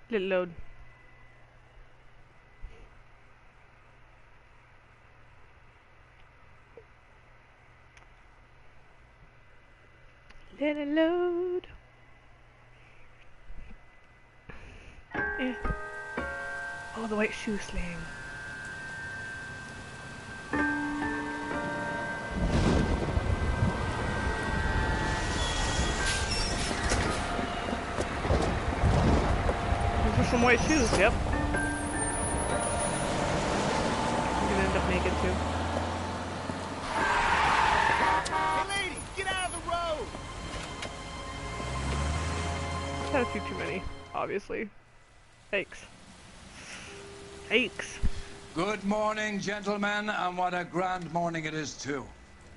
Let it load. Let it load. Yeah. Oh, the white shoe sling. Those are some white shoes, yep. I'm gonna end up naked too. Hey lady, get out of the road! Had a few too many, obviously. Yikes. Yikes. Good morning, gentlemen, and what a grand morning it is, too.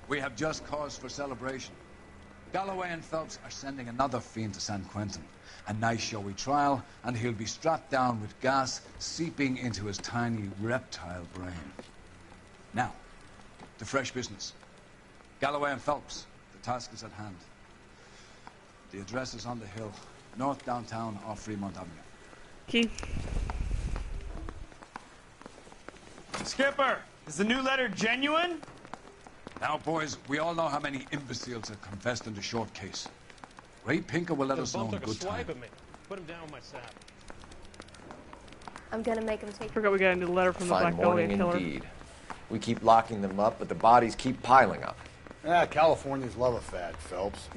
We have just cause for celebration. Galloway and Phelps are sending another fiend to San Quentin. A nice showy trial, and he'll be strapped down with gas seeping into his tiny reptile brain. Now, to fresh business. Galloway and Phelps, the task is at hand. The address is on the hill, north downtown off Fremont Avenue. Key. Skipper, is the new letter genuine? Now, boys, we all know how many imbeciles have confessed in the short case. Ray Pinker will let us know in good time. At me. Put him down with my sack. I'm gonna make him take. Forgot we got a new letter from the Fine Black Dahlia morning killer. indeed. We keep locking them up, but the bodies keep piling up. Yeah, Californians love a fad, Phelps.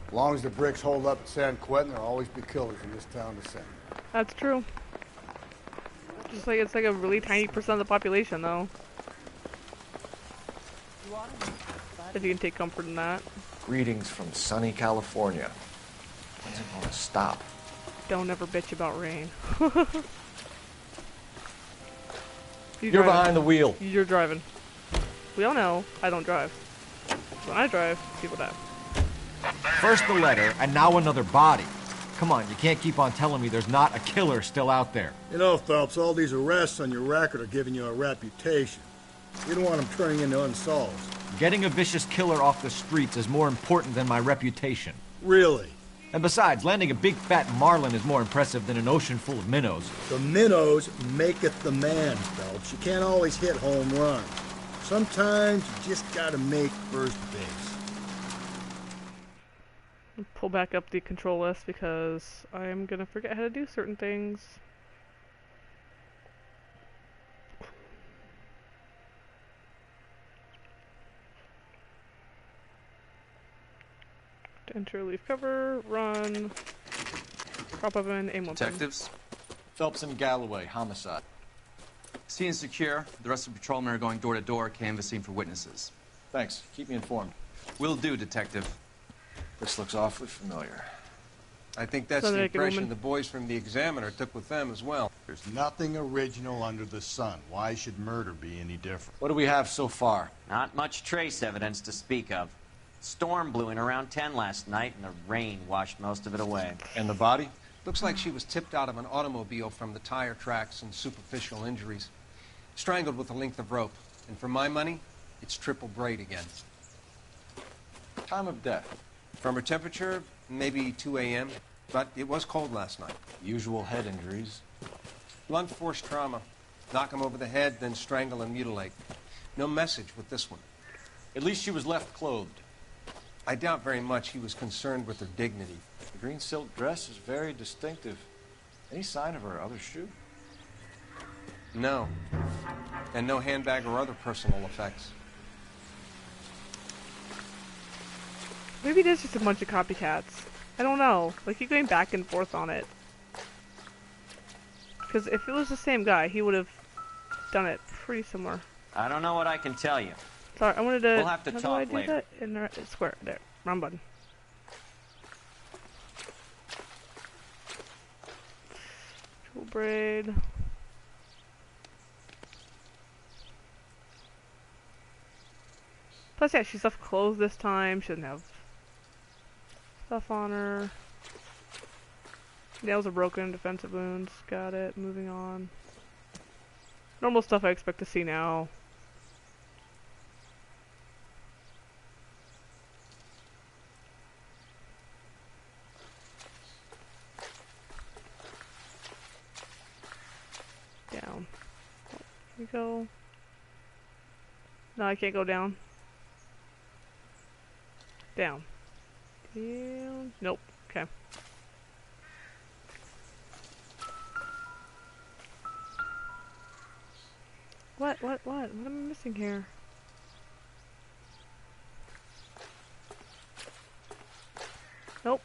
As long as the bricks hold up at San Quentin, there'll always be killers in this town to send. That's true. Just like it's like a really tiny percent of the population, though. If you can take comfort in that. Greetings from sunny California. When's it gonna stop? Don't ever bitch about rain. You're behind the wheel. You're driving. We all know I don't drive. When I drive, people die. First the letter, and now another body. Come on, you can't keep on telling me there's not a killer still out there. You know, Phelps, all these arrests on your record are giving you a reputation. You don't want them turning into unsolved. Getting a vicious killer off the streets is more important than my reputation. Really? And besides, landing a big fat marlin is more impressive than an ocean full of minnows. The minnows maketh the man, Phelps. You can't always hit home runs. Sometimes you just gotta make first base. Pull back up the control list because I'm gonna forget how to do certain things. To enter, leave cover, run, prop up in, aim one. Detectives? Phelps and Galloway, homicide. Scene secure. The rest of the patrolmen are going door to door, canvassing for witnesses. Thanks. Keep me informed. Will do, Detective. This looks awfully familiar. I think that's Sounds the like a impression woman. the boys from the Examiner took with them as well. There's nothing original under the sun. Why should murder be any different? What do we have so far? Not much trace evidence to speak of. Storm blew in around 10 last night, and the rain washed most of it away. And the body? Looks like she was tipped out of an automobile from the tire tracks and superficial injuries. Strangled with a length of rope. And for my money, it's triple braid again. Time of death? From her temperature, maybe 2 a.m., but it was cold last night. Usual head injuries. Blunt force trauma. Knock him over the head, then strangle and mutilate. No message with this one. At least she was left clothed. I doubt very much he was concerned with her dignity. The green silk dress is very distinctive. Any sign of her other shoe? No. And no handbag or other personal effects. Maybe it is just a bunch of copycats. I don't know. Like, you're going back and forth on it. Because if it was the same guy, he would have done it pretty similar. I don't know what I can tell you. Sorry, I wanted to... We'll have to how do talk I do later. that? In the square. There. Wrong button. Triple braid. Plus, yeah, she's left clothes this time. She doesn't have stuff on her. Nails are broken, defensive wounds. Got it. Moving on. Normal stuff I expect to see now. You go. No, I can't go down. Down. Down. Nope. Okay. What am I missing here? Nope.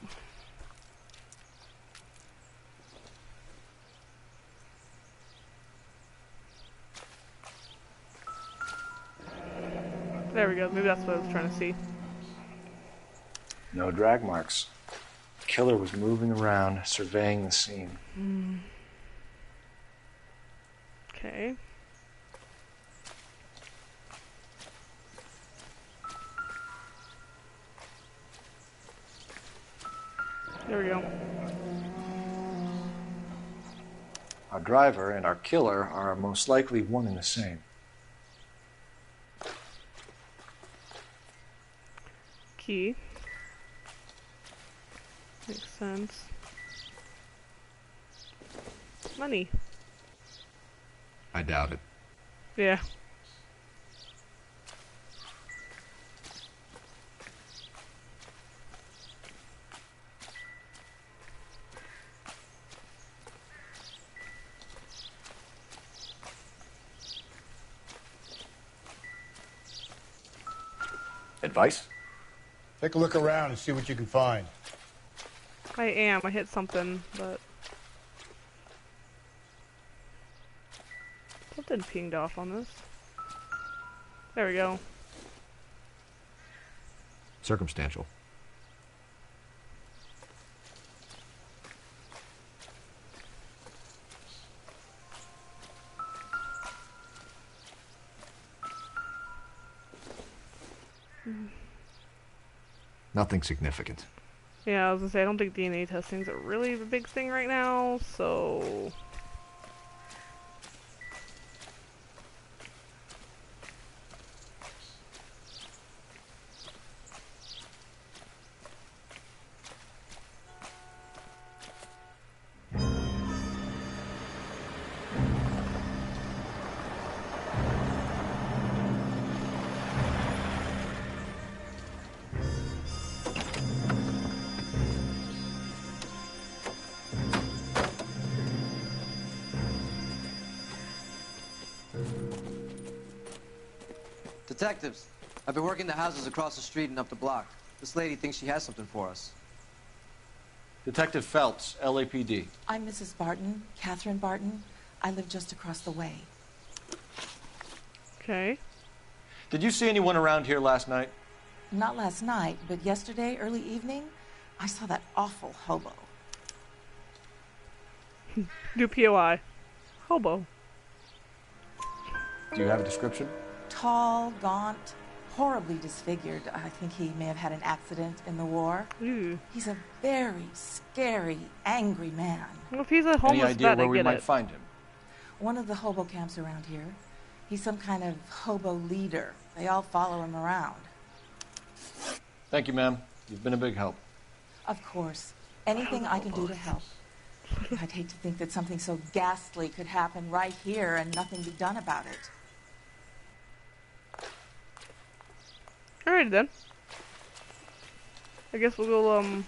There we go. Maybe that's what I was trying to see. No drag marks. The killer was moving around, surveying the scene. Okay. There we go. Our driver and our killer are most likely one and the same. Key. Makes sense. Money. I doubt it. Yeah. Advice? Take a look around and see what you can find. I am. I hit something, but something pinged off on this. There we go. Circumstantial. Nothing significant. Yeah, I was gonna say, I don't think DNA testing's a really big thing right now, so... Detectives, I've been working the houses across the street and up the block. This lady thinks she has something for us. Detective Phelps, LAPD. I'm Mrs. Barton, Catherine Barton. I live just across the way. Okay. Did you see anyone around here last night? Not last night, but yesterday, early evening, I saw that awful hobo. Do POI. Hobo. Do you have a description? Tall, gaunt, horribly disfigured. I think he may have had an accident in the war. Ooh. He's a very scary, angry man. Well, if he's a homeless Any idea vet, where I we get might it. find him? One of the hobo camps around here. He's some kind of hobo leader. They all follow him around. Thank you, ma'am. You've been a big help. Of course. Anything I can do to help. I'd hate to think that something so ghastly could happen right here and nothing be done about it. Alright then. I guess we'll go,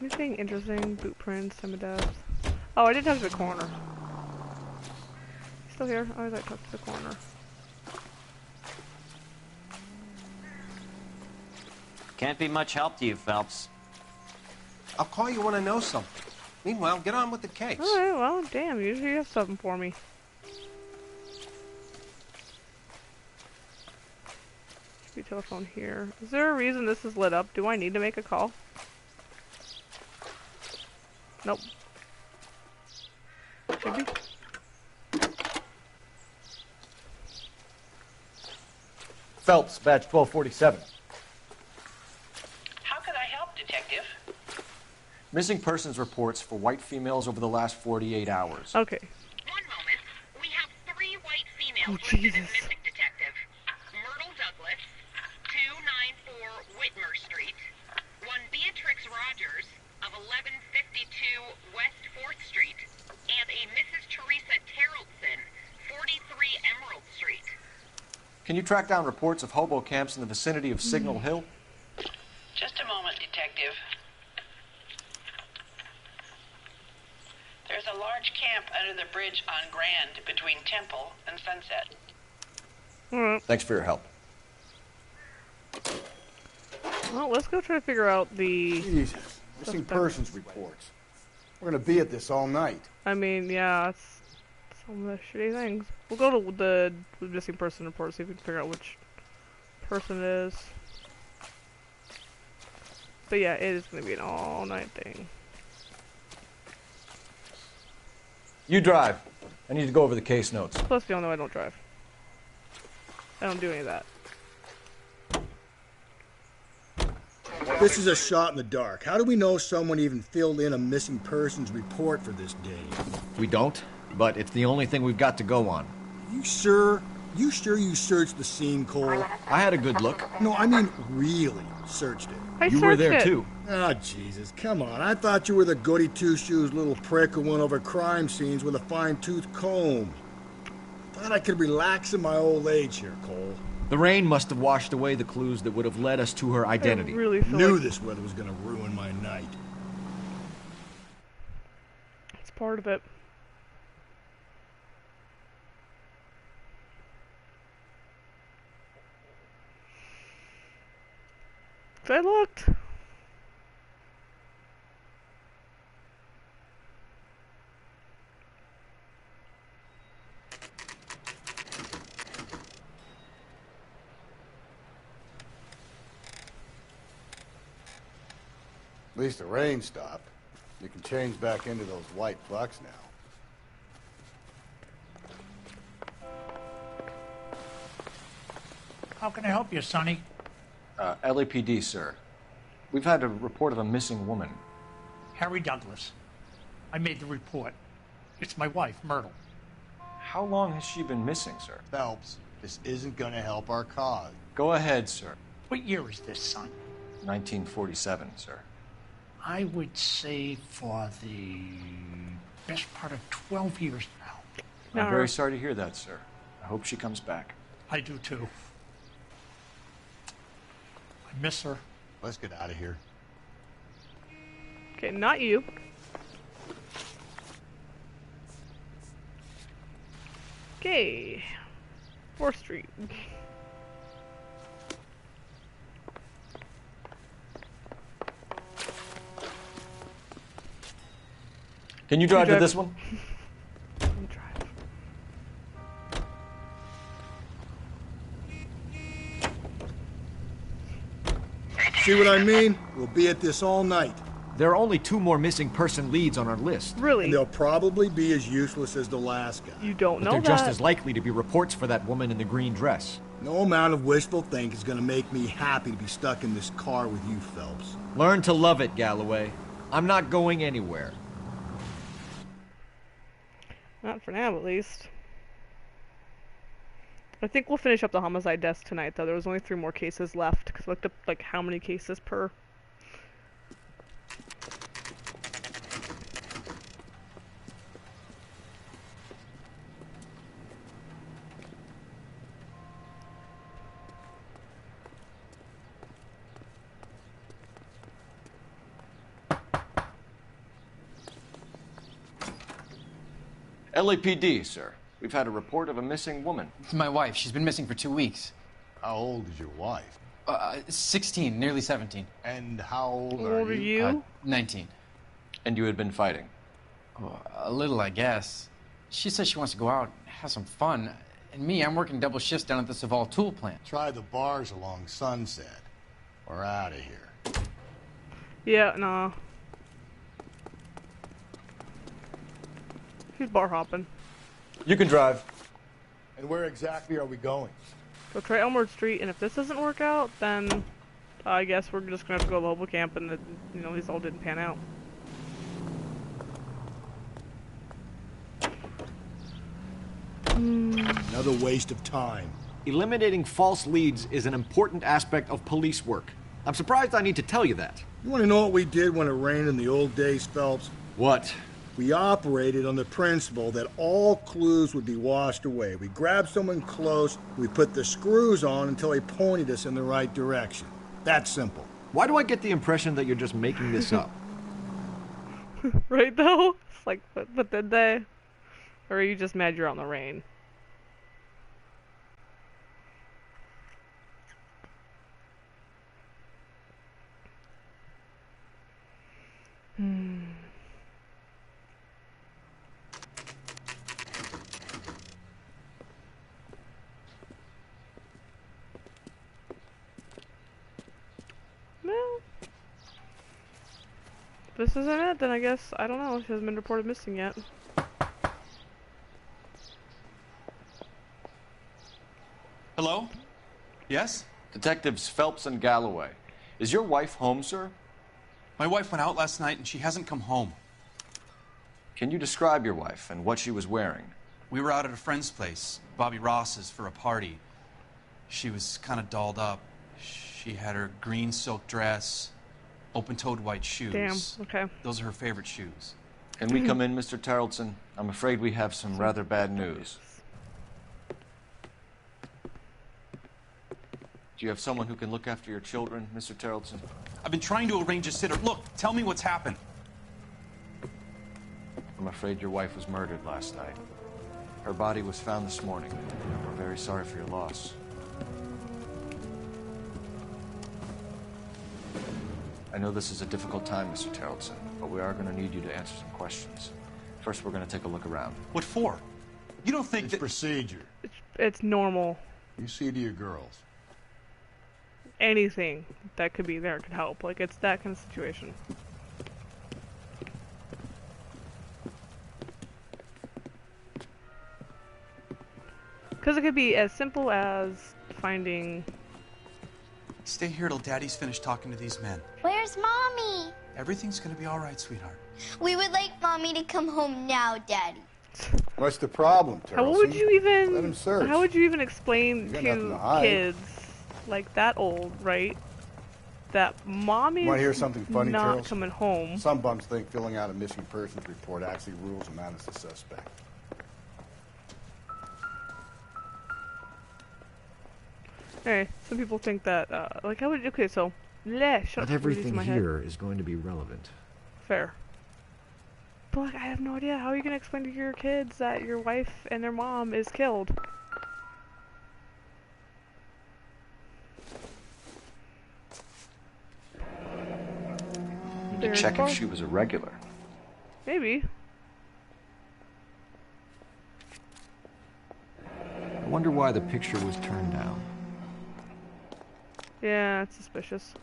anything interesting? Boot prints, time of death. Oh, I did talk to the coroner. Still here? Oh, I thought I talked to the coroner. Can't be much help to you, Phelps. I'll call you when I know something. Meanwhile, get on with the case. Alright, well, damn, usually you have something for me. Telephone here. Is there a reason this is lit up? Do I need to make a call? Nope. Maybe? Phelps, badge 1247. How can I help, Detective? Missing persons reports for white females over the last 48 hours. Okay. One moment. We have 3 white females Oh, listed Jesus. as missing, Detective. Myrtle Douglas, 294 Whitmer Street. One Beatrix Rogers of 1152 West 4th Street. And a Mrs. Teresa Can you track down reports of hobo camps in the vicinity of Signal Hill? Just a moment, Detective. There's a large camp under the bridge on Grand between Temple and Sunset. Alright. Thanks for your help. Well, let's go try to figure out the... Jesus. Missing persons reports. We're gonna be at this all night. I mean, yeah, it's some of the shitty things. We'll go to the missing person report, see if we can figure out which person it is. But yeah, it is gonna be an all-night thing. You drive. I need to go over the case notes. Plus, you all know I don't drive. I don't do any of that. This is a shot in the dark. How do we know someone even filled in a missing persons report for this day? We don't, but it's the only thing we've got to go on. You sure? You sure you searched the scene, Cole? I had a good look. No, I mean really searched it. You were there too. Oh, Jesus, come on. I thought you were the goody two-shoes little prick who went over crime scenes with a fine-tooth comb. Thought I could relax in my old age here, Cole. The rain must have washed away the clues that would have led us to her identity. I really knew this weather was gonna ruin my night. It's part of it. I looked. At least the rain stopped. You can change back into those white bucks now. How can I help you, Sonny? LAPD, sir. We've had a report of a missing woman. Harry Douglas. I made the report. It's my wife, Myrtle. How long has she been missing, sir? Phelps, this isn't gonna help our cause. Go ahead, sir. What year is this, son? 1947, sir. I would say for the best part of 12 years now. I'm very sorry to hear that, sir. I hope she comes back. I do too. I miss her. Let's get out of here. Okay, not you. Okay. 4th Street. Can you drive to this one? See what I mean? We'll be at this all night. There are only 2 more missing person leads on our list. Really? And they'll probably be as useless as the last guy. You don't know they're that. Just as likely to be reports for that woman in the green dress. No amount of wishful thinking is going to make me happy to be stuck in this car with you, Phelps. Learn to love it, Galloway. I'm not going anywhere. Not for now, at least. I think we'll finish up the homicide desk tonight, though. There was only 3 more cases left, because I looked up, like, how many cases per. LAPD, sir. We've had a report of a missing woman. It's my wife. She's been missing for 2 weeks. How old is your wife? 16, nearly 17. And how old are you? 19. And you had been fighting? Oh, a little, I guess. She says she wants to go out and have some fun. And me, I'm working double shifts down at the Saval tool plant. Try the bars along Sunset. We're out of here. Yeah, nah. She's bar hopping. You can drive. And where exactly are we going? Go try Elmwood Street, and if this doesn't work out, then I guess we're just gonna have to go to the hobo camp, and you know, these all didn't pan out. Another waste of time. Eliminating false leads is an important aspect of police work. I'm surprised I need to tell you that. You want to know what we did when it rained in the old days, Phelps? What? We operated on the principle that all clues would be washed away. We grabbed someone close, we put the screws on until they pointed us in the right direction. That's simple. Why do I get the impression that you're just making this up? Right though? It's like, but did they? Or are you just mad you're out in the rain? Well, if this isn't it, then I guess, I don't know, she hasn't been reported missing yet. Hello? Yes? Detectives Phelps and Galloway. Is your wife home, sir? My wife went out last night and she hasn't come home. Can you describe your wife and what she was wearing? We were out at a friend's place, Bobby Ross's, for a party. She was kind of dolled up. She had her green silk dress, open-toed white shoes. Damn, okay. Those are her favorite shoes. Can we come in, Mr. Tarleton? I'm afraid we have some rather bad news. Do you have someone who can look after your children, Mr. Tarleton? I've been trying to arrange a sitter. Look, tell me what's happened. I'm afraid your wife was murdered last night. Her body was found this morning. We're very sorry for your loss. I know this is a difficult time, Mr. Tarleton, but we are going to need you to answer some questions. First, we're going to take a look around. What for? You don't think It's that... procedure. It's normal. You see to your girls. Anything that could be there could help. Like, it's that kind of situation. Because it could be as simple as finding... Stay here till Daddy's finished talking to these men. Where's Mommy? Everything's gonna be all right, sweetheart. We would like Mommy to come home now, Daddy. What's the problem, Tarleton? How would you even... Let him search. How would you even explain You got nothing to to hide. kids, like that old, right? That Mommy's Want to hear something funny, not Charles? coming home. Some bums think filling out a missing persons report actually rules them out as a suspect. Hey, some people think that, like, how would... Okay, so... Bleh, shut Not up, everything my head. here is going to be relevant. Fair. But, like, I have no idea. How are you going to explain to your kids that your wife and their mom is killed? You can check if she was a regular. Maybe. I wonder why the picture was turned down. Yeah, it's suspicious.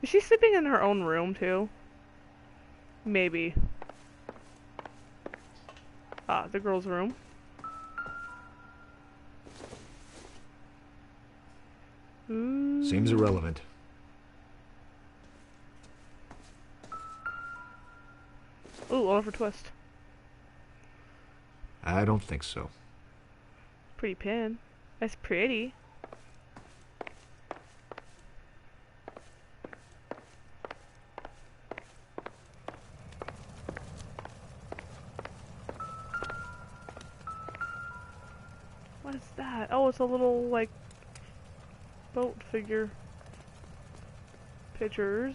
Is she sleeping in her own room, too? Maybe. Ah, the girl's room. Ooh. Seems irrelevant. Ooh, Oliver Twist. I don't think so. Pretty pin. That's pretty. What is that? Oh, it's a little, like, boat figure. Pictures.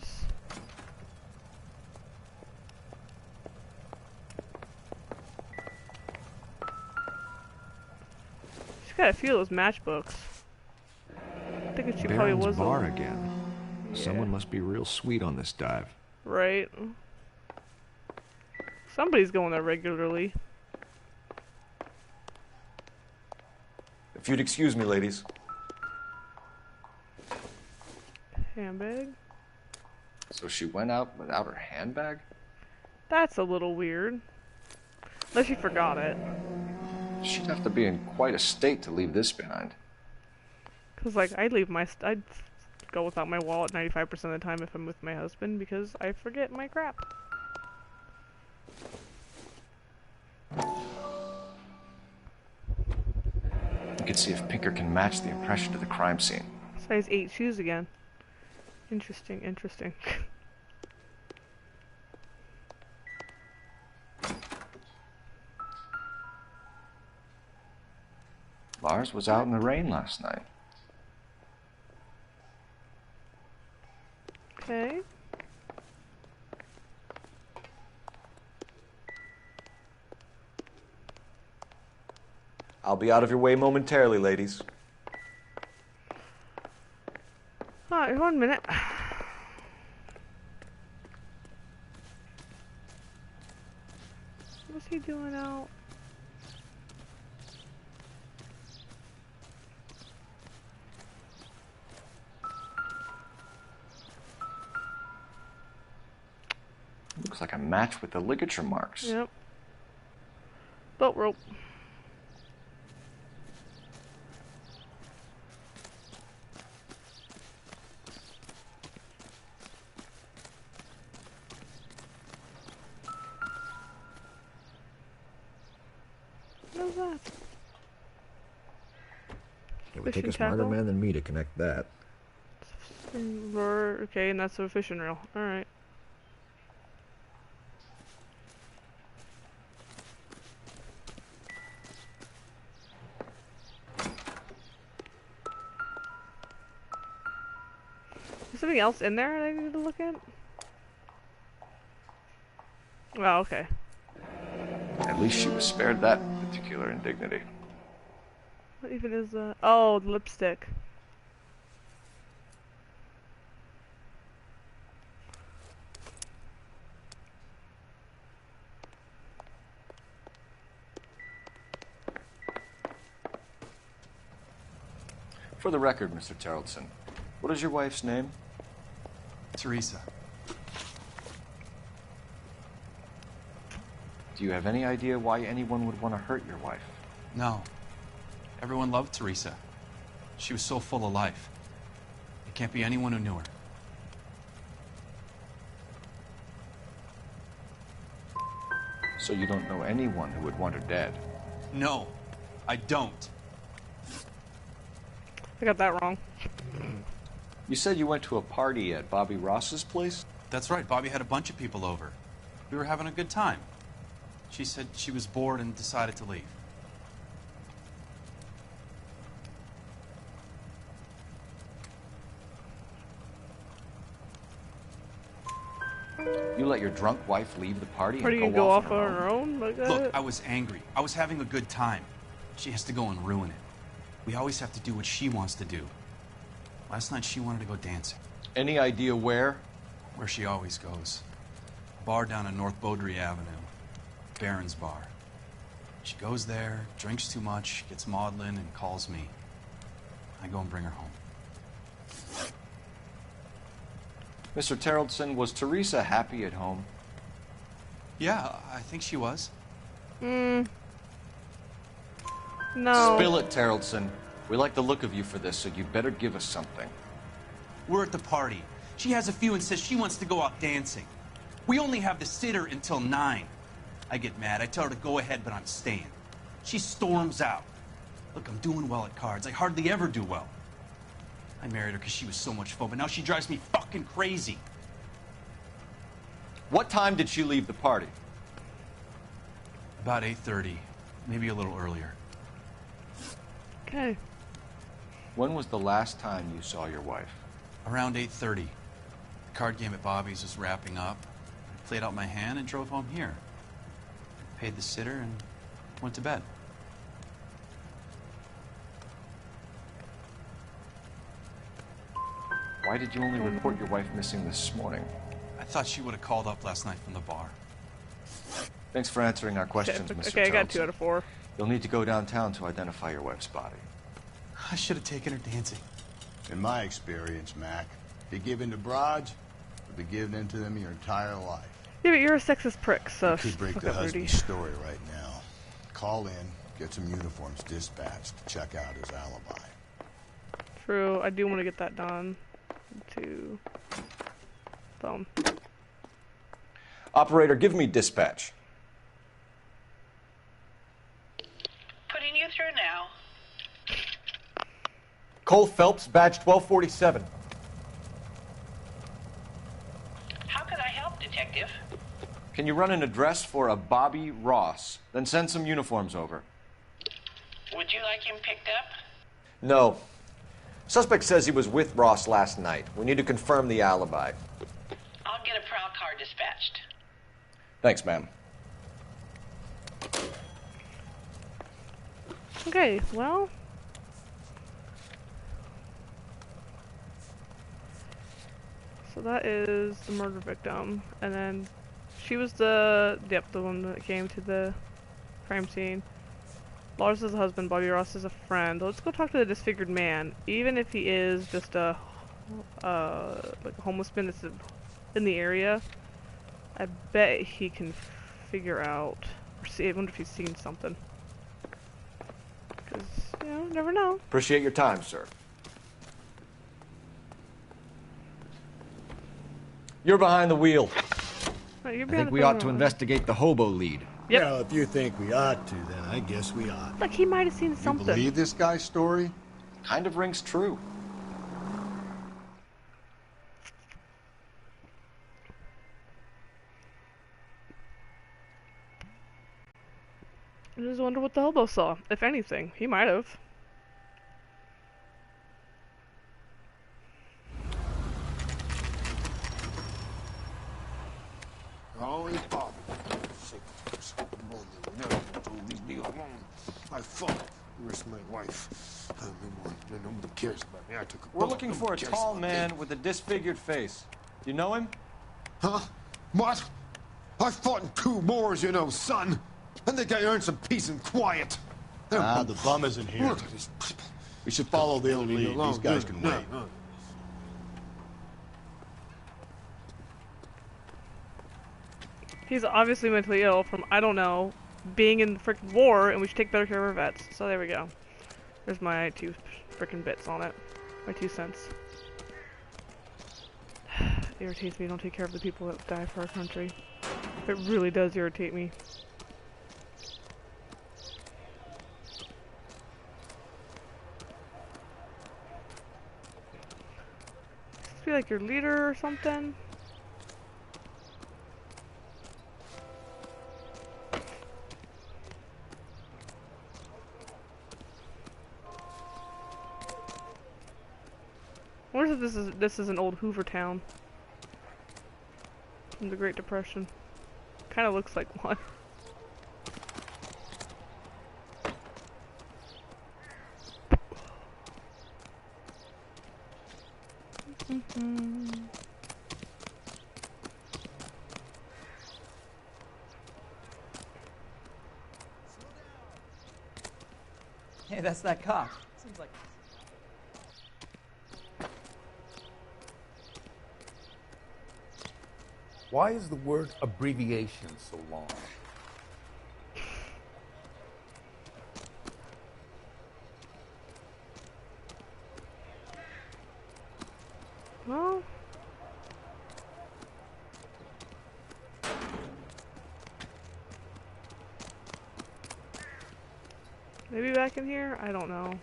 She's got a few of those matchbooks. I think she probably Baron's was bar a... again. Yeah. Someone must be real sweet on this dive. Right. Somebody's going there regularly. If you'd excuse me, ladies. Handbag? So she went out without her handbag? That's a little weird. Unless she forgot it. She'd have to be in quite a state to leave this behind. Cause like I'd go without my wallet 95% of the time if I'm with my husband because I forget my crap. You can see if Pinker can match the impression to the crime scene. Size 8 shoes again. Interesting, interesting. Lars was out in the rain last night. Okay. I'll be out of your way momentarily, ladies. Alright, 1 minute. What's he doing out? Looks like a match with the ligature marks. Yep. Boat rope. What is that? It would take Fishing a smarter tackle? man than me to connect that. Okay, and that's a fishing reel. Alright. Is something else in there that I need to look at? Oh, okay. At least she was spared that particular indignity. What even is that? Oh, the lipstick. For the record, Mr. Terrelson, what is your wife's name? Teresa. Do you have any idea why anyone would want to hurt your wife? No. Everyone loved Teresa. She was so full of life. It can't be anyone who knew her. So you don't know anyone who would want her dead? No, I don't. I got that wrong. You said you went to a party at Bobby Ross's place? That's right, Bobby had a bunch of people over. We were having a good time. She said she was bored and decided to leave. You let your drunk wife leave the party Or do and you go off on her own like that? Look, I was angry. I was having a good time. She has to go and ruin it. We always have to do what she wants to do. Last night she wanted to go dancing. Any idea where? Where she always goes. A bar down on North Beaudry Avenue. Baron's Bar. She goes there, drinks too much, gets maudlin, and calls me. I go and bring her home. Mr. Terrelson, was Teresa happy at home? Yeah, I think she was. No. Spill it, Terrelson. We like the look of you for this, so you better give us something. We're at the party. She has a few and says she wants to go out dancing. We only have the sitter until 9. I get mad. I tell her to go ahead, but I'm staying. She storms out. Look, I'm doing well at cards. I hardly ever do well. I married her because she was so much fun, but now she drives me fucking crazy. What time did she leave the party? About 8:30, maybe a little earlier. Okay. When was the last time you saw your wife? Around 8:30. The card game at Bobby's was wrapping up. I played out my hand and drove home here. Paid the sitter and went to bed. Why did you only report your wife missing this morning? I thought she would have called up last night from the bar. Thanks for answering our questions, Okay, Mr. okay, I got 2 Terrelson. out of 4. You'll need to go downtown to identify your wife's body. I should have taken her dancing. In my experience, Mac, if you give in to broads, you'll be giving in to them your entire life. Yeah, but you're a sexist prick, so You could break fuck the up, Rudy. husband's story right now. Call in, get some uniforms dispatched to check out his alibi. True, I do want to get that done. Boom. Operator, give me dispatch. Putting you through now. Cole Phelps, badge 1247. How could I help, Detective? Can you run an address for a Bobby Ross? Then send some uniforms over. Would you like him picked up? No. Suspect says he was with Ross last night. We need to confirm the alibi. I'll get a prowl car dispatched. Thanks, ma'am. Okay, well. So that is the murder victim, and then she was the one that came to the crime scene. Lars is a husband, Bobby Ross is a friend. Let's go talk to the disfigured man. Even if he is just a like a homeless man that's in the area, I bet he can figure out or see. I wonder if he's seen something. Because you know, never know. Appreciate your time, sir. You're behind the wheel. Right, I think we ought to investigate the hobo lead. Yep. Well, if you think we ought to, then I guess we ought. Like he might have seen something. You believe this guy's story? Kind of rings true. I just wonder what the hobo saw, if anything. He might have. Always Bob. Never told me alone. I fought. Where's my wife? Nobody cares about me. I took a We're bullet. looking for a Nobody cares tall about man me. with a disfigured face. You know him? Huh? What? I fought in 2 wars, you know, son. I think I earned some peace and quiet. The bum isn't here. Look at these people. We should follow the Leave me lead. alone. These guys can wait. He's obviously mentally ill from, I don't know, being in the frickin' war, and we should take better care of our vets. So there we go. There's my 2 frickin' bits on it. My 2 cents. It irritates me, don't take care of the people that die for our country. It really does irritate me. Be like your leader or something. I wonder if this is an old Hoover town from the Great Depression. Kind of looks like one. Hey, that's that cop. Seems like. Why is the word abbreviation so long? Well, maybe back in here? I don't know.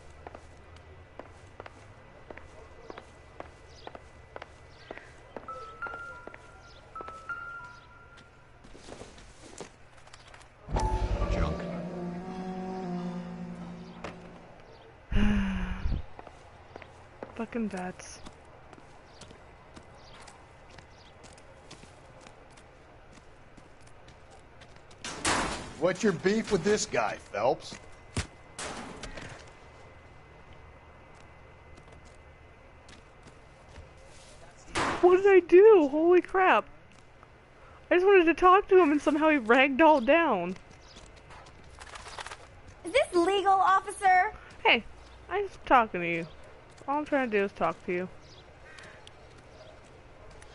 Junk. Fucking vets. What's your beef with this guy, Phelps? What did I do? Holy crap. I just wanted to talk to him and somehow he ragdolled down. Is this legal, officer? Hey, I'm just talking to you. All I'm trying to do is talk to you.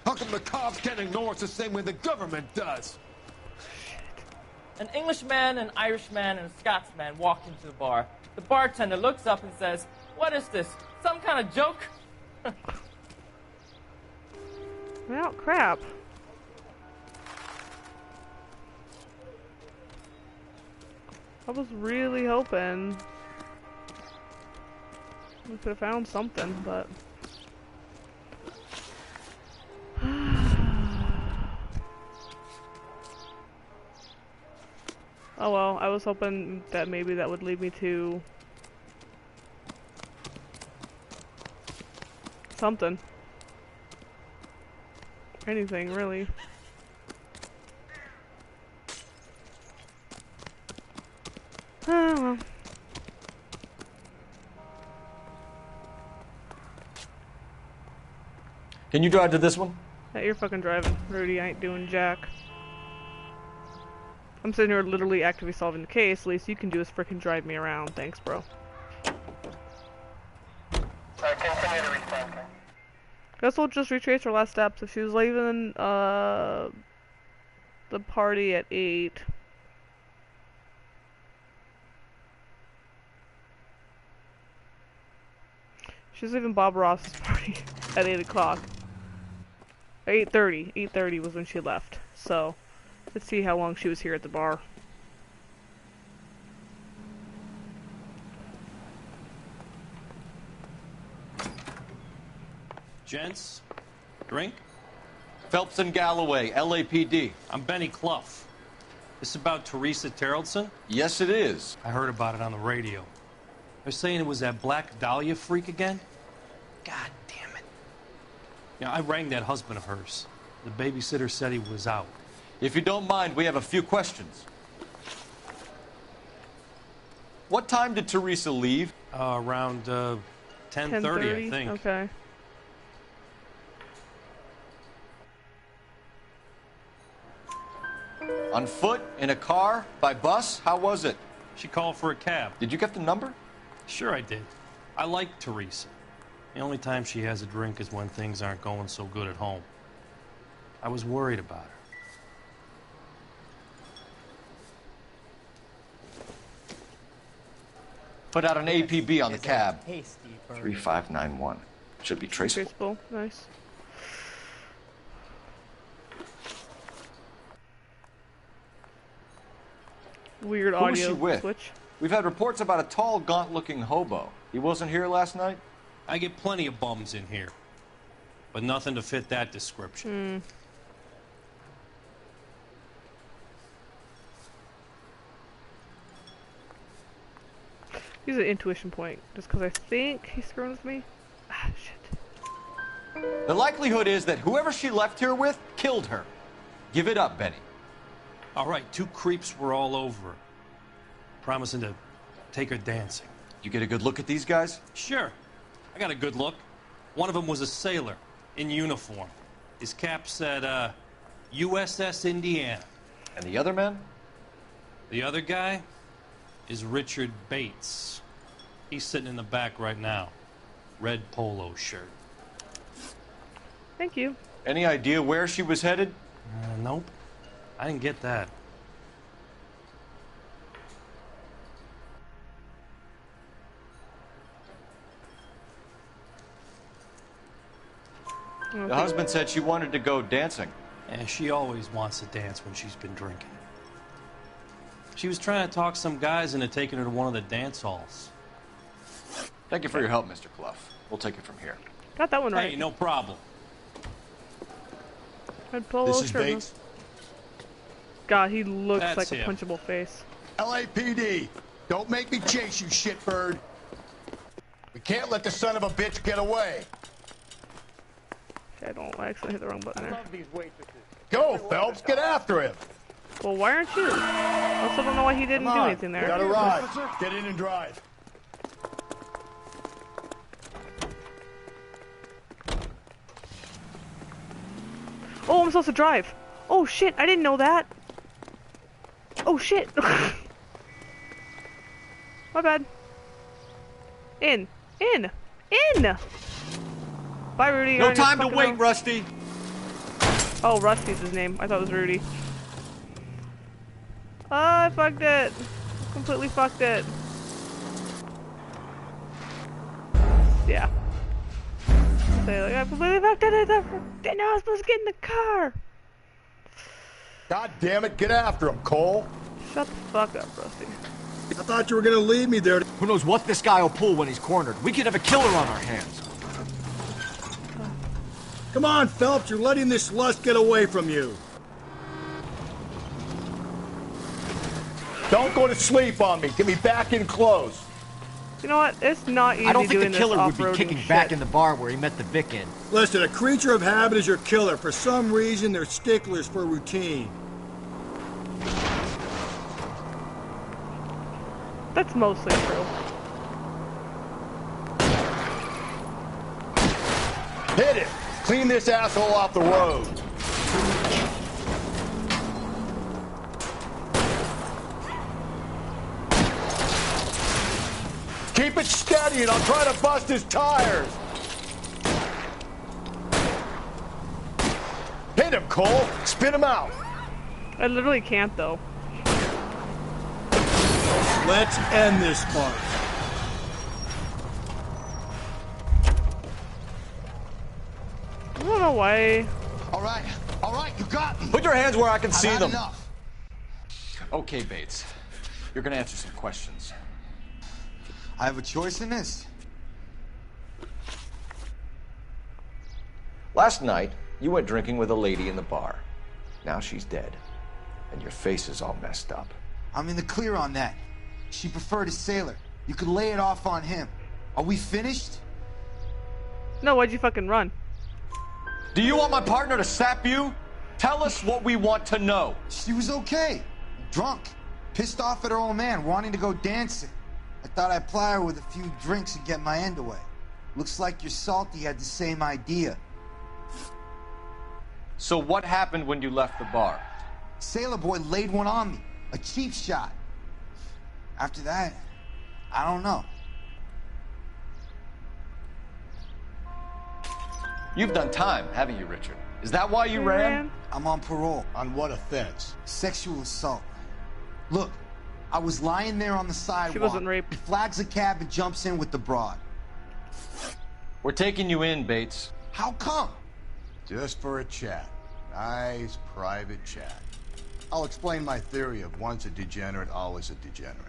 How come the cops can't ignore us the same way the government does? An Englishman, an Irishman, and a Scotsman walk into the bar. The bartender looks up and says, "What is this? Some kind of joke?" Well, crap. I was really hoping we could have found something, but... Oh well, I was hoping that maybe that would lead me to Something. Anything, really. Oh, well. Can you drive to this one? Yeah, you're fucking driving. Rudy, I ain't doing jack. I'm sitting here literally actively solving the case. Least you can do is frickin' drive me around. Thanks, bro. Continue to respond. Guess we'll just retrace her last steps. If she was leaving, the party at 8. She was leaving Bob Ross's party at 8 o'clock. 8:30. 8:30 was when she left. So, let's see how long she was here at the bar. Gents, drink? Phelps and Galloway, LAPD. I'm Benny Clough. This about Teresa Terrellson? Yes, it is. I heard about it on the radio. They're saying it was that Black Dahlia freak again? God damn it. You know, I rang that husband of hers. The babysitter said he was out. If you don't mind, we have a few questions. What time did Teresa leave? Around 10:30, I think. Okay. On foot? In a car? By bus? How was it? She called for a cab. Did you get the number? Sure I did. I like Teresa. The only time she has a drink is when things aren't going so good at home. I was worried about her. Put out an APB on the cab. Tasty burger. 3591. Should be traceable. Traceable. Nice. Weird Who was audio she with? switch. We've had reports about a tall, gaunt-looking hobo. He wasn't here last night? I get plenty of bums in here, but nothing to fit that description. Use an intuition point, just because I think he's screwing with me. Ah, shit. The likelihood is that whoever she left here with killed her. Give it up, Benny. All right, 2 creeps were all over her, promising to take her dancing. You get a good look at these guys? Sure. I got a good look. One of them was a sailor, in uniform. His cap said, USS Indiana. And the other man? The other guy is Richard Bates. He's sitting in the back right now. Red polo shirt. Thank you. Any idea where she was headed? Nope. I didn't get that. The husband said she wanted to go dancing. And she always wants to dance when she's been drinking. She was trying to talk some guys into taking her to one of the dance halls. Thank you for your help, Mr. Clough. We'll take it from here. Got that one right. Hey, no problem. Red polo This is shirt. Bates. God, he looks That's like a him. punchable face. LAPD, don't make me chase you, shitbird. We can't let the son of a bitch get away. I don't. I accidentally hit the wrong button there. Go, Phelps, get after him. Well, why aren't you? I also don't know why he didn't Come do on, anything there. Got a ride. Get in and drive. Oh, I'm supposed to drive. Oh shit, I didn't know that. Oh shit. My bad. In. Bye, Rudy. No You're on your time to fucking wait, own. Rusty. Oh, Rusty's his name. I thought it was Rudy. Oh, I fucked it. Completely fucked it. Yeah. Say like, I completely fucked it. I didn't know I was supposed to get in the car. God damn it, get after him, Cole. Shut the fuck up, Rusty. I thought you were gonna leave me there. Who knows what this guy will pull when he's cornered? We could have a killer on our hands. Come on, Phelps, you're letting this lust get away from you. Don't go to sleep on me. Get me back in close. You know what? It's not easy I don't think doing the killer this would be off-roading kicking shit. back in the bar where he met the Vic in. Listen, a creature of habit is your killer. For some reason, they're sticklers for routine. That's mostly true. Hit it! Clean this asshole off the road. Keep it steady and I'll try to bust his tires. Hit him, Cole. Spin him out. I literally can't, though. Let's end this part. I don't know why. All right, you got me. Put your hands where I can see I've had them. enough. Okay, Bates. You're gonna answer some questions. I have a choice in this. Last night, you went drinking with a lady in the bar. Now she's dead. And your face is all messed up. I'm in the clear on that. She preferred a sailor. You could lay it off on him. Are we finished? No, why'd you fucking run? Do you want my partner to sap you? Tell us what we want to know. She was okay. Drunk. Pissed off at her old man, wanting to go dancing. I thought I'd ply her with a few drinks and get my end away. Looks like your Salty had the same idea. So what happened when you left the bar? Sailor boy laid one on me. A cheap shot. After that, I don't know. You've done time, haven't you, Richard? Is that why you ran? I'm on parole. On what offense? Sexual assault. Look, I was lying there on the sidewalk. She wasn't raped. He flags a cab and jumps in with the broad. We're taking you in, Bates. How come? Just for a chat. Nice private chat. I'll explain my theory of once a degenerate, always a degenerate.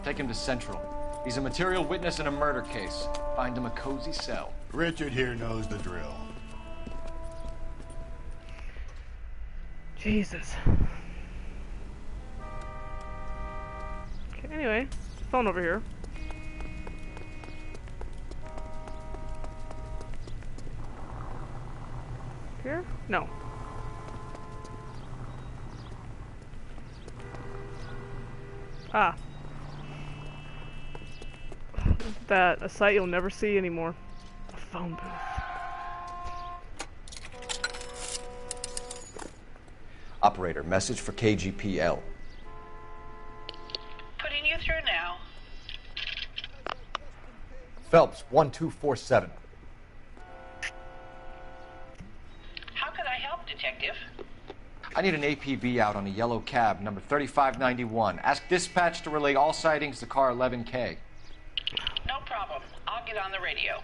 Take him to Central. He's a material witness in a murder case. Find him a cozy cell. Richard here knows the drill. Jesus. Okay, anyway, phone over here. Here? No. Ah. That, a site you'll never see anymore. A phone booth. Operator, message for KGPL. Putting you through now. Phelps, 1247. How could I help, Detective? I need an APB out on a yellow cab, number 3591. Ask dispatch to relay all sightings to car 11K. No problem. I'll get on the radio.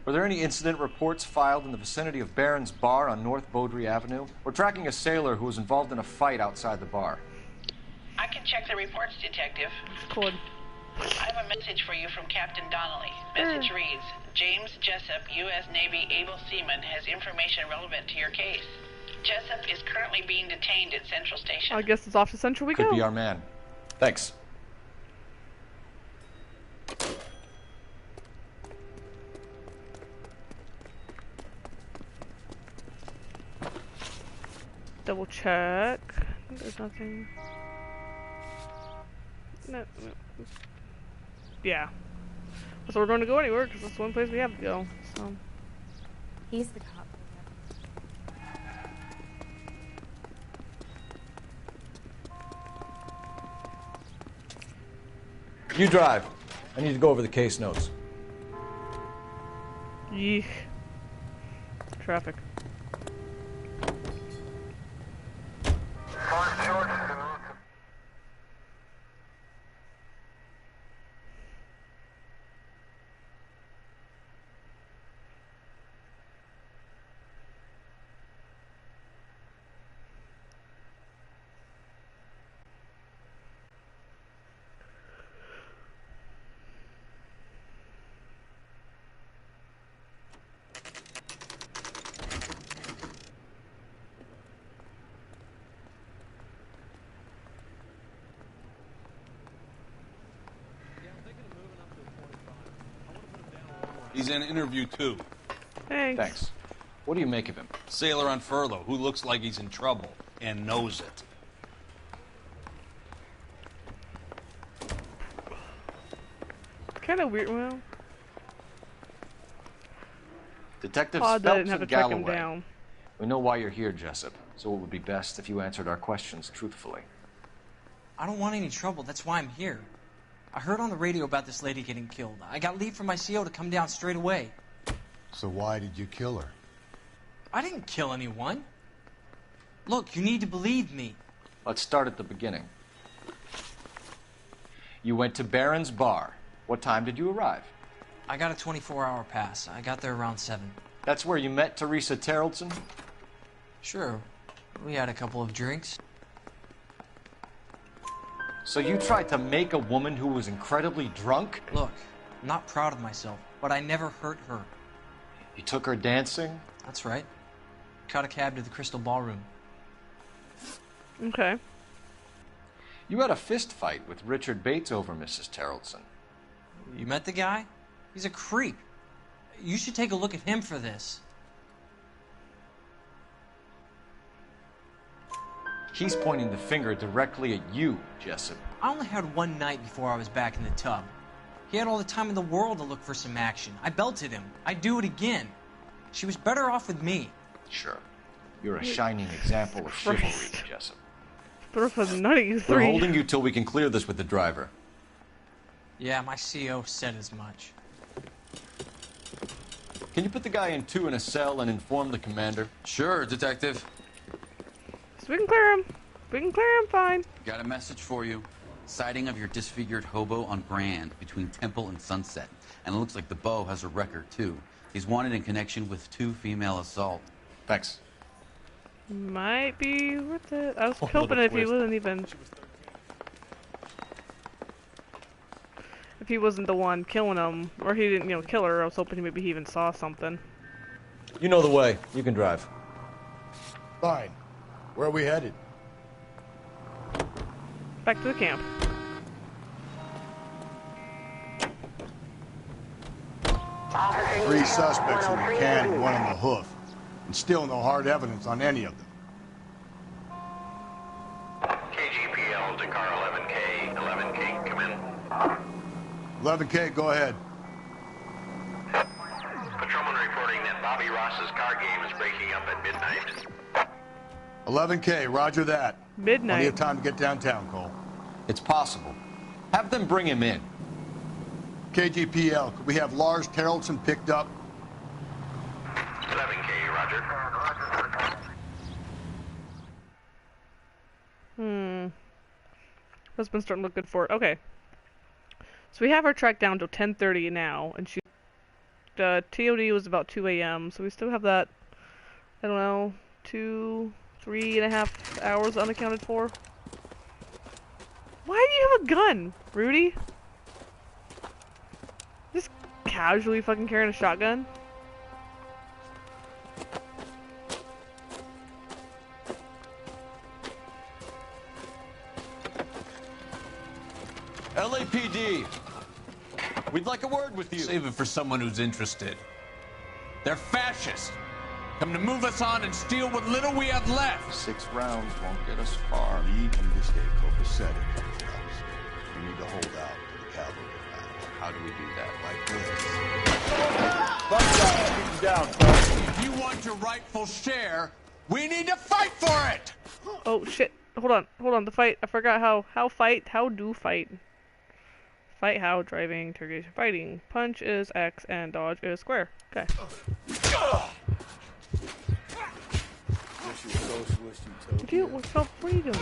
Were there any incident reports filed in the vicinity of Barron's Bar on North Beaudry Avenue? We're tracking a sailor who was involved in a fight outside the bar. I can check the reports, Detective. Good. I have a message for you from Captain Donnelly. Message reads, James Jessup, U.S. Navy able seaman, has information relevant to your case. Jessup is currently being detained at Central Station. I guess it's off to Central we Could go. be our man. Thanks. Double check. There's nothing. No. Yeah. So we're going to go anywhere because that's the one place we have to go. So. He's the cop. You drive. I need to go over the case notes. Yeesh. Traffic. He's in interview 2. Thanks. What do you make of him? Sailor on furlough who looks like he's in trouble and knows it. Kind of weird. Well, Detectives odd that I Phelps didn't have to and track him Galloway. down. We know why you're here, Jessup, so it would be best if you answered our questions truthfully. I don't want any trouble. That's why I'm here. I heard on the radio about this lady getting killed. I got leave from my CO to come down straight away. So why did you kill her? I didn't kill anyone. Look, you need to believe me. Let's start at the beginning. You went to Barron's Bar. What time did you arrive? I got a 24-hour pass. I got there around 7. That's where you met Teresa Terrellson? Sure. We had a couple of drinks. So you tried to make a woman who was incredibly drunk? Look, I'm not proud of myself, but I never hurt her. You took her dancing? That's right. Caught a cab to the Crystal Ballroom. Okay. You had a fist fight with Richard Bates over Mrs. Terrellson. You met the guy? He's a creep. You should take a look at him for this. He's pointing the finger directly at you, Jessup. I only had one night before I was back in the tub. He had all the time in the world to look for some action. I belted him. I'd do it again. She was better off with me. Sure. You're a shining example of chivalry, Jessup. Throw a nutty We're three. holding you till we can clear this with the driver. Yeah, my CO said as much. Can you put the guy in 2 in a cell and inform the commander? Sure, Detective. So we can clear him. We can clear him fine. Got a message for you. Sighting of your disfigured hobo on Grand between Temple and Sunset. And it looks like the Beau has a record, too. He's wanted in connection with 2 female assault. Thanks. Might be worth it. I was Oh, hoping little if he twist. wasn't even... If he wasn't the one killing him, or he didn't, kill her, I was hoping maybe he even saw something. You know the way. You can drive. Fine. Where are we headed? Back to the camp. Three suspects in the can and one on the hoof. And still no hard evidence on any of them. KGPL to car 11K. 11K, come in. 11K, go ahead. Patrolman reporting that Bobby Ross's car game is breaking up at midnight. 11K, roger that. Midnight. Plenty of time to get downtown, Cole. It's possible. Have them bring him in. KGPL, could we have Lars Terrellson picked up? 11K, roger. That's been starting to look good for it. Okay. So we have her tracked down till 10:30 now, and the TOD was about 2 a.m. So we still have that, I don't know, 3.5 hours unaccounted for. Why do you have a gun, Rudy? Just casually fucking carrying a shotgun? LAPD. We'd like a word with you. Save it for someone who's interested. They're fascists. Come to move us on and steal what little we have left. 6 rounds won't get us far. Need you to stay copacetic, Phelps. You need to hold out to the cavalry around. How do we do that? Like this. Down, Phelps. If you want your rightful share, we need to fight for it. Oh shit. Hold on, the fight. I forgot how do fight. Fight how, driving, interrogation, fighting. Punch is X and dodge is square. Okay. What are you doing?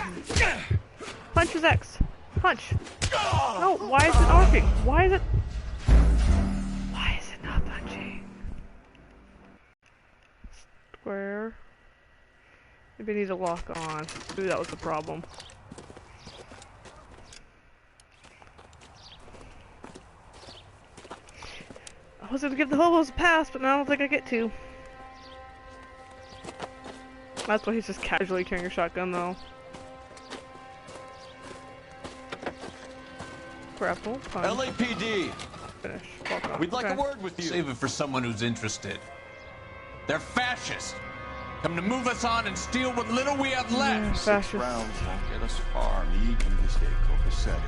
Punch is X. Punch. No, why is it arcing? Why is it not punching? Square. Maybe it needs a lock on. Maybe that was the problem. I was gonna give the hobos a pass, but now I don't think I get to. That's why he's just casually carrying a shotgun, though. Grapple, punch. LAPD. finish. Walk We'd like okay. a word with you. Save it for someone who's interested. They're fascists. Come to move us on and steal what little we have left. 6 rounds won't get us far. Need you to stay copacetic.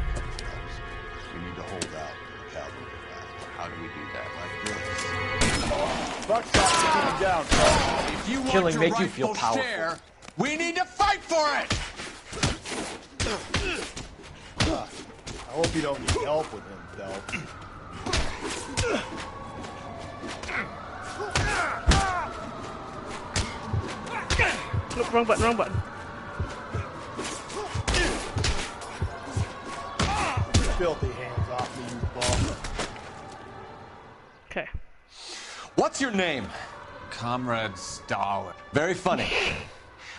We need to hold out for the cavalry around. How do we do that? Like this. Buckshot to keep him down. If you want Killing your make you feel rightful powerful. share, we need to fight for it. I hope you don't need help with him, Phelps. Look, wrong button, wrong button. Filthy hands off me, you bum. Okay. What's your name? Comrade Stalin. Very funny.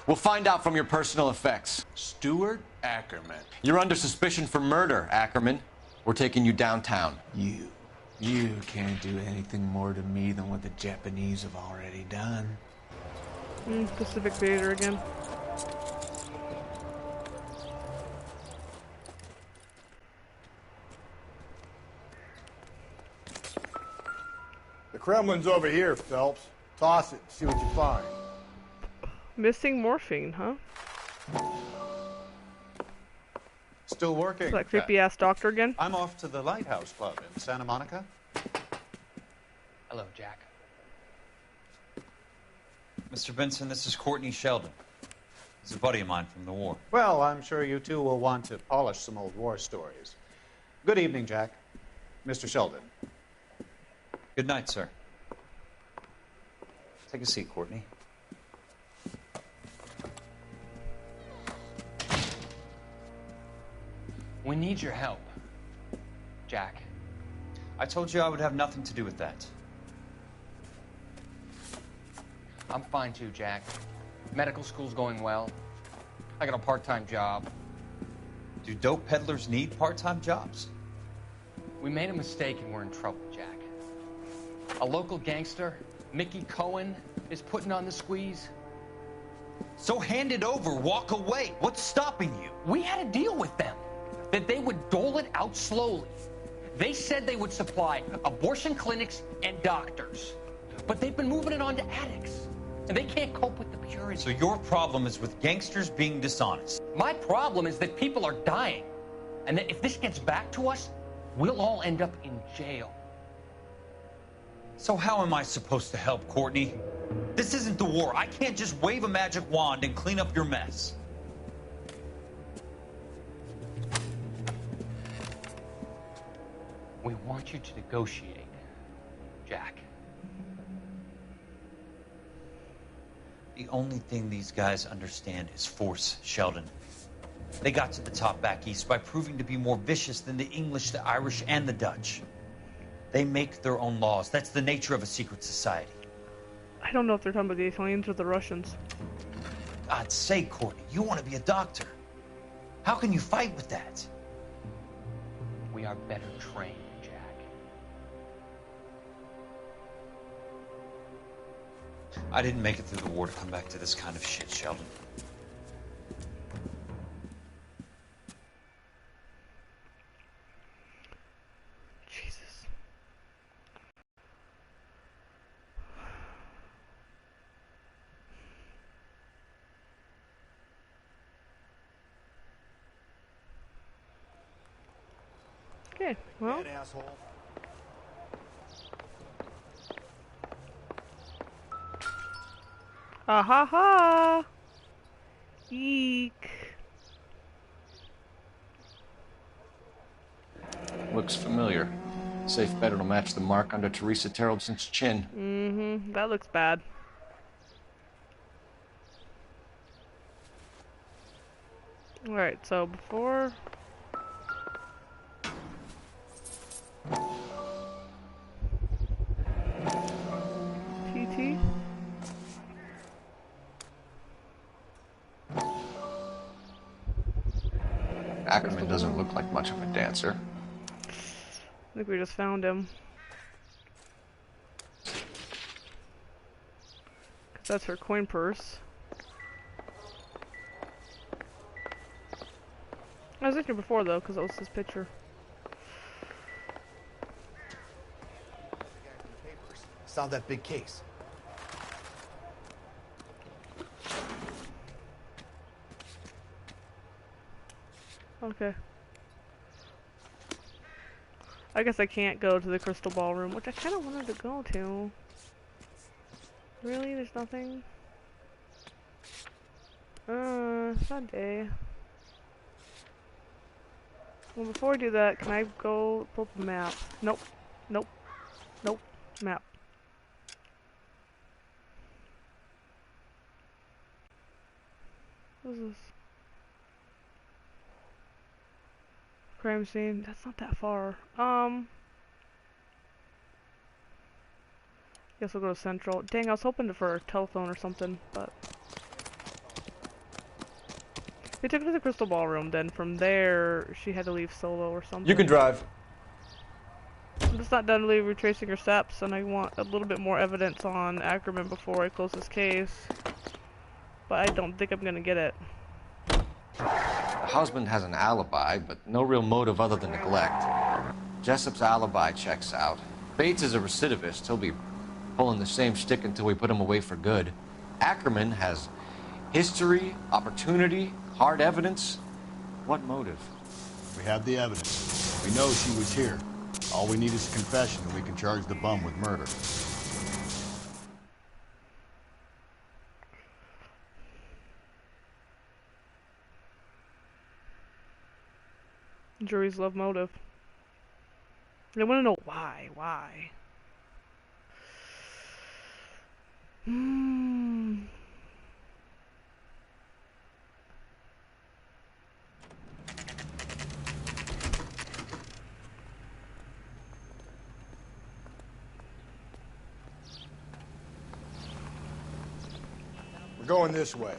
We'll find out from your personal effects. Stuart Ackerman. You're under suspicion for murder, Ackerman. We're taking you downtown. You can't do anything more to me than what the Japanese have already done. Pacific Theater again. The Kremlin's over here, Phelps. Toss it, see what you find. Missing morphine, huh? Still working. Is that creepy ass doctor again? I'm off to the Lighthouse Club in Santa Monica. Hello, Jack. Mr. Benson, this is Courtney Sheldon. He's a buddy of mine from the war. Well, I'm sure you two will want to polish some old war stories. Good evening, Jack. Mr. Sheldon. Good night, sir. Take a seat, Courtney. We need your help, Jack. I told you I would have nothing to do with that. I'm fine too, Jack. Medical school's going well. I got a part-time job. Do dope peddlers need part-time jobs? We made a mistake and we're in trouble, Jack. A local gangster, Mickey Cohen, is putting on the squeeze. So hand it over, walk away. What's stopping you? We had a deal with them that they would dole it out slowly. They said they would supply abortion clinics and doctors, but they've been moving it on to addicts, and they can't cope with the purity. So your problem is with gangsters being dishonest. My problem is that people are dying, and that if this gets back to us, we'll all end up in jail. So how am I supposed to help, Courtney? This isn't the war. I can't just wave a magic wand and clean up your mess. We want you to negotiate, Jack. The only thing these guys understand is force, Sheldon. They got to the top back east by proving to be more vicious than the English, the Irish, and the Dutch. They make their own laws. That's the nature of a secret society. I don't know if they're talking about the Italians or the Russians. God's sake, Courtney, you want to be a doctor. How can you fight with that? We are better trained, Jack. I didn't make it through the war to come back to this kind of shit, Sheldon. Jesus. Okay, well. Asshole. Ah ha ha! Eek. Looks familiar. Safe bet it'll match the mark under Teresa Terrelson's chin. Mm-hmm. That looks bad. Alright, so before... TT? Ackerman doesn't look like much of a dancer. I think we just found him. 'Cause that's her coin purse. I was in here before though, because that was his picture. solve that big case. Okay. I guess I can't go to the crystal ballroom, which I kind of wanted to go to. Really? There's nothing? Sunday. Well, before I do that, can I go pull up the map? Nope. Nope. Nope. Map. What is this? Crime scene. That's not that far. Guess we'll go to Central. Dang, I was hoping for a telephone or something, but... We took her to the crystal ballroom, then from there, she had to leave solo or something. You can drive. I'm just not done really retracing her steps, and I want a little bit more evidence on Ackerman before I close this case. But I don't think I'm gonna get it. The husband has an alibi, but no real motive other than neglect. Jessup's alibi checks out. Bates is a recidivist. He'll be pulling the same shtick until we put him away for good. Ackerman has history, opportunity, hard evidence. What motive? We have the evidence. We know she was here. All we need is a confession, and we can charge the bum with murder. Juries love motive. They want to know why. Why? We're going this way.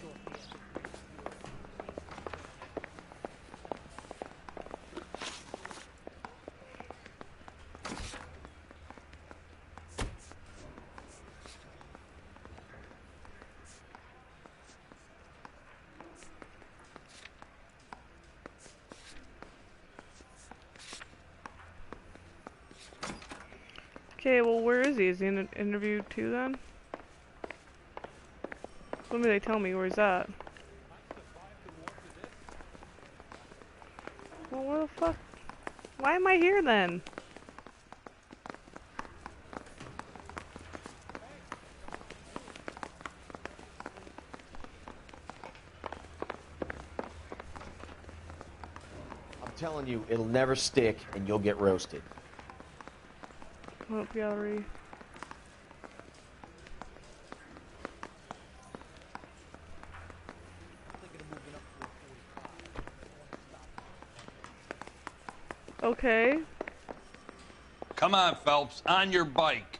Okay, well, where is he? Is he in an interview too, then? When did they tell me where he's at? Well, where the fuck? Why am I here, then? I'm telling you, it'll never stick, and you'll get roasted. Come up gallery. Okay. Come on, Phelps, on your bike.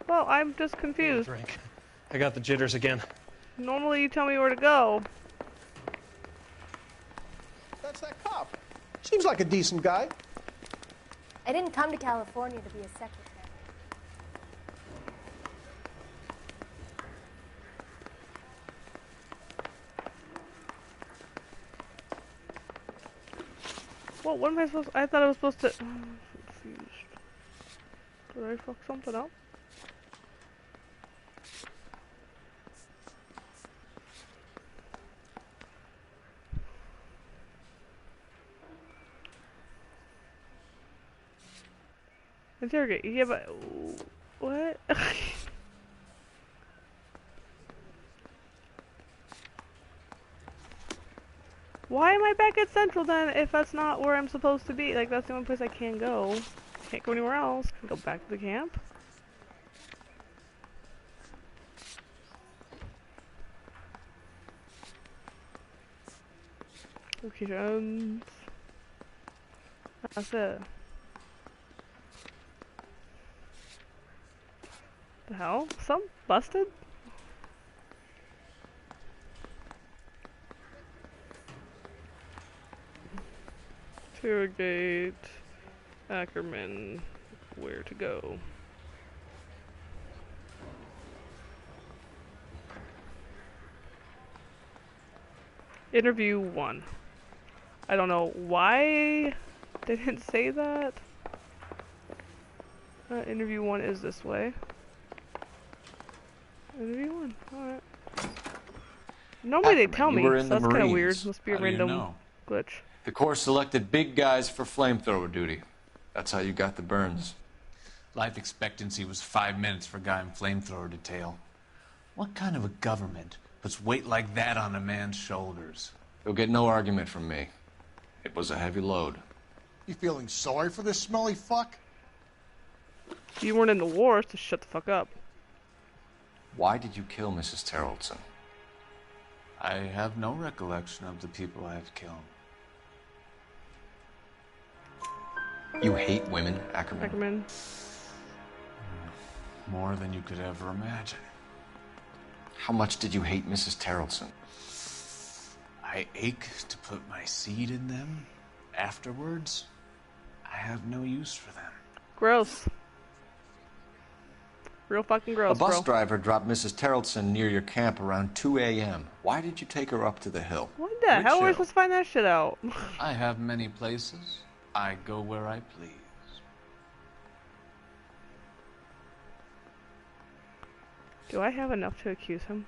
Well, I'm just confused. Drink. I got the jitters again. Normally you tell me where to go. That's that cop. Seems like a decent guy. I didn't come to California to be a secretary. Well, what am I supposed to... I thought I was supposed to... I'm confused. Did I fuck something up? Interrogate. Yeah, but... What? Why am I back at Central then if that's not where I'm supposed to be? Like, that's the only place I can go. Can't go anywhere else. Can go back to the camp. Locations. That's it. The hell? Some busted? Interrogate Ackerman. Where to go? Interview 1. I don't know why they didn't say that. Interview 1 is this way. Interview 1, alright. Normally they tell me, so that's kind of weird. Must be a random glitch. The Corps selected big guys for flamethrower duty. That's how you got the burns. Life expectancy was 5 minutes for a guy in flamethrower detail. What kind of a government puts weight like that on a man's shoulders? You'll get no argument from me. It was a heavy load. You feeling sorry for this smelly fuck? You weren't in the war, so shut the fuck up. Why did you kill Mrs. Terrellson? I have no recollection of the people I have killed. You hate women, Ackerman? Ackerman. More than you could ever imagine. How much did you hate Mrs. Terrellson? I ache to put my seed in them. Afterwards, I have no use for them. Gross. Real fucking gross, A bus bro. driver dropped Mrs. Terrellson near your camp around 2 a.m. Why did you take her up to the hill? What the hell? We're supposed to find that shit out. I have many places. I go where I please. Do I have enough to accuse him?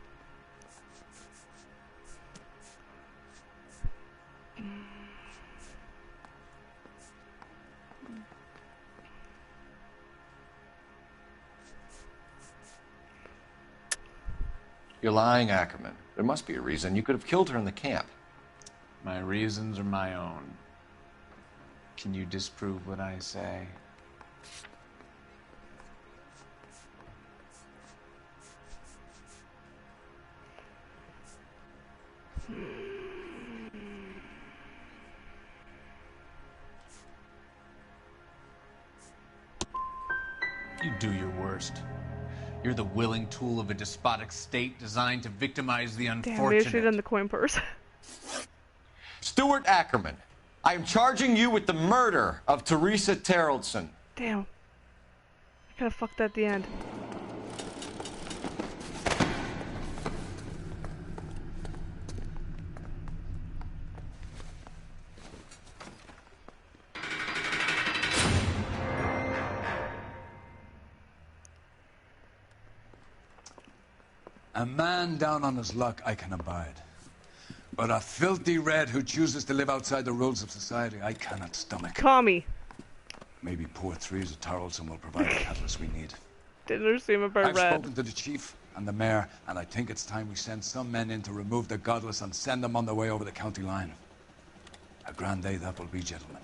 You're lying, Ackerman. There must be a reason. You could have killed her in the camp. My reasons are my own. Can you disprove what I say? You do your worst. You're the willing tool of a despotic state designed to victimize the Damn, maybe I unfortunate. should have done the coin purse. Stuart Ackerman, I am charging you with the murder of Teresa Terrellson. Damn. I could have fucked at the end. A man down on his luck I can abide. But a filthy red who chooses to live outside the rules of society I cannot stomach. Call me. Maybe poor Teresa Tarleton will provide the catalyst we need. Didn't understand about I've red. spoken to the chief and the mayor, and I think it's time we send some men in to remove the godless and send them on their way over the county line. A grand day that will be, gentlemen.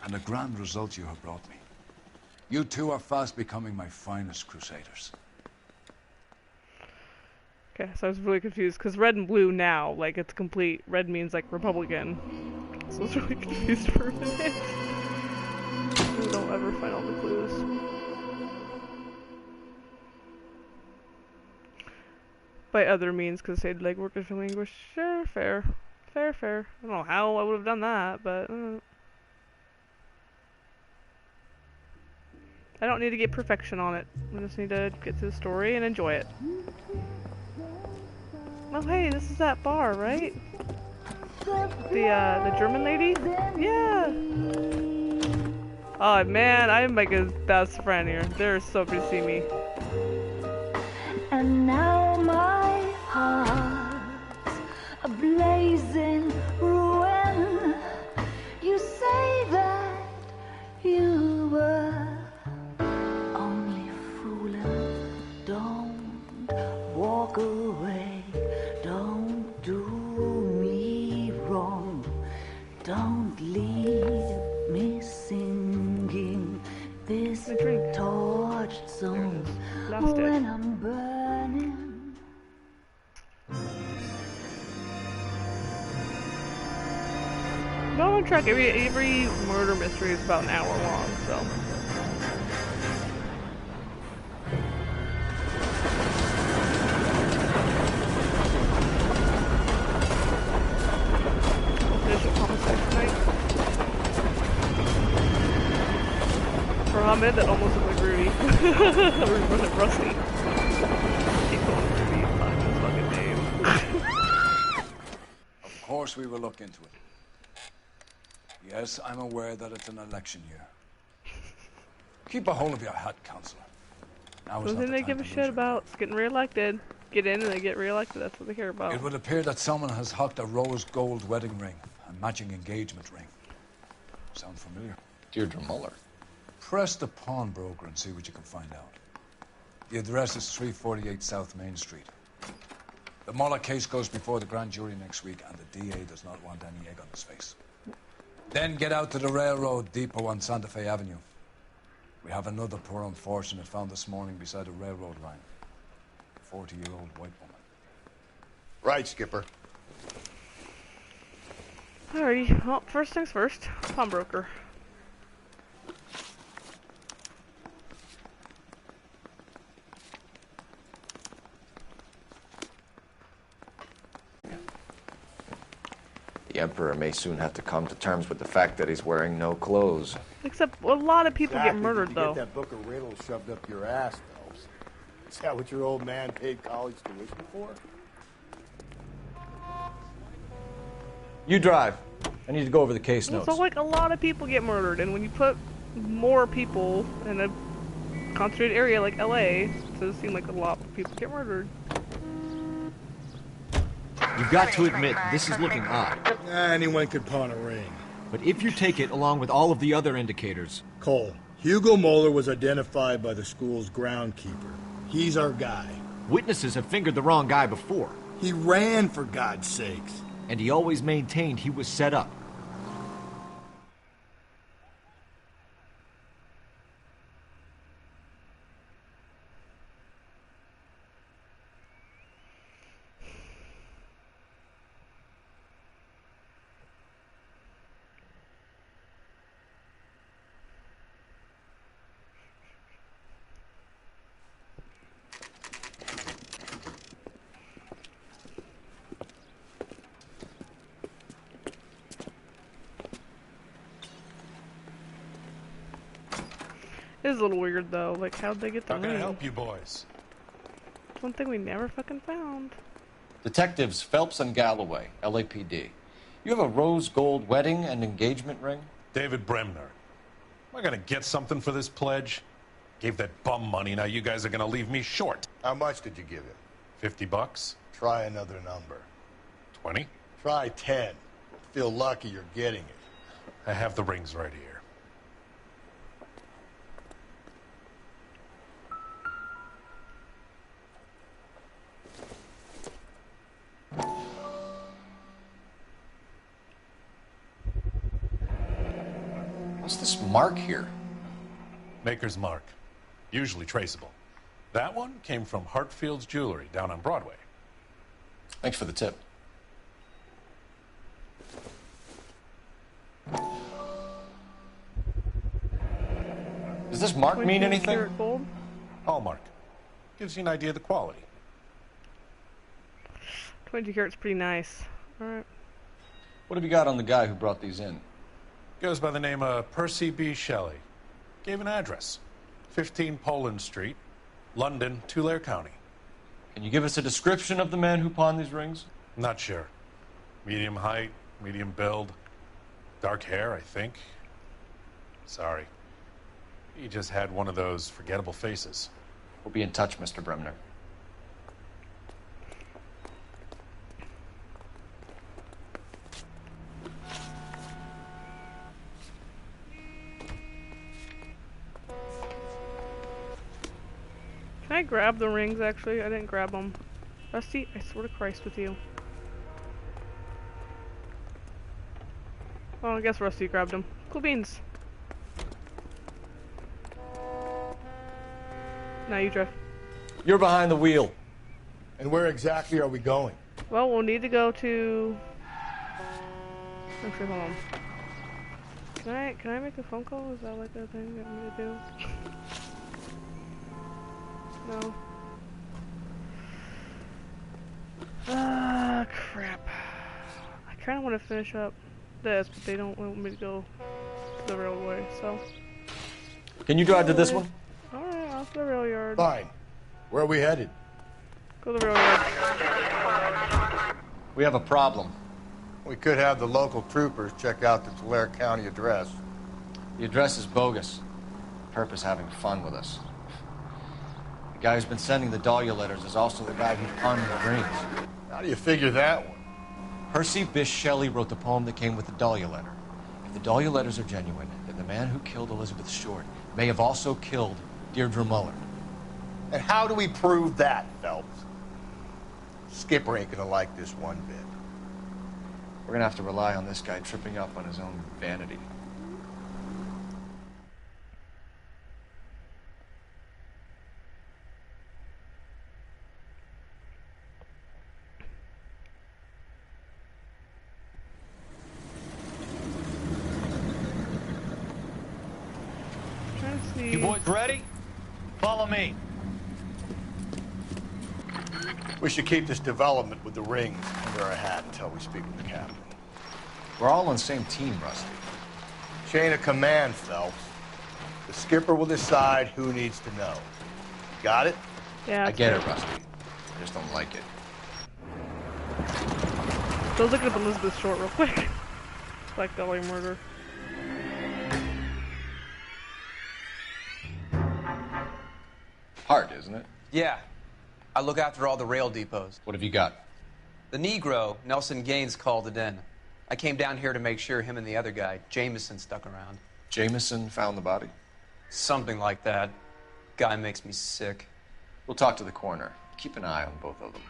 And a grand result you have brought me. You two are fast becoming my finest crusaders. Okay, so I was really confused because red and blue now, like it's complete. Red means like Republican. So I was really confused for a minute. We don't ever find all the clues. By other means, because they'd like work as a linguist. Sure, fair. Fair, fair. I don't know how I would have done that, but I don't need to get perfection on it. I just need to get to the story and enjoy it. Oh hey, this is that bar, right? The German lady? Yeah! Oh man, I'm like his best friend here. They're so happy to see me. And now my heart's a blazing ruin. You say that you were only fooling. Don't walk away. Don't do me wrong. Don't leave me singing this torched song when I'm burning. No one track. Every murder mystery is about an hour long, so. For a minute, that almost looked like Rudy. Or Rusty. Keep going to be his fucking name. Of course we will look into it. Yes, I'm aware that it's an election year. Keep a hold of your hat, Counselor. Now is The not thing the they time give to a lose shit your about is getting reelected. Get in and they get reelected. That's what they care about. It would appear that someone has hocked a rose gold wedding ring, a matching engagement ring. Sound familiar? Deirdre Muller. Press the pawnbroker and see what you can find out. The address is 348 South Main Street. The Muller case goes before the grand jury next week, and the DA does not want any egg on his face. Then get out to the railroad depot on Santa Fe Avenue. We have another poor unfortunate found this morning beside a railroad line. A 40-year-old white woman. Right, Skipper. Alrighty, well, first things first. Pawnbroker. The Emperor may soon have to come to terms with the fact that he's wearing no clothes. Except a lot of people Exactly. get murdered, Did you though. get that book of riddles shoved up your ass, Phelps? Is that what your old man paid college tuition for? You drive. I need to go over the case notes. So, like, a lot of people get murdered, and when you put more people in a concentrated area like LA, it does seem like a lot of people get murdered. You've got to admit, this is looking odd. Anyone could pawn a ring. But if you take it along with all of the other indicators... Cole, Hugo Moeller was identified by the school's groundkeeper. He's our guy. Witnesses have fingered the wrong guy before. He ran, for God's sakes. And he always maintained he was set up. It is a little weird, though. Like, how'd they get the How can I ring? help you boys? It's one thing we never fucking found. Detectives Phelps and Galloway, LAPD. You have a rose gold wedding and engagement ring? David Bremner. Am I gonna get something for this pledge? Gave that bum money, now you guys are gonna leave me short. How much did you give him? $50? Try another number. 20? Try 10. Feel lucky you're getting it. I have the rings right here. What's this mark here? Maker's mark. Usually traceable. That one came from Hartfield's Jewelry down on Broadway. Thanks for the tip. Does this mark mean anything? Hallmark. Gives you an idea of the quality. 22 karat's pretty nice. Alright. What have you got on the guy who brought these in? Goes by the name of Percy B. Shelley. Gave an address. 15 Poland Street, London, Tulare County. Can you give us a description of the man who pawned these rings? Not sure. Medium height, medium build. Dark hair, I think. Sorry. He just had one of those forgettable faces. We'll be in touch, Mr. Bremner. Can I grab the rings, actually? I didn't grab them. Rusty, I swear to Christ with you. Well, I guess Rusty grabbed them. Cool beans. Now you drive. You're behind the wheel. And where exactly are we going? Well, we'll need to go to... Actually, hold on. Can I make a phone call? Is that like a thing that I'm gonna do? No. Ah, crap. I kinda wanna finish up this, but they don't want me to go to the railway, so... Can you drive to this one? Alright, off to the rail yard. Fine. Where are we headed? Go to the rail yard. We have a problem. We could have the local troopers check out the Tulare County address. The address is bogus. purpose having fun with us. The guy who's been sending the Dahlia letters is also the guy who pawned the rings. How do you figure that one? Percy Bysshe Shelley wrote the poem that came with the Dahlia letter. If the Dahlia letters are genuine, then the man who killed Elizabeth Short may have also killed Deirdre Muller. And how do we prove that, Phelps? Skipper ain't gonna like this one bit. We're gonna have to rely on this guy tripping up on his own vanity. You boys ready? Follow me. We should keep this development with the rings under our hat until we speak with the captain. We're all on the same team, Rusty. Chain of command, Phelps. The skipper will decide who needs to know. Got it? Yeah. I get it, Rusty. I just don't like it. So I was looking up Elizabeth Short real quick. Black Dahlia murder. Hard, isn't it? Yeah. I look after all the rail depots. What have you got? The Negro, Nelson Gaines, called it in. I came down here to make sure him and the other guy, Jameson, stuck around. Jameson found the body? Something like that. Guy makes me sick. We'll talk to the coroner. Keep an eye on both of them.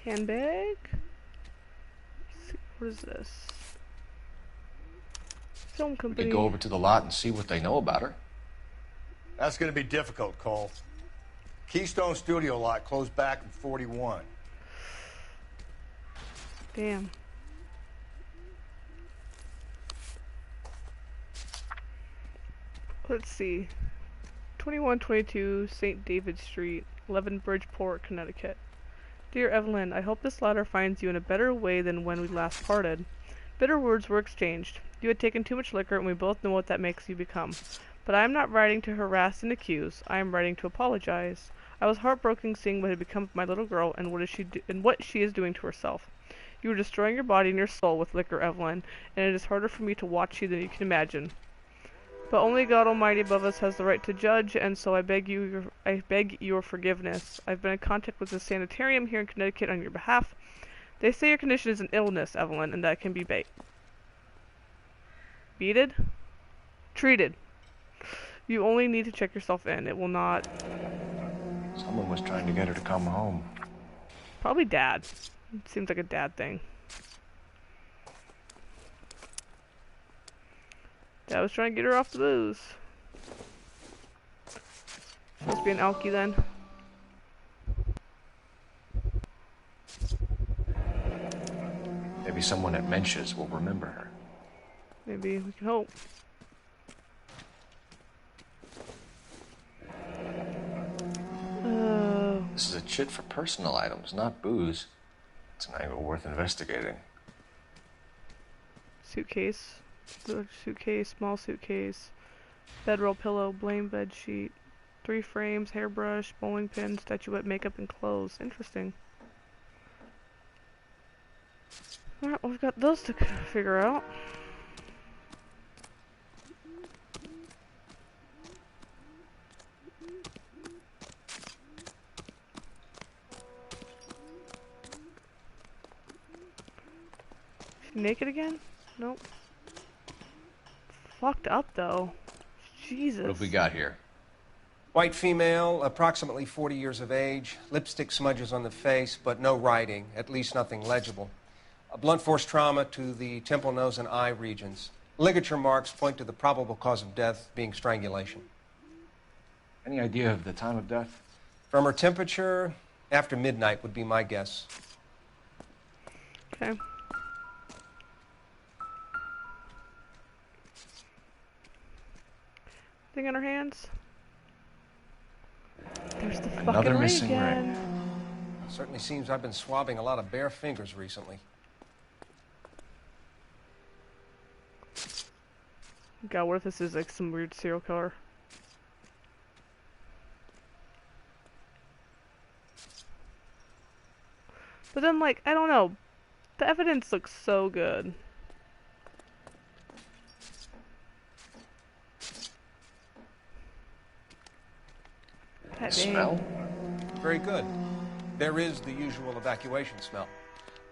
Handbag? What is this? Film We company. could go over to the lot and see what they know about her. That's gonna be difficult, Cole. Keystone Studio lot closed back in 41. Damn. Let's see. 2122 St. David Street, 11 Bridgeport, Connecticut. Dear Evelyn, I hope this letter finds you in a better way than when we last parted. Bitter words were exchanged. You had taken too much liquor, and we both know what that makes you become. But I am not writing to harass and accuse. I am writing to apologize. I was heartbroken seeing what had become of my little girl and what she is doing to herself. You are destroying your body and your soul with liquor, Evelyn, and it is harder for me to watch you than you can imagine. But only God Almighty above us has the right to judge, and so I beg your forgiveness. I've been in contact with the sanitarium here in Connecticut on your behalf. They say your condition is an illness, Evelyn, and that can be treated. You only need to check yourself in. It will not... Someone was trying to get her to come home. Probably Dad. It seems like a dad thing. Dad was trying to get her off the booze. Supposed to be an alky then. Maybe someone at Mensch's will remember her. Maybe we can hope. This is a chit for personal items, not booze. It's an angle worth investigating. Suitcase. Large suitcase, small suitcase. Bedroll pillow, blame bed sheet. 3 frames, hairbrush, bowling pin, statuette, makeup, and clothes. Interesting. Alright, well, we've got those to figure out. She naked again? Nope. Fucked up though. Jesus. What have we got here? White female, approximately 40 years of age, lipstick smudges on the face, but no writing, at least nothing legible. A blunt force trauma to the temple, nose, and eye regions. Ligature marks point to the probable cause of death being strangulation. Any idea of the time of death? From her temperature, after midnight would be my guess. Okay. Thing on her hands? There's the fucking Another ring missing again. ring. Certainly seems I've been swabbing a lot of bare fingers recently. God, what if this is like some weird serial killer? But then, like, I don't know. The evidence looks so good. The smell? Very good. There is the usual evacuation smell.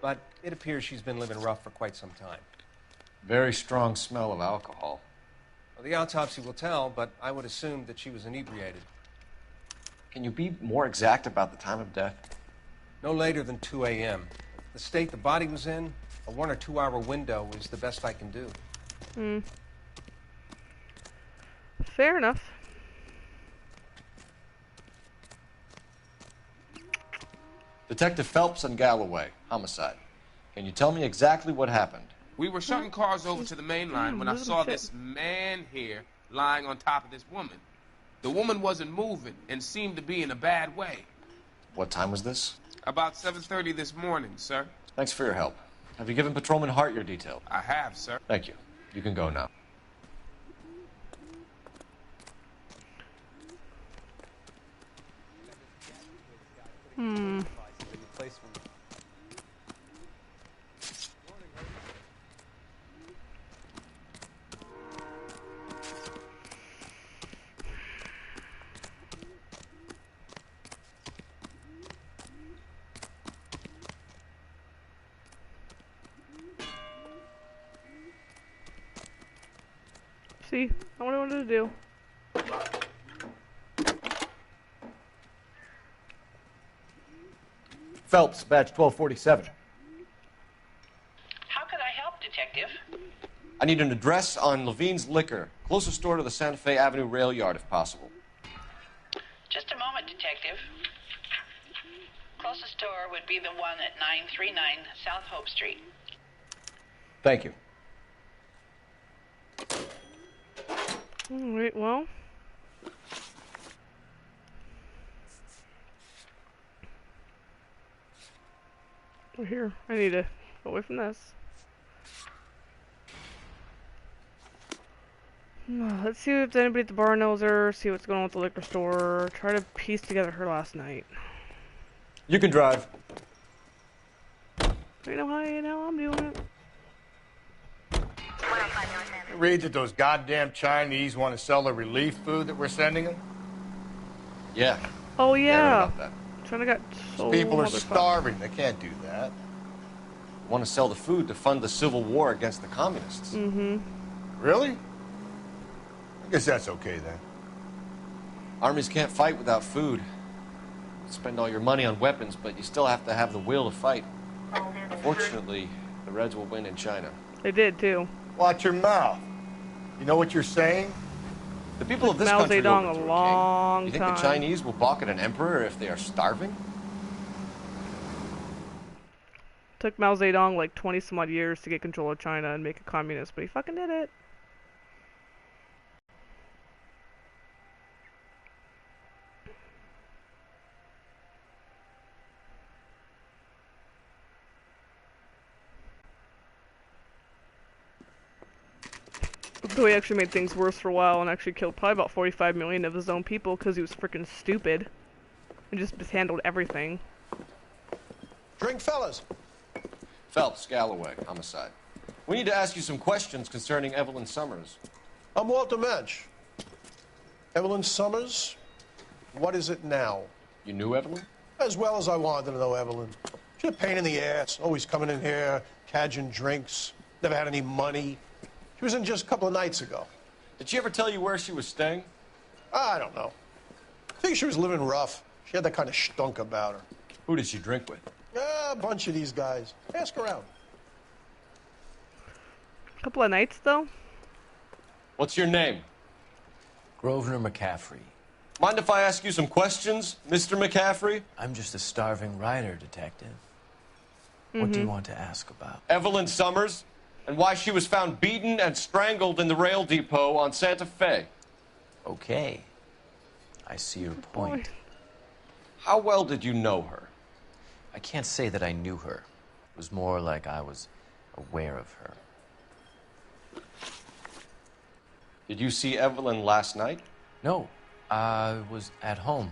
But it appears she's been living rough for quite some time. Very strong smell of alcohol. Well, the autopsy will tell, but I would assume that she was inebriated. Can you be more exact about the time of death? No later than 2 a.m. The state the body was in, a 1 or 2 hour window is the best I can do. Hmm. Fair enough. Detective Phelps and Galloway, homicide. Can you tell me exactly what happened? We were shutting cars over to the main line when I saw this man here lying on top of this woman. The woman wasn't moving and seemed to be in a bad way. What time was this? About 7:30 this morning, sir. Thanks for your help. Have you given Patrolman Hart your detail? I have, sir. Thank you. You can go now. Hmm. See, not what I wanted to do. Phelps, badge 1247. How can I help, Detective? I need an address on Levine's Liquor, closest store to the Santa Fe Avenue rail yard if possible. Just a moment, Detective. Closest store would be the one at 939 South Hope Street. Thank you. Alright, well. We're here. I need to go away from this. Let's see if anybody at the bar knows her, see what's going on with the liquor store, try to piece together her last night. You can drive. You know how I'm doing it. Read that those goddamn Chinese want to sell the relief food that we're sending them? Yeah. Oh yeah. About that. China got so People are motherfucked. starving. They can't do that. Want to sell the food to fund the civil war against the communists. Mm-hmm. Really? I guess that's okay then. Armies can't fight without food. Spend all your money on weapons, but you still have to have the will to fight. Fortunately, the Reds will win in China. They did too. Watch your mouth. You know what you're saying? The people of this Mao country Zedong overthrew a king. long You think time. the Chinese will balk at an emperor if they are starving? Took Mao Zedong like 20 some odd years to get control of China and make it communist, but he fucking did it. Though he actually made things worse for a while and actually killed probably about 45 million of his own people because he was freaking stupid and just mishandled everything. Drink, fellas. Phelps, Galloway, homicide. We need to ask you some questions concerning Evelyn Summers. I'm Walter Mensch. Evelyn Summers, what is it now? You knew Evelyn? As well as I wanted to know Evelyn. She's a pain in the ass, always coming in here, cadging drinks, never had any money. She was in just a couple of nights ago. Did she ever tell you where she was staying? I don't know. I think she was living rough. She had that kind of stunk about her. Who did she drink with? A bunch of these guys. Ask around. Couple of nights though. What's your name? Grosvenor McCaffrey. Mind if I ask you some questions, Mr. McCaffrey? I'm just a starving writer, Detective. What do you want to ask about? Evelyn Summers, and why she was found beaten and strangled in the rail depot on Santa Fe. Okay. I see your point. How well did you know her? I can't say that I knew her. It was more like I was aware of her. Did you see Evelyn last night? No, I was at home,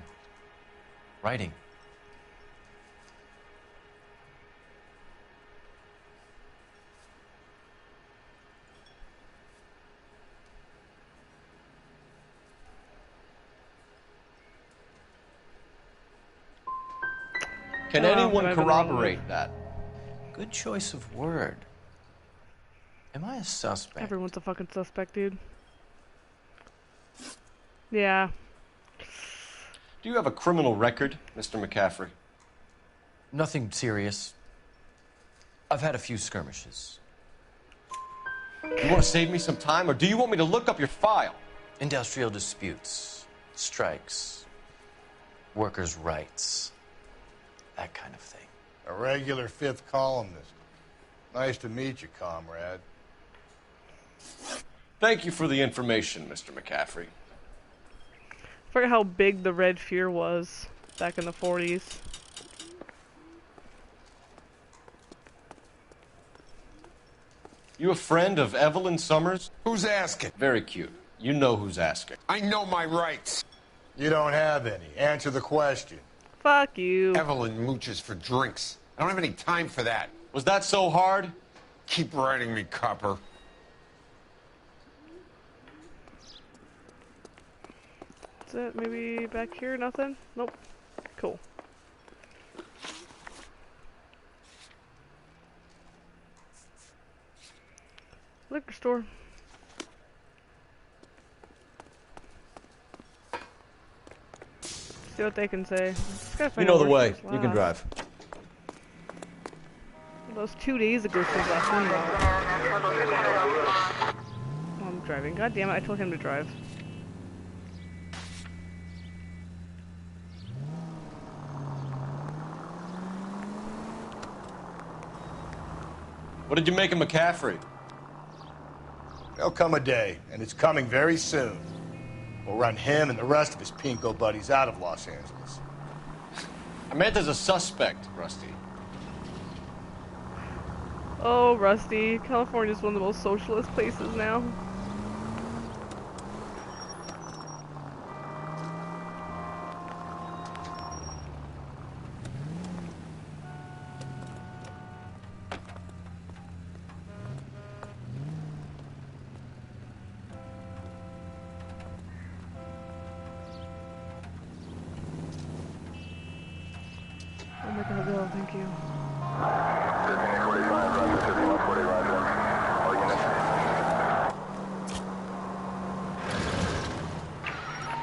writing. Can anyone corroborate that? Good choice of word. Am I a suspect? Everyone's a fucking suspect, dude. Yeah. Do you have a criminal record, Mr. McCaffrey? Nothing serious. I've had a few skirmishes. You want to save me some time, or do you want me to look up your file? Industrial disputes, strikes, workers' rights, that kind of thing. A regular fifth columnist. Nice to meet you, comrade. Thank you for the information, Mr. McCaffrey. I forget how big the Red Fear was back in the 40s. You a friend of Evelyn Summers? Who's asking? Very cute. You know who's asking. I know my rights. You don't have any. Answer the question. Fuck you. Evelyn mooches for drinks. I don't have any time for that. Was that so hard? Keep writing me, copper. Is it maybe back here? Nothing? Nope. Cool. Liquor store. See what they can say. Just gotta find You know out the where way. she was You can last. drive. Those 2 days ago she was last window. Oh, I'm driving. God damn it, I told him to drive. What did you make of McCaffrey? There'll come a day, and it's coming very soon. We'll run him and the rest of his pinko buddies out of Los Angeles. I meant as a suspect, Rusty. Oh, Rusty. California's one of the most socialist places now. Oh my god, Bill, thank you.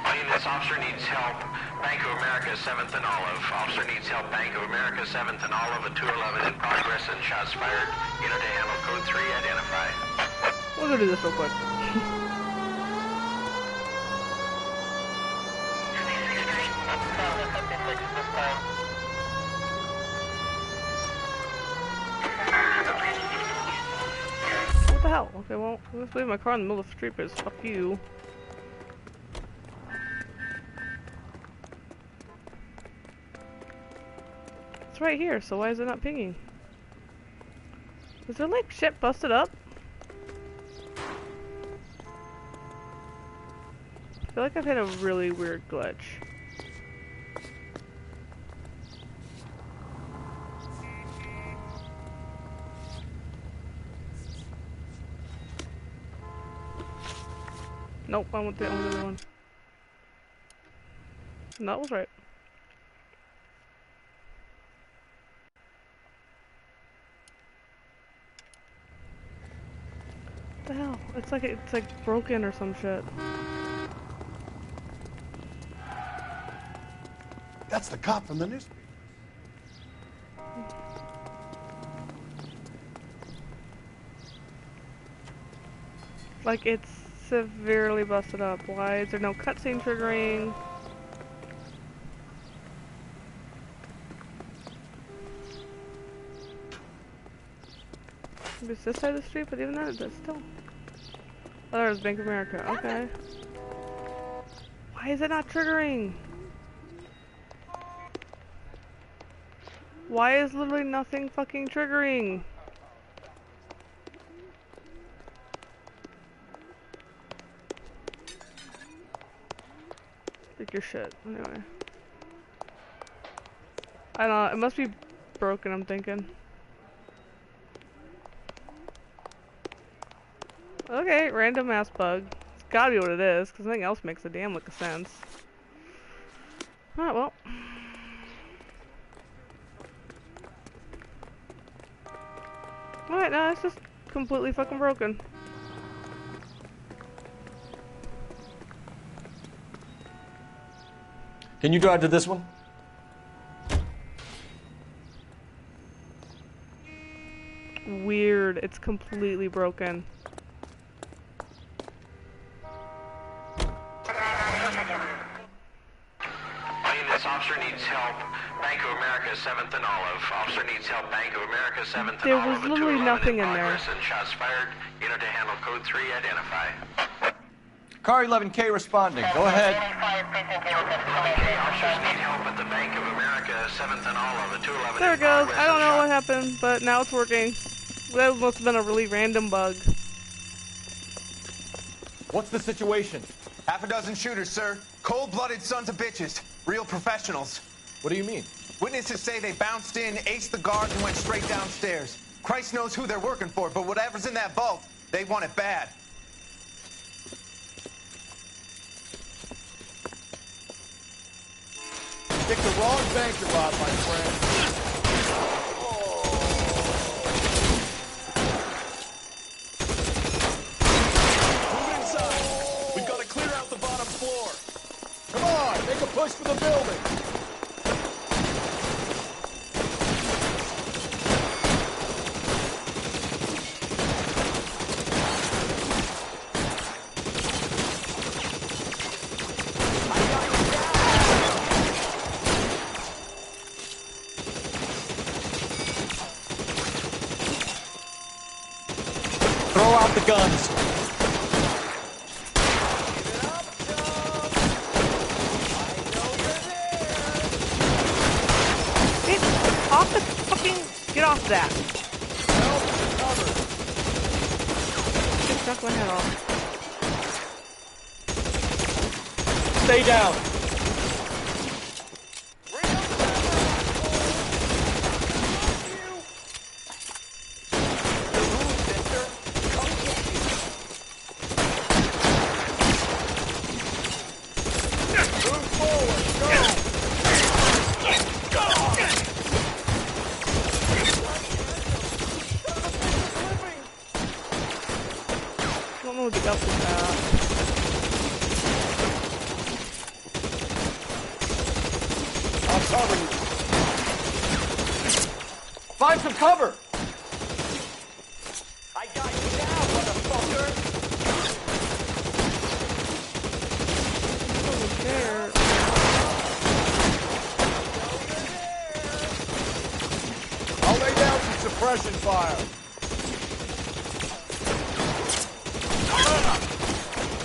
All units, officer needs help. Bank of America, 7th and Olive. Officer needs help. Bank of America, 7th and Olive. A 211 in progress and shots fired. Unit to handle code 3, identify. We'll go do this real quick. What the hell? Okay, well, let's leave my car in the middle of the street, because fuck you. It's right here, so why is it not pinging? Is there like shit busted up? I feel like I've had a really weird glitch. Nope, I want the other one. That was right. What the hell? It's like broken or some shit. That's the cop from the newspaper. Like, it's severely busted up. Why is there no cutscene triggering? Maybe it's this side of the street, but even that, that's still... Oh, there's Bank of America. Okay. Why is it not triggering? Why is literally nothing fucking triggering? Take your shit. Anyway. I don't know, it must be broken, I'm thinking. Okay, random ass bug. It's gotta be what it is, because nothing else makes a damn lick of sense. Alright, well. Alright, no, it's just completely fucking broken. Can you drive to this one? Weird, it's completely broken. This officer needs help. Bank of America, 7th and Olive. Officer needs help. Bank of America, 7th and There Olive. was literally nothing in there. And shots fired. Unit to handle code 3. Identify. Car 11K responding. Go ahead. 11K officers need help at the Bank of America, 7th and Olive. A 211. There it goes. I don't know what happened, but now it's working. That must have been a really random bug. What's the situation? Half a dozen shooters, sir. Cold-blooded sons of bitches. Real professionals. What do you mean? Witnesses say they bounced in, aced the guards, and went straight downstairs. Christ knows who they're working for, but whatever's in that vault, they want it bad. Picked the wrong bank to rob, my friend. Move inside. We've got to clear out the bottom floor. Come on, make a push for the building. Throw out the guns. Off the fucking... Get off that. Just knock my head off. Stay down. I don't know what the up with that. I'll cover you. Find some cover. I got you now, motherfucker. Over there. I'll lay down some suppression fire.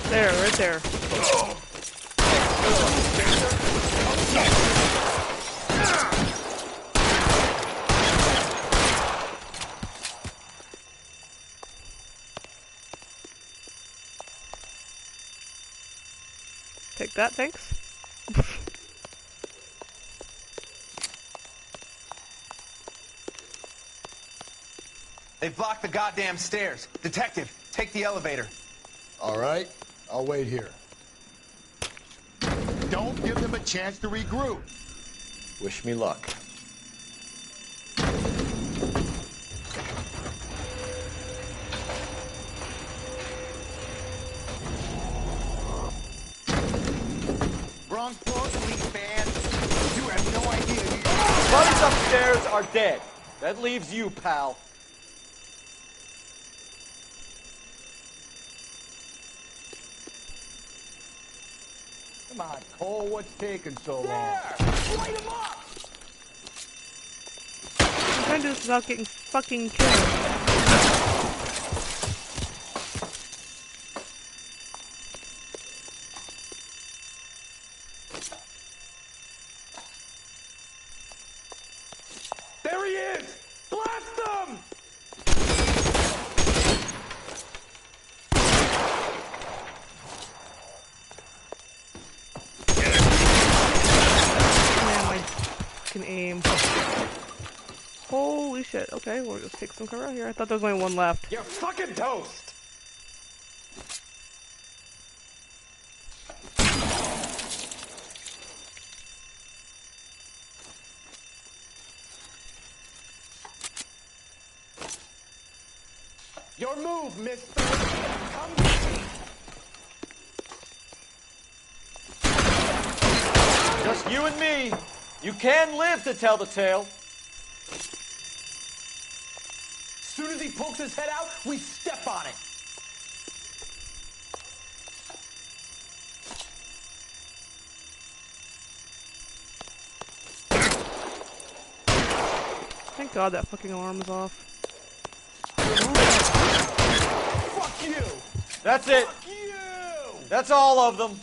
There, right there. Take that, thanks. They've blocked the goddamn stairs. Detective, take the elevator. All right, I'll wait here. Don't give them a chance to regroup. Wish me luck. Wrong floor, police band. You have no idea. Buddies upstairs are dead. That leaves you, pal. Come on, Cole, what's taking so long? Light them up! I'm trying to do this without getting fucking killed. can aim. Holy shit. Okay, we'll just take some cover out here. I thought there was only one left. You're fucking toast! Your move, mister! Come Just you and me. You can live to tell the tale. As soon as he pokes his head out, we step on it. Thank God that fucking alarm is off. Fuck you! That's it. Fuck you! That's all of them.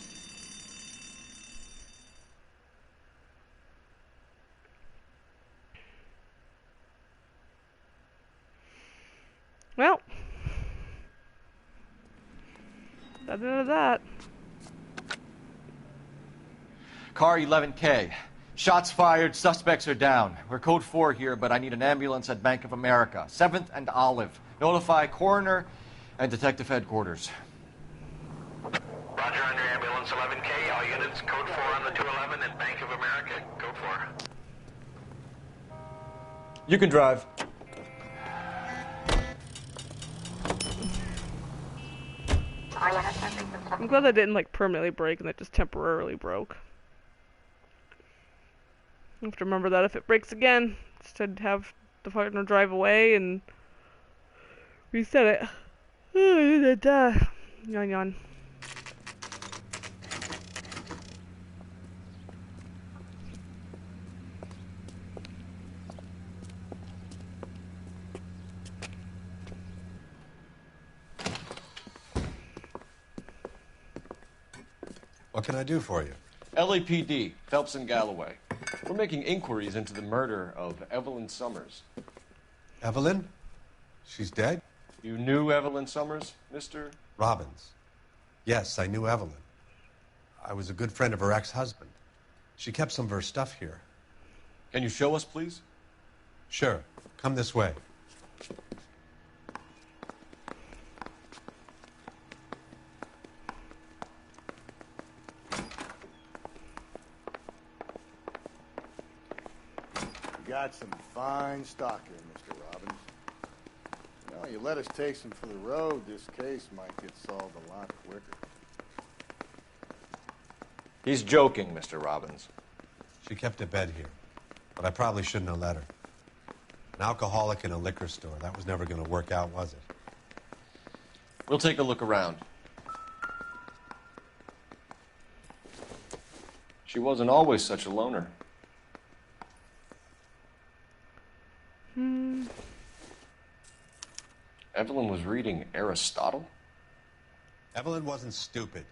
Well, that's the end of that. Car 11K. Shots fired, suspects are down. We're code 4 here, but I need an ambulance at Bank of America. 7th and Olive. Notify coroner and detective headquarters. Roger on your ambulance 11K. All units, code 4 on the 211 at Bank of America. Code 4. You can drive. I'm glad that didn't like permanently break and that just temporarily broke. I have to remember that if it breaks again, instead have the partner drive away and reset it. Yawn yawn. What can I do for you? LAPD, Phelps and Galloway. We're making inquiries into the murder of Evelyn Summers. Evelyn? She's dead? You knew Evelyn Summers, Mr. Robbins. Yes, I knew Evelyn. I was a good friend of her ex-husband. She kept some of her stuff here. Can you show us, please? Sure. Come this way. Got some fine stock here, Mr. Robbins. You know, you let us take some for the road, this case might get solved a lot quicker. He's joking, Mr. Robbins. She kept a bed here, but I probably shouldn't have let her. An alcoholic in a liquor store. That was never going to work out, was it? We'll take a look around. She wasn't always such a loner. Evelyn was reading Aristotle? Evelyn wasn't stupid.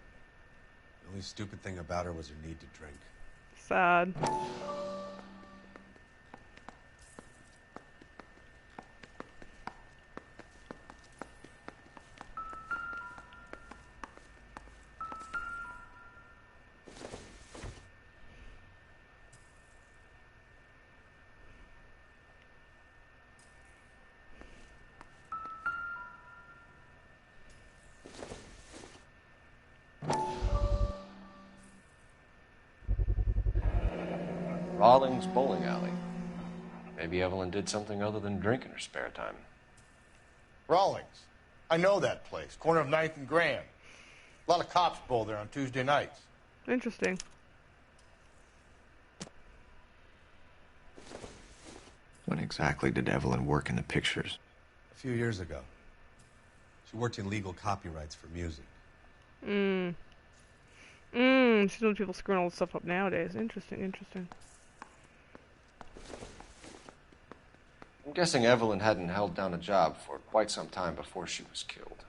The only stupid thing about her was her need to drink. Sad. Rawlings Bowling Alley. Maybe Evelyn did something other than drink in her spare time. Rawlings. I know that place. Corner of 9th and Grand. A lot of cops bowl there on Tuesday nights. Interesting. When exactly did Evelyn work in the pictures? A few years ago. She worked in legal copyrights for music. She's doing people screwing all this stuff up nowadays. Interesting, interesting. I'm guessing Evelyn hadn't held down a job for quite some time before she was killed.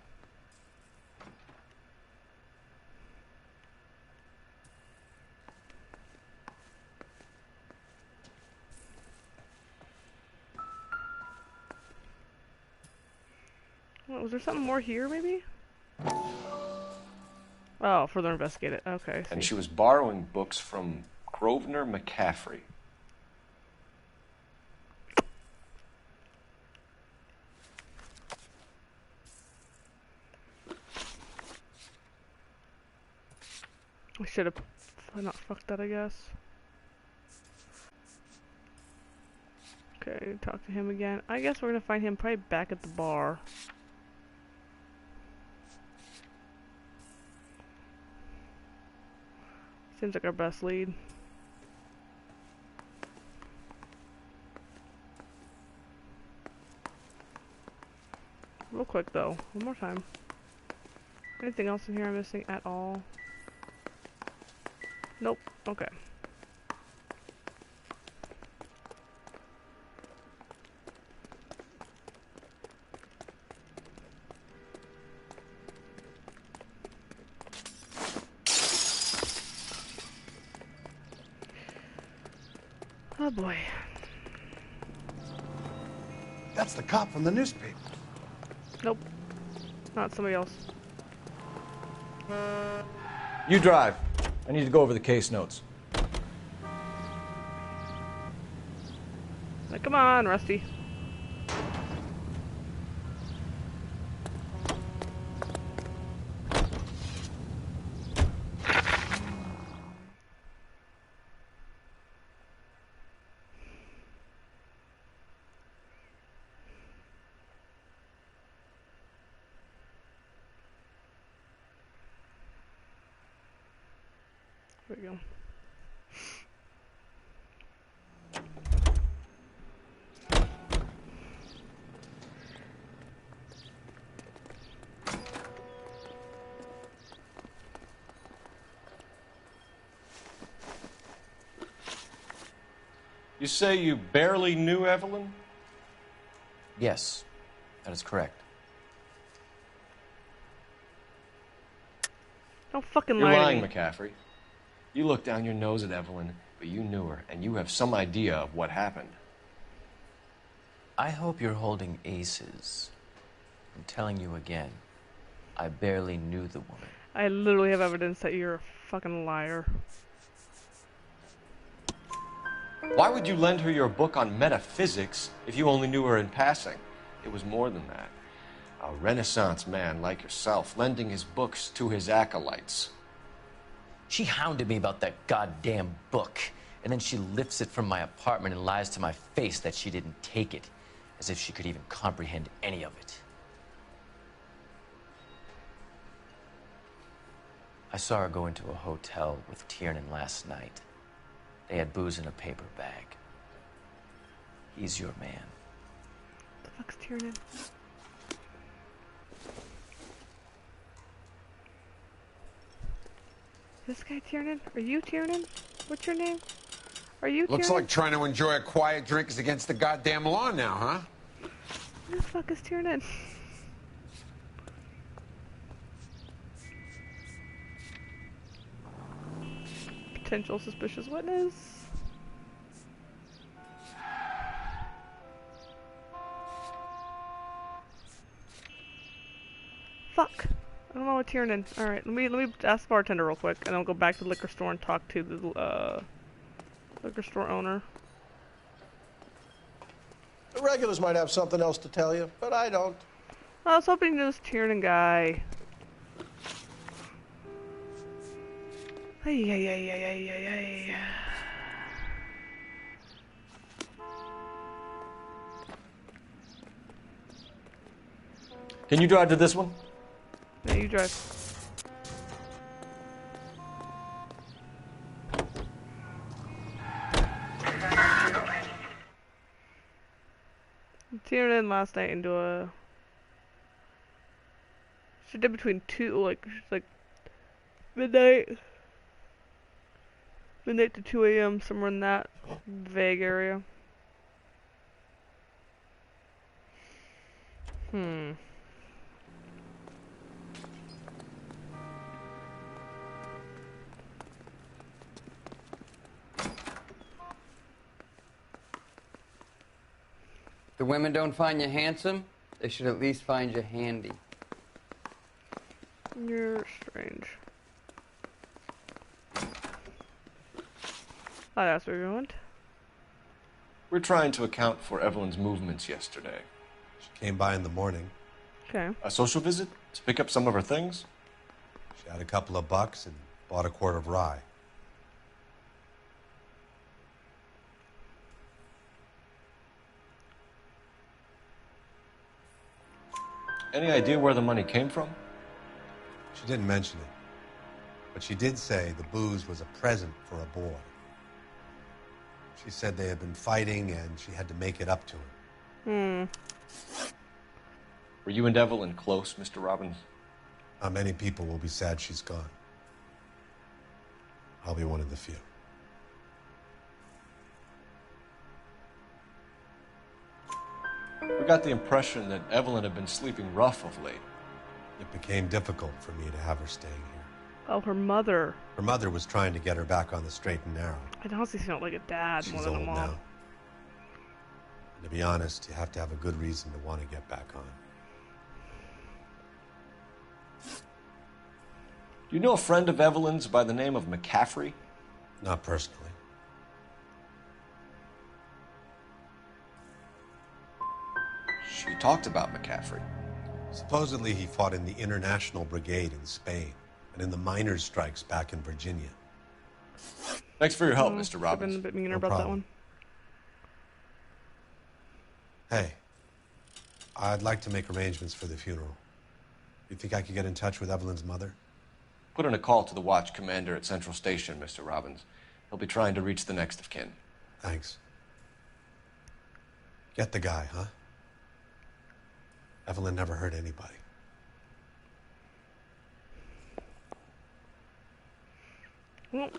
What, was there something more here, maybe? Oh, further investigate it. Okay. I see. And she was borrowing books from Grosvenor McCaffrey. I should have not fucked that, I guess. Okay, talk to him again. I guess we're gonna find him probably back at the bar. Seems like our best lead. Real quick though, one more time. Anything else in here I'm missing at all? Nope. Okay. Oh boy. That's the cop from the newspaper. Nope. Not somebody else. You drive. I need to go over the case notes. Like, come on, Rusty. There we go. You say you barely knew Evelyn? Yes, that is correct. Don't fucking You're lie lying, to me. McCaffrey. You looked down your nose at Evelyn, but you knew her, and you have some idea of what happened. I hope you're holding aces. I'm telling you again, I barely knew the woman. I literally have evidence that you're a fucking liar. Why would you lend her your book on metaphysics if you only knew her in passing? It was more than that. A Renaissance man like yourself, lending his books to his acolytes. She hounded me about that goddamn book, and then she lifts it from my apartment and lies to my face that she didn't take it, as if she could even comprehend any of it. I saw her go into a hotel with Tiernan last night. They had booze in a paper bag. He's your man. The fuck's Tiernan? This guy Tiernan? Are you Tiernan? What's your name? Are you Looks Tiernan? like trying to enjoy a quiet drink is against the goddamn law now, huh? Who the fuck is Tiernan? Potential suspicious witness. Fuck. I don't know what Tiernan. Alright, let me ask the bartender real quick, and I'll go back to the liquor store and talk to the liquor store owner. The regulars might have something else to tell you, but I don't. I was hoping you knew this Tiernan guy. Hey, hey, hey, hey, hey, hey, hey. Can you drive to this one? Yeah, you drive. Tiernan last night into a. She did between like midnight to 2 a.m. somewhere in that vague area. The women don't find you handsome, they should at least find you handy. You're strange. Oh, that's what you want. We're trying to account for Evelyn's movements yesterday. She came by in the morning. Okay. A social visit? To pick up some of her things? She had a couple of bucks and Bought a quart of rye. Any idea where the money came from? She didn't mention it. But she did say the booze was a present for a boy. She said they had been fighting and she had to make it up to him. Were you and Evelyn close, Mr. Robbins? Many people will be sad she's gone. I'll be one of the few. We got the impression that Evelyn had been sleeping rough of late. It became difficult for me to have her staying here. Oh, her mother. Her mother was trying to get her back on the straight and narrow. I honestly felt like a dad more She's than a old mom. now. And to be honest, you have to have a good reason to want to get back on. Do you know a friend of Evelyn's by the name of McCaffrey? Not personally. She talked about McCaffrey. Supposedly he fought in the International Brigade in Spain and in the miners' strikes back in Virginia. Thanks for your help, Mr. I've been Robbins. a bit meaner No about that problem. one. Hey, I'd like to make arrangements for the funeral. You think I could get in touch with Evelyn's mother? Put in a call to the watch commander at Central Station, Mr. Robbins. He'll be trying to reach the next of kin. Thanks. Get the guy, huh? Evelyn never hurt anybody. Well,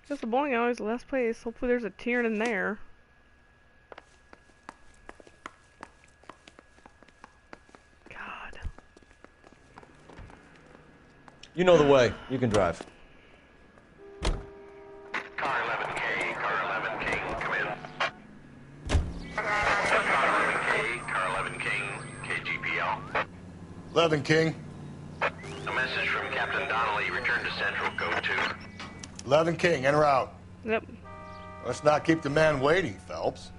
guess the bowling alley is the last place. Hopefully there's a Tyrion in there. God. You know the way. You can drive. Car 11K, car 11 King, come in. Car 11K, car 11 King, KGPL. 11 King. A message from Captain Donnelly, return to Central, code 2. 11 King, en route. Yep. Let's not keep the man waiting, Phelps.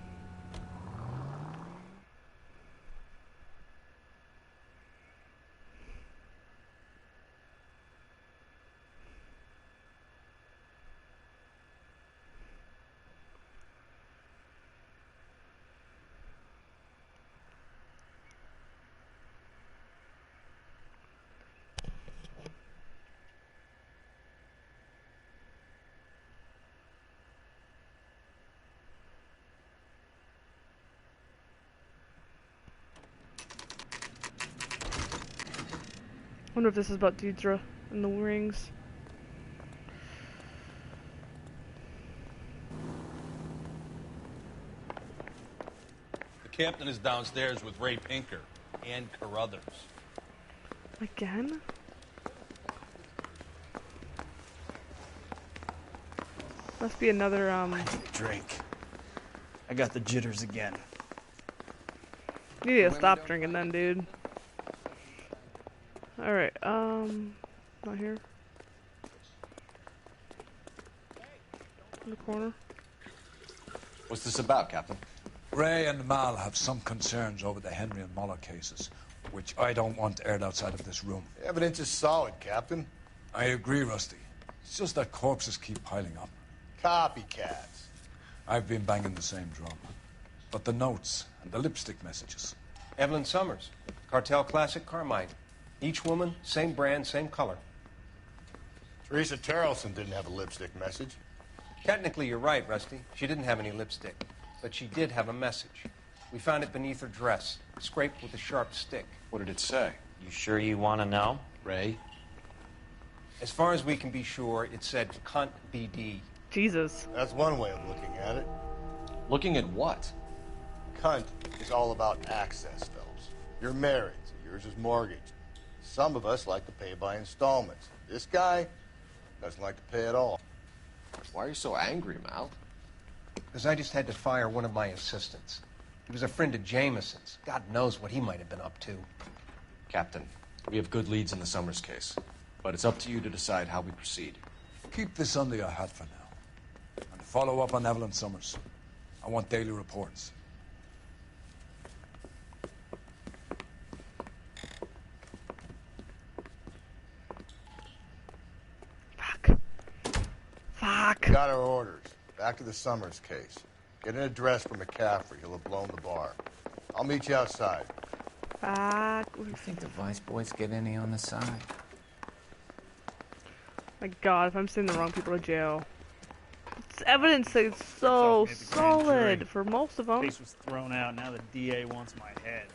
Wonder if this is about Deidre and the rings. The captain is downstairs with Ray Pinker and Carruthers. Again? Must be another, Drink. I got the jitters again. You need to stop drinking then, dude. Alright, not here. In the corner. What's this about, Captain? Ray and Mal have some concerns over the Henry and Muller cases, which I don't want aired outside of this room. The evidence is solid, Captain. I agree, Rusty. It's just that corpses keep piling up. Copycats. I've been banging the same drum. But the notes and the lipstick messages. Evelyn Summers, Cartel Classic Carmine. Each woman, same brand, same color. Teresa Terrelson didn't have a lipstick message. Technically, you're right, Rusty. She didn't have any lipstick. But she did have a message. We found it beneath her dress, scraped with a sharp stick. What did it say? You sure you want to know? Ray? As far as we can be sure, it said cunt BD. Jesus. That's one way of looking at it. Looking at what? Cunt is all about access, Phelps. You're married, so yours is mortgaged. Some of us like to pay by installments. This guy doesn't like to pay at all. Why are you so angry, Mal? Because I just had to fire one of my assistants. He was a friend of Jameson's. God knows what he might have been up to. Captain, we have good leads in the Summers case, but it's up to you to decide how we proceed. Keep this under your hat for now. And follow up on Evelyn Summers. I want daily reports. Fuck. Got our orders. Back to the Summers case. Get an address for McCaffrey. He'll have blown the bar. I'll meet you outside. Fuck. You think the Vice boys get any on the side? My God, if I'm sending the wrong people to jail. It's evidence that it's so solid for most of them. Case was thrown out. Now the DA wants my head.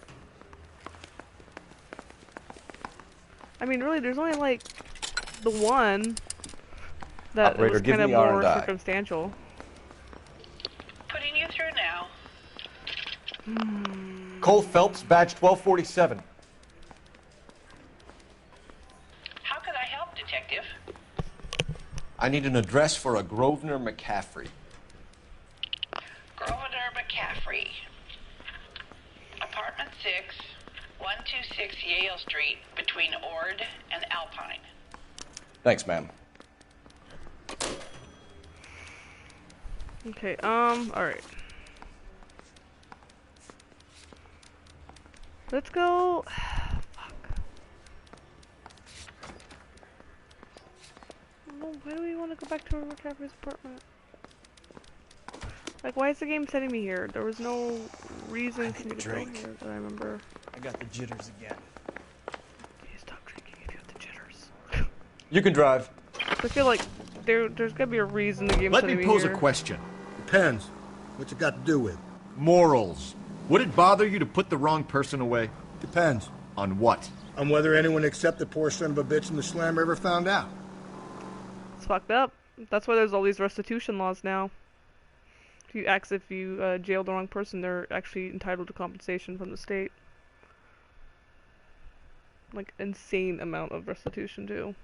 I mean, really, there's only like the one that Operator, was give kind of me R more and I. circumstantial. Putting you through now. Cole Phelps, badge 1247. How could I help, Detective? I need an address for a Grosvenor McCaffrey. Grosvenor McCaffrey. Apartment 6, 126 Yale Street, between Ord and Alpine. Thanks, ma'am. Okay, alright. Let's go. Fuck. No, why do we want to go back to McCaffrey's apartment? Like, why is the game sending me here? There was no reason for me to go here that I remember. I got the jitters again. Okay, stop drinking if you have the jitters. You can drive. I feel like there's gotta be a reason the game's Let sending me me pose here. a question. Depends. What's it got to do with? Morals. Would it bother you to put the wrong person away? Depends. On what? On whether anyone except the poor son of a bitch in the slammer ever found out. It's fucked up. That's why there's all these restitution laws now. If you jail the wrong person, they're actually entitled to compensation from the state. Like, insane amount of restitution, too.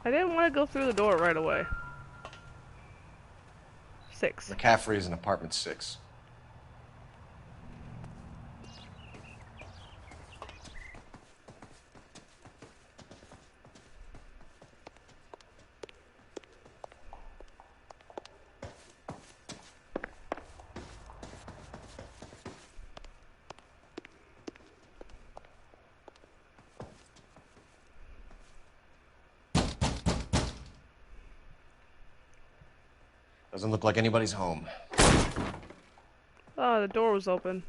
I didn't want to go through the door right away. 6. McCaffrey is in apartment 6. Doesn't look like anybody's home. Oh, the door was open.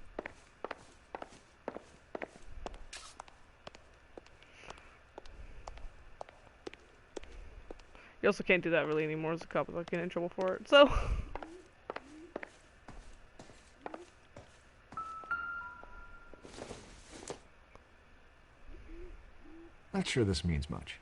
You also can't do that really anymore as a cop without getting in trouble for it, so... Not sure this means much.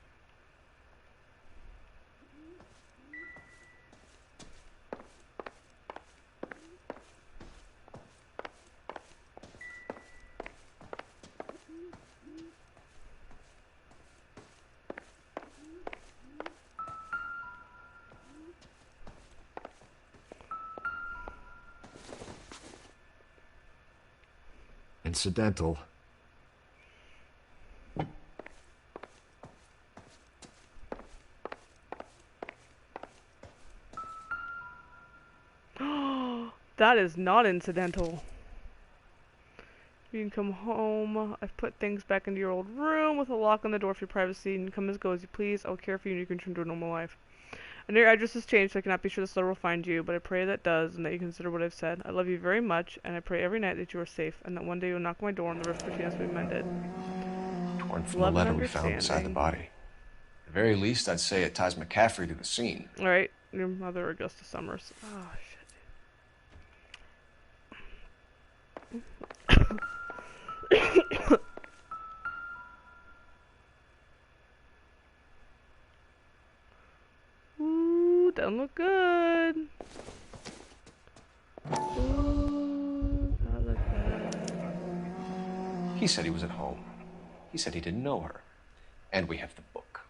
Incidental. That is not incidental. You can come home. I've put things back into your old room with a lock on the door for your privacy. And come as go as you please. I'll care for you and you can return to a normal life. I know your address has changed, so I cannot be sure this letter will find you, but I pray that does, and that you consider what I've said. I love you very much, and I pray every night that you are safe, and that one day you'll knock on my door and the rift between us will be mended. Torn from Love the and letter we found beside the body. At the very least, I'd say it ties McCaffrey to the scene. Alright, your mother, Augusta Summers. Oh, shit. Ooh, doesn't look good. Ooh, that look bad. He said he was at home. He said he didn't know her. And we have the book.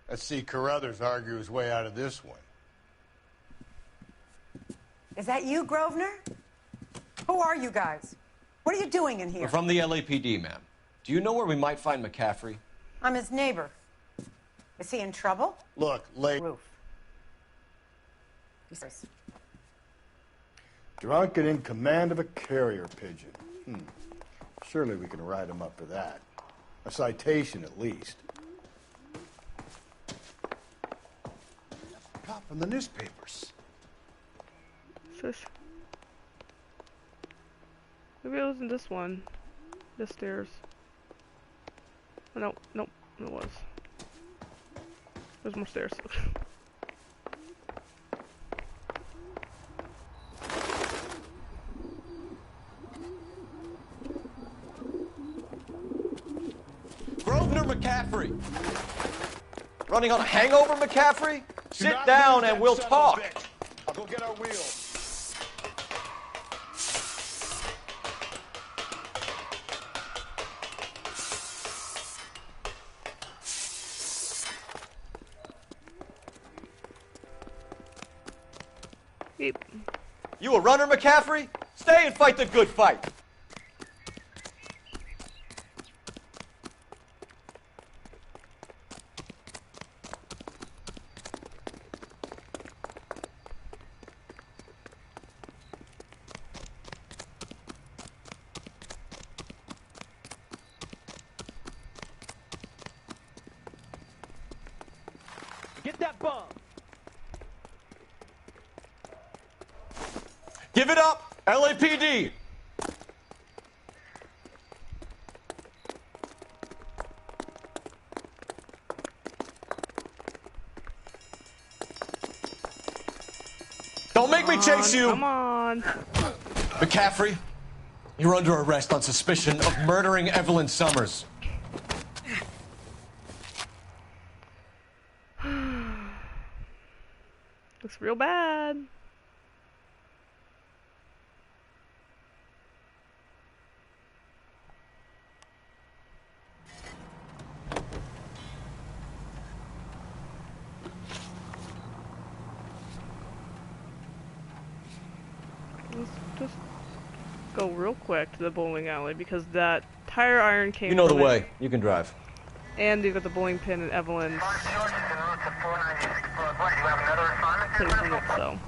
Let's see Carruthers argue his way out of this one. Is that you, Grosvenor? Who are you guys? What are you doing in here? We're from the LAPD, ma'am. Do you know where we might find McCaffrey? I'm his neighbor. Is he in trouble? Look, Roof. Drunk and in command of a carrier pigeon. Surely we can write him up for that. A citation, at least. Cop from the newspapers. Shush. Maybe it wasn't this one. This stairs. Oh, no, nope, it was. There's more stairs. Grosvenor McCaffrey. Running on a hangover, McCaffrey? Sit down and we'll talk. I'll go get our wheels. Yep. You a runner, McCaffrey? Stay and fight the good fight. Get that bomb. Give it up, LAPD. Don't make me chase you. Come on. McCaffrey, you're under arrest on suspicion of murdering Evelyn Summers. Looks real bad. Let's just go real quick to the bowling alley because that tire iron came You know the from it. way. You can drive. And you got the bowling pin and Evelyn's place in it, so.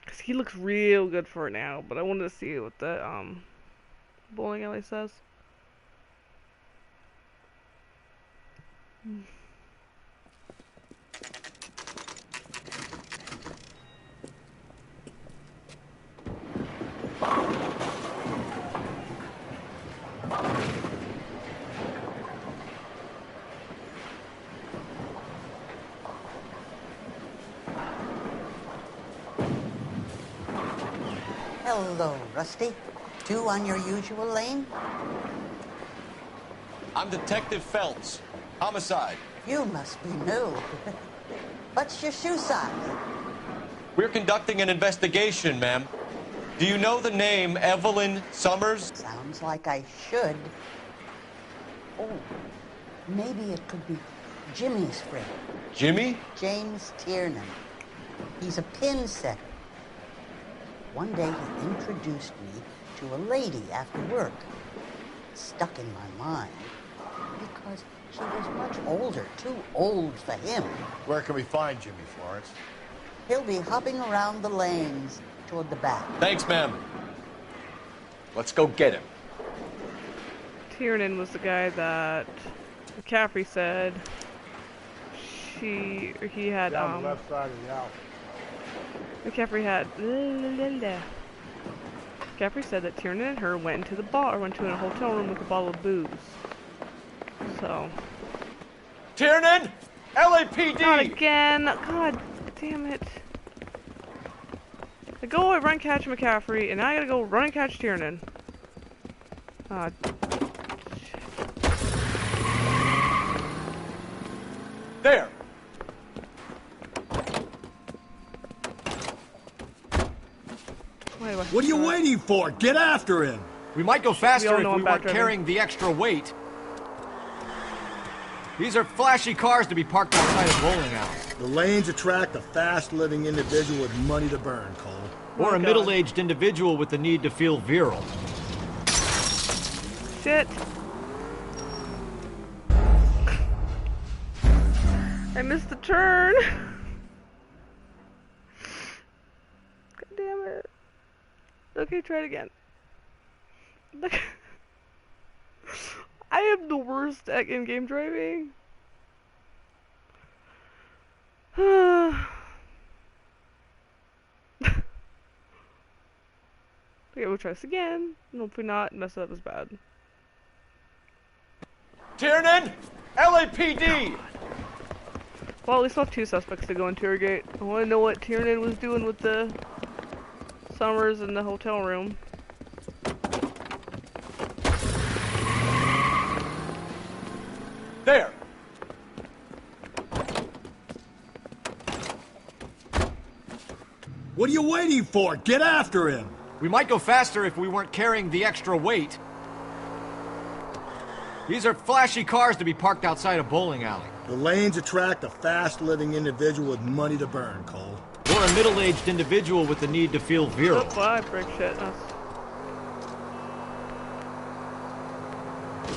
Cause he looks real good for it now, but I wanted to see what the bowling alley says. Hello, Rusty. Two on your usual lane? I'm Detective Phelps. Homicide. You must be new. What's your shoe size? We're conducting an investigation, ma'am. Do you know the name Evelyn Summers? Sounds like I should. Oh, maybe it could be Jimmy's friend. Jimmy? James Tiernan. He's a pin setter. One day he introduced me to a lady after work. It stuck in my mind because she was much older, too old for him. Where can we find Jimmy, Florence? He'll be hopping around the lanes toward the back. Thanks, ma'am. Let's go get him. Tiernan was the guy that McCaffrey said he had Down the left side of the alley. McCaffrey had McCaffrey said that Tiernan and her went into the bar, went to a hotel room with a bottle of booze. So Tiernan! LAPD! Not again! God damn it. I go run catch McCaffrey, and now I gotta go run and catch Tiernan. There! What are you waiting for? Get after him! We might go faster if know we I'm weren't backdrabbing. carrying the extra weight. These are flashy cars to be parked outside a bowling alley. The lanes attract a fast-living individual with money to burn, Cole. Or a middle-aged individual with the need to feel virile. Shit. I missed the turn. God damn it. Okay, try it again. Look. I am the worst at in-game driving. Okay, we'll try this again. And hopefully not mess it up as bad. Tiernan! LAPD! Well, at least we'll have 2 suspects to go interrogate. I want to know what Tiernan was doing with the Summers in the hotel room. There! What are you waiting for? Get after him! We might go faster if we weren't carrying the extra weight. These are flashy cars to be parked outside a bowling alley. The lanes attract a fast-living individual with money to burn, Cole. Or a middle-aged individual with the need to feel virile. Oh, I break shit.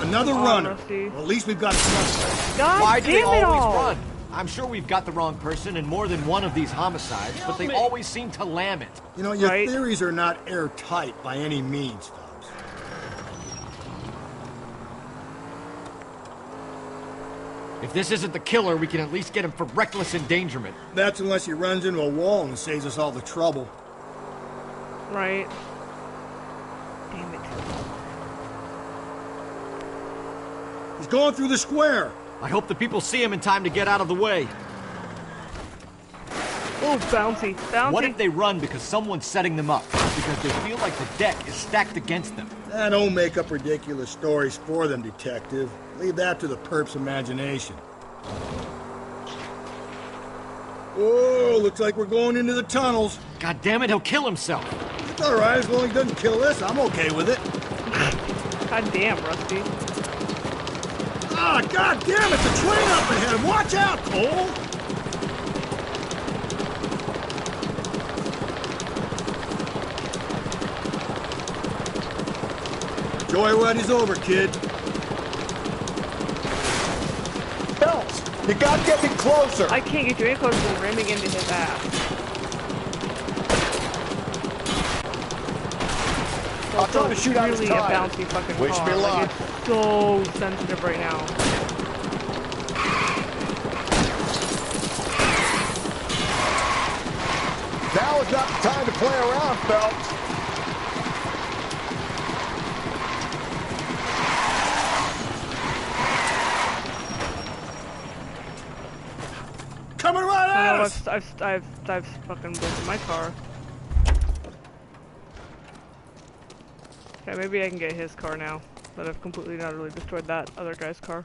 Another runner. Well, at least we've got something. Why do they always run? I'm sure we've got the wrong person in more than one of these homicides, but they always seem to lam it. You know, your theories are not airtight by any means, Phelps. If this isn't the killer, we can at least get him for reckless endangerment. That's unless he runs into a wall and saves us all the trouble. Right. Damn it. He's going through the square. I hope the people see him in time to get out of the way. Oh, bouncy, bouncy. What if they run because someone's setting them up? Because they feel like the deck is stacked against them? Don't make up ridiculous stories for them, detective. Leave that to the perp's imagination. Oh, looks like we're going into the tunnels. God damn it, he'll kill himself. It's all right, as long as he doesn't kill us, I'm okay with it. God damn, Rusty. Ah, god damn it, the train up ahead! Watch out, Cole! Joyride is over, kid. Phelps, you gotta get me closer! I can't get you any closer than ramming into his ass. I'm trying to shoot out his really a tire. bouncy fucking Wish car. me luck. Like, it's so sensitive right now. Now is not the time to play around, Phelps. Coming right at us! I've fucking broken my car. Okay, maybe I can get his car now. But I've completely and utterly destroyed that other guy's car.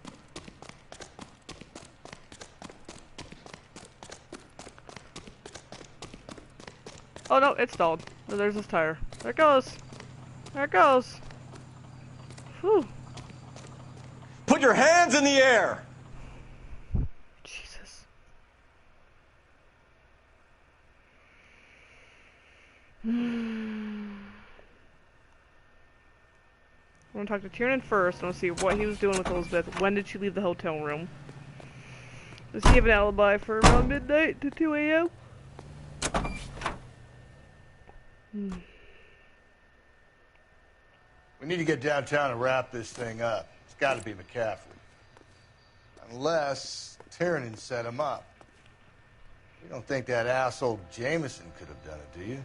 Oh no, it's stalled. Oh, there's his tire. There it goes. There it goes. Whew. Put your hands in the air! Jesus. I want to talk to Tiernan first. I want to see what he was doing with Elizabeth. When did she leave the hotel room? Does he have an alibi for around midnight to 2 a.m.? We need to get downtown and wrap this thing up. It's got to be McCaffrey. Unless Tiernan set him up. You don't think that asshole Jameson could have done it, do you?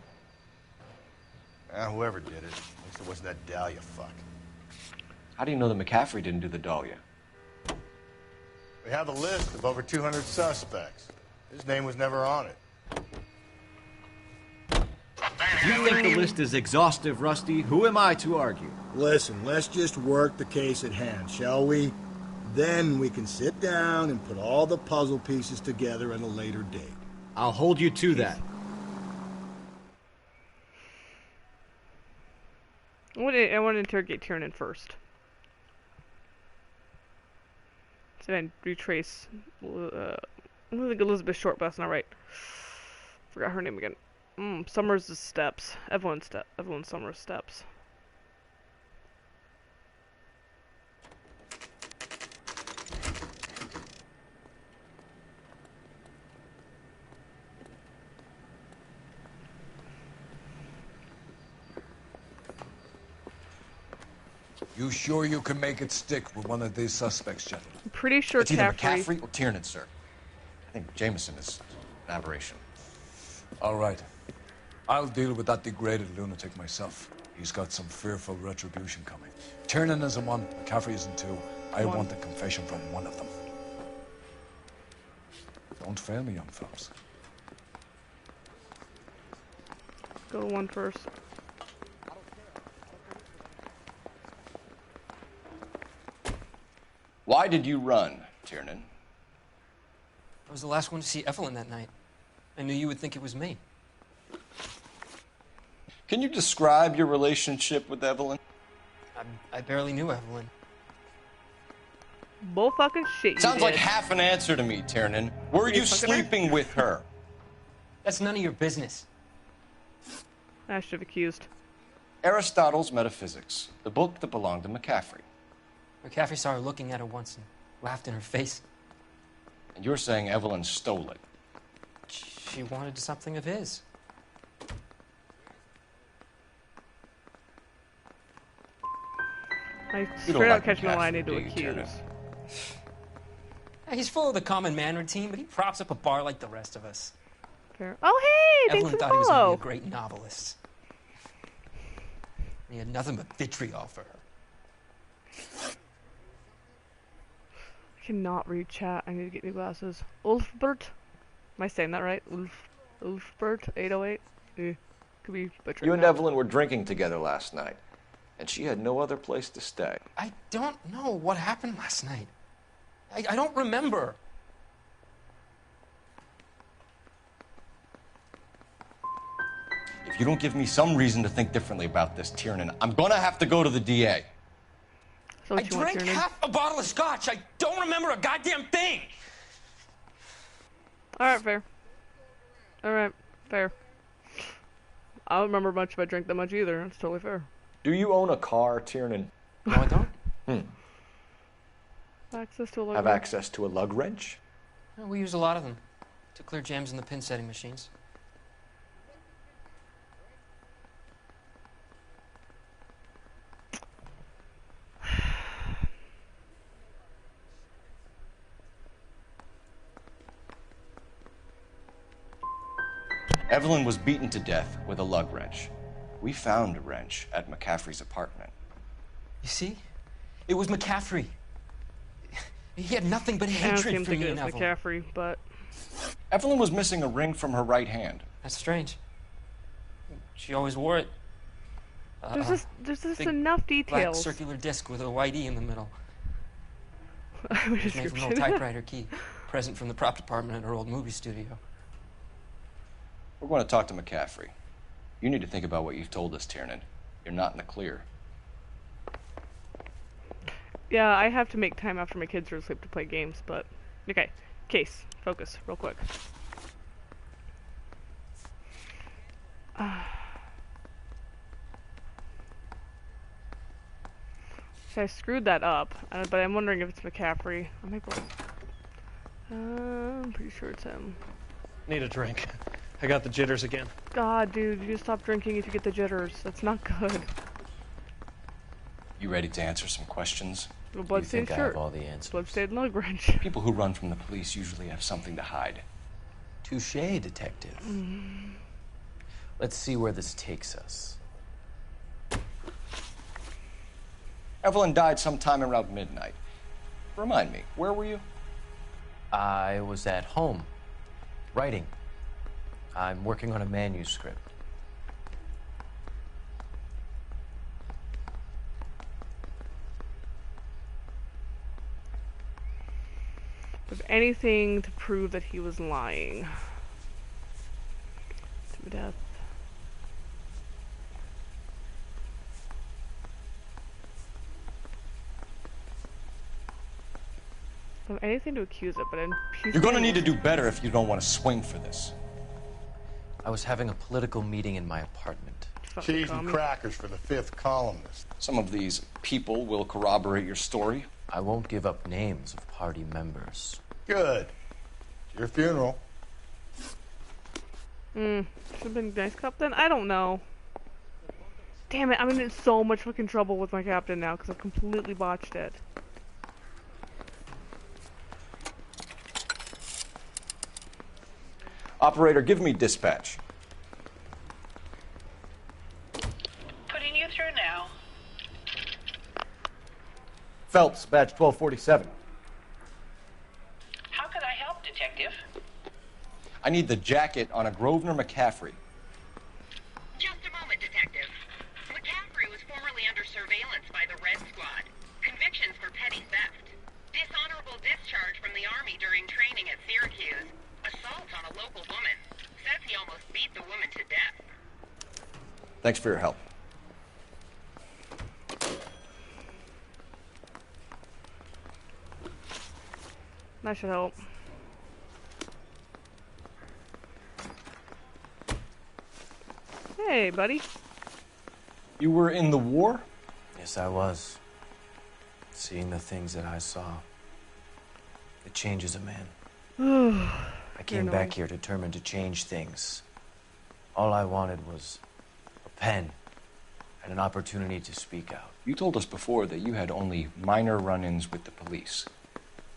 Whoever did it. At least it wasn't that Dahlia fuck. How do you know that McCaffrey didn't do the Dahlia? We have a list of over 200 suspects. His name was never on it. You think the list is exhaustive, Rusty? Who am I to argue? Listen, let's just work the case at hand, shall we? Then we can sit down and put all the puzzle pieces together at a later date. I'll hold you to that. I want to interrogate Tiernan first. And retrace. I think Elizabeth Short, but that's not right. Forgot her name again. Summers' steps. Evelyn Summers' steps. You sure you can make it stick with one of these suspects, gentlemen? I'm pretty sure It's either Caffrey McCaffrey or Tiernan, sir. I think Jameson is an aberration. All right. I'll deal with that degraded lunatic myself. He's got some fearful retribution coming. Tiernan isn't one, McCaffrey isn't two. I want a confession from one of them. Don't fail me, young fellas. Go to one first. Why did you run, Tiernan? I was the last one to see Evelyn that night. I knew you would think it was me. Can you describe your relationship with Evelyn? I barely knew Evelyn. Bull fucking shit you Sounds did. like half an answer to me, Tiernan. Were you sleeping with her? That's none of your business. I should have accused. Aristotle's Metaphysics, the book that belonged to McCaffrey. McCaffrey saw her looking at her once and laughed in her face. And you're saying Evelyn stole it? She wanted something of his. I straight up catch my line into do you, accuse. Turner? He's full of the common man routine, but he props up a bar like the rest of us. Fair. Oh, hey! Thanks Evelyn for the thought he was going to follow. be a great novelist. He had nothing but vitriol for her. I cannot read chat. I need to get new glasses. Ulfbert? Am I saying that right? Ulfbert 808? Could be butchered. You and now. Evelyn were drinking together last night, and she had no other place to stay. I don't know what happened last night. I don't remember. If you don't give me some reason to think differently about this, Tiernan, I'm gonna have to go to the DA. I drank half a bottle of scotch. I don't remember a goddamn thing. Alright, fair. Alright, fair. I don't remember much if I drank that much either. That's totally fair. Do you own a car, Tiernan? No, I don't. Access to a lug Have wrench. access to a lug wrench? Well, we use a lot of them to clear jams in the pin setting machines. Evelyn was beaten to death with a lug wrench. We found a wrench at McCaffrey's apartment. You see? It was McCaffrey. He had nothing but I don't hatred seem for to me think and it's Evelyn. McCaffrey, but Evelyn was missing a ring from her right hand. That's strange. She always wore it. there's just Big enough Black details. circular disc with a white E in the middle. It It was made from an old typewriter key. Present from the prop department at her old movie studio. We're going to talk to McCaffrey. You need to think about what you've told us, Tiernan. You're not in the clear. Yeah, I have to make time after my kids are asleep to play games, but... Okay, case. Focus, real quick. So I screwed that up, but I'm wondering if it's McCaffrey. I might go... I'm pretty sure it's him. Need a drink. I got the jitters again. God, dude, you just stop drinking if you get the jitters. That's not good. You ready to answer some questions? A bloodstained think I have shirt. all the answers? Bloodstained lug wrench. People who run from the police usually have something to hide. Touche, detective. Let's see where this takes us. Evelyn died sometime around midnight. Remind me, where were you? I was at home, writing. I'm working on a manuscript. With anything to prove that he was lying. To death. I don't have anything to accuse it, but You're going to need to do better if you don't want to swing for this. I was having a political meeting in my apartment. Cheese and crackers for the 5th columnist. Some of these people will corroborate your story. I won't give up names of party members. Good. It's your funeral. Should have been nice cop then? I don't know. Damn it, I'm in so much fucking trouble with my captain now because I've completely botched it. Operator, give me dispatch. Putting you through now. Phelps, badge 1247. How could I help, Detective? I need the jacket on a Grosvenor McCaffrey. Just a moment, Detective. McCaffrey was formerly under surveillance by the Red Squad. Convictions for petty theft. Dishonorable discharge from the Army during training at Syracuse. Assault on a local woman. Says he almost beat the woman to death. Thanks for your help. That should help. Hey, buddy. You were in the war? Yes, I was. Seeing the things that I saw. It changes a man. I came back here determined to change things. All I wanted was a pen and an opportunity to speak out. You told us before that you had only minor run-ins with the police.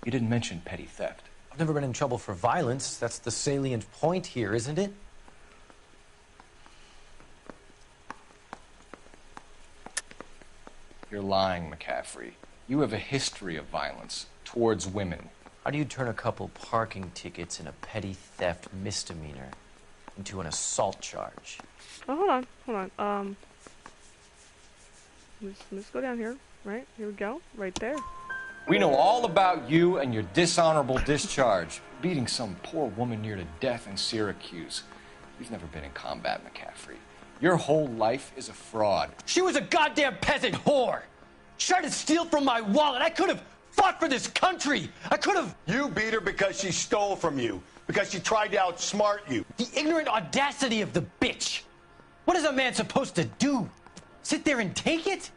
You didn't mention petty theft. I've never been in trouble for violence. That's the salient point here, isn't it? You're lying, McCaffrey. You have a history of violence towards women. How do you turn a couple parking tickets and a petty theft misdemeanor into an assault charge? Oh, hold on. Let's go down here. Right, here we go. Right there. We know all about you and your dishonorable discharge. Beating some poor woman near to death in Syracuse. You've never been in combat, McCaffrey. Your whole life is a fraud. She was a goddamn peasant whore. She tried to steal from my wallet. I could have fought for this country. I could have. You beat her because she stole from you. Because she tried to outsmart you. The ignorant audacity of the bitch. What is a man supposed to do? Sit there and take it?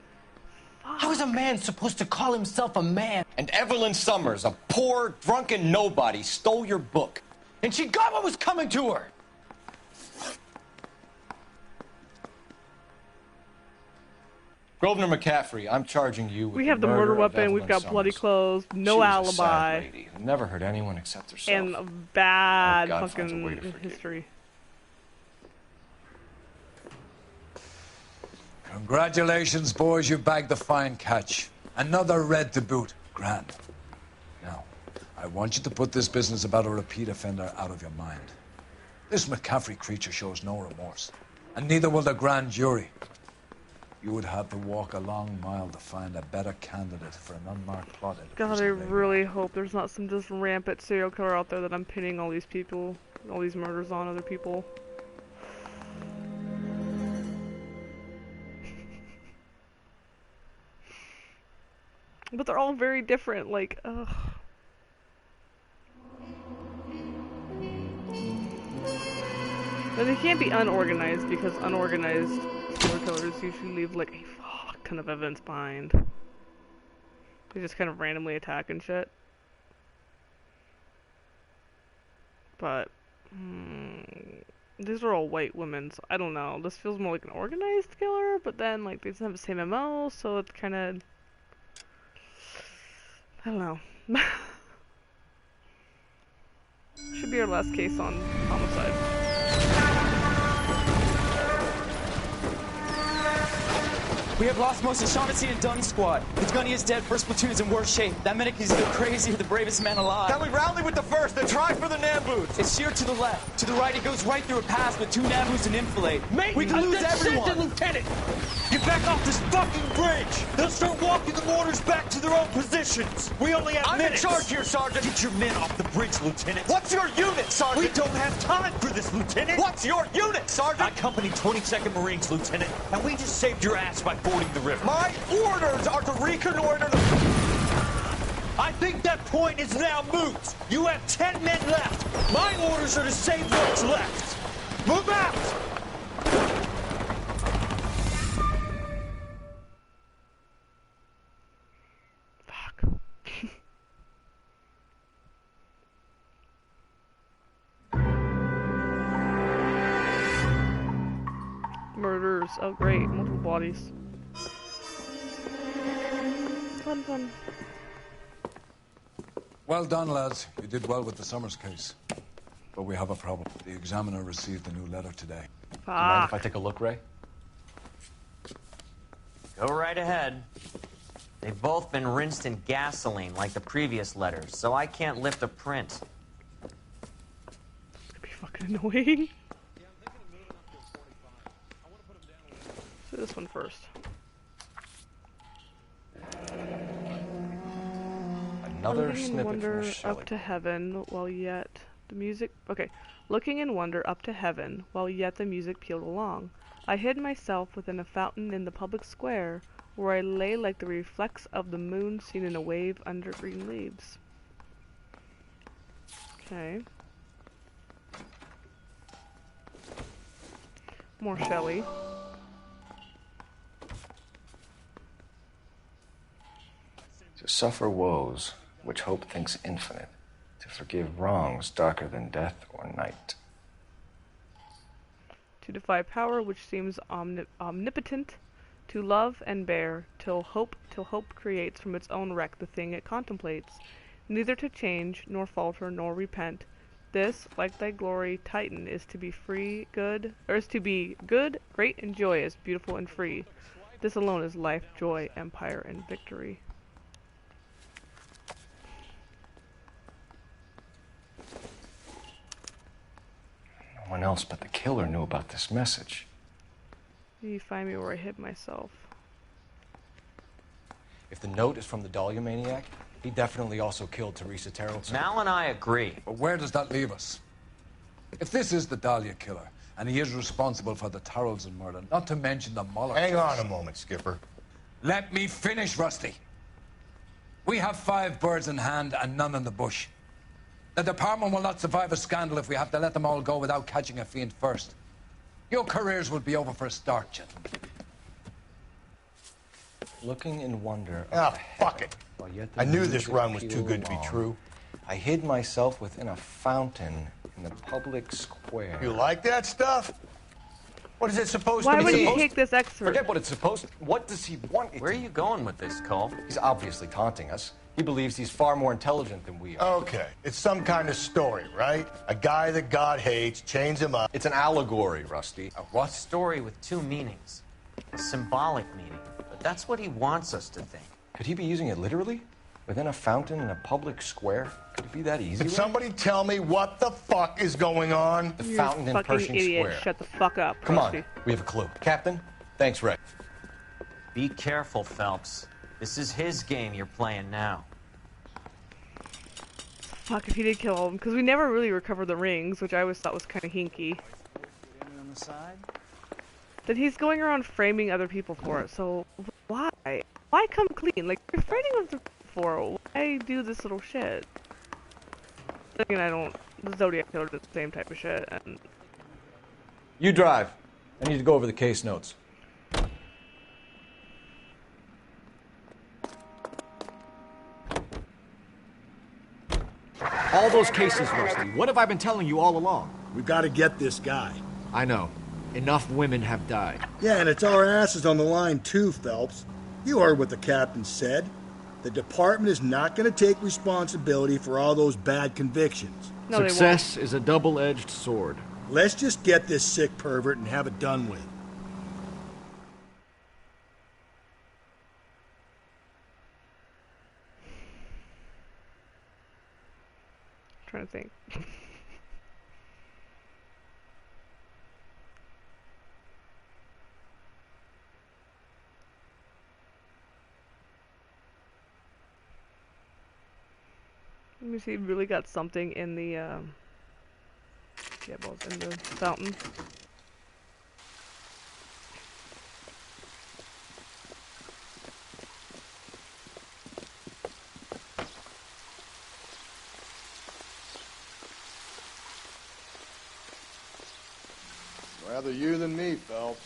How is a man supposed to call himself a man? And Evelyn Summers, a poor, drunken nobody, stole your book. And she got what was coming to her. Grosvenor McCaffrey, I'm charging you with We have the murder weapon, we've got Summers. bloody clothes, no She was alibi. a sad lady who never hurt anyone except herself. And a bad God finds a way to fucking forgive. history. Congratulations, boys, you bagged the fine catch. Another red to boot. Grand. Now, I want you to put this business about a repeat offender out of your mind. This McCaffrey creature shows no remorse, and neither will the grand jury. You would have to walk a long mile to find a better candidate for an unmarked plot. God, I really hope there's not some just rampant serial killer out there that I'm pinning all these people, all these murders on other people. But they're all very different, like, ugh. But they can't be unorganized because unorganized serial killers usually leave like a fuck ton of evidence behind. They just kind of randomly attack and shit. But these are all white women, so I don't know. This feels more like an organized killer, but then like they just have the same MO, so it's kind of, I don't know. Should be our last case on homicide. We have lost most of Shaughnessy and Dunn's squad. The gunny is dead, first platoon is in worse shape. That medic is either crazy or the bravest man alive. Can we rally with the first and try for the Namboots? It's sheer to the left. To the right, it goes right through a pass with 2 Namboots and enfilade. We can lose everyone. Lieutenant! Get back off this fucking bridge! They'll start walking the mortars back to their own positions! We only have minutes! I'm in charge here, Sergeant! Get your men off the bridge, Lieutenant! What's your unit, Sergeant? We don't have time for this, Lieutenant! What's your unit, Sergeant? I company 22nd Marines, Lieutenant, and we just saved your ass by fording the river. My orders are to reconnoiter the... I think that point is now moot. You have 10 men left. My orders are to save what's left. Move out! Murders. Oh great, multiple bodies. Fun, fun. Well done, lads. You did well with the Summers case. But we have a problem. The examiner received a new letter today. Do you mind if I take a look, Ray? Go right ahead. They've both been rinsed in gasoline like the previous letters, so I can't lift a print. It's gonna be fucking annoying. So this one first. Another Looking in snippet wonder from a Shelley. up to heaven while yet the music. Okay, looking in wonder up to heaven while yet the music pealed along. I hid myself within a fountain in the public square, where I lay like the reflex of the moon seen in a wave under green leaves. Okay. More Shelley. To suffer woes which hope thinks infinite, to forgive wrongs darker than death or night. To defy power which seems omnipotent, to love and bear till hope creates from its own wreck the thing it contemplates, neither to change nor falter nor repent. This, like thy glory, Titan, is to be free, good, or is to be good, great and joyous, beautiful and free. This alone is life, joy, empire, and victory. No one else but the killer knew about this message. You find me where I hid myself. If the note is from the Dahlia maniac, he definitely also killed Teresa Terrellson. Mal and I agree. But where does that leave us? If this is the Dahlia killer, and he is responsible for the Tarrelson murder, not to mention the Muller Hang case. on a moment, Skipper. Let me finish, Rusty. We have 5 birds in hand and none in the bush. The department will not survive a scandal if we have to let them all go without catching a fiend first. Your careers will be over for a start, gentlemen. Looking in wonder. Ah, fuck it. I knew this run was too good to be true. I hid myself within a fountain in the public square. You like that stuff? What is it supposed Why to would be? you take this excerpt? Forget what it's supposed to. What does he want? Where are you going with this, Cole? He's obviously taunting us. He believes he's far more intelligent than we are. Okay, it's some kind of story, right? A guy that God hates, chains him up. It's an allegory, Rusty. A what? Story with 2 meanings. A symbolic meaning. But that's what he wants us to think. Could he be using it literally? Within a fountain in a public square? Could it be that easy? Can somebody tell me what the fuck is going on? The You're fountain in fucking Pershing idiot. Square. Shut the fuck up, Come Rusty. on, we have a clue. Captain, thanks, Ray. Be careful, Phelps. This is his game you're playing now. Fuck, if he did kill him, because we never really recovered the rings, which I always thought was kind of hinky. On the side. Then he's going around framing other people for it, so why? Why come clean? Like, you're fighting with the for. Why do this little shit? Again, I don't. The Zodiac Killer did the same type of shit, and You drive. I need to go over the case notes. All those cases, Rusty. What have I been telling you all along? We've got to get this guy. I know. Enough women have died. Yeah, and it's our asses on the line too, Phelps. You heard what the captain said. The department is not going to take responsibility for all those bad convictions. No, they won't. Success is a double-edged sword. Let's just get this sick pervert and have it done with. I'm trying to think. Let me see, really got something in the, yeah, well, it's in the fountain. Rather you than me, Phelps.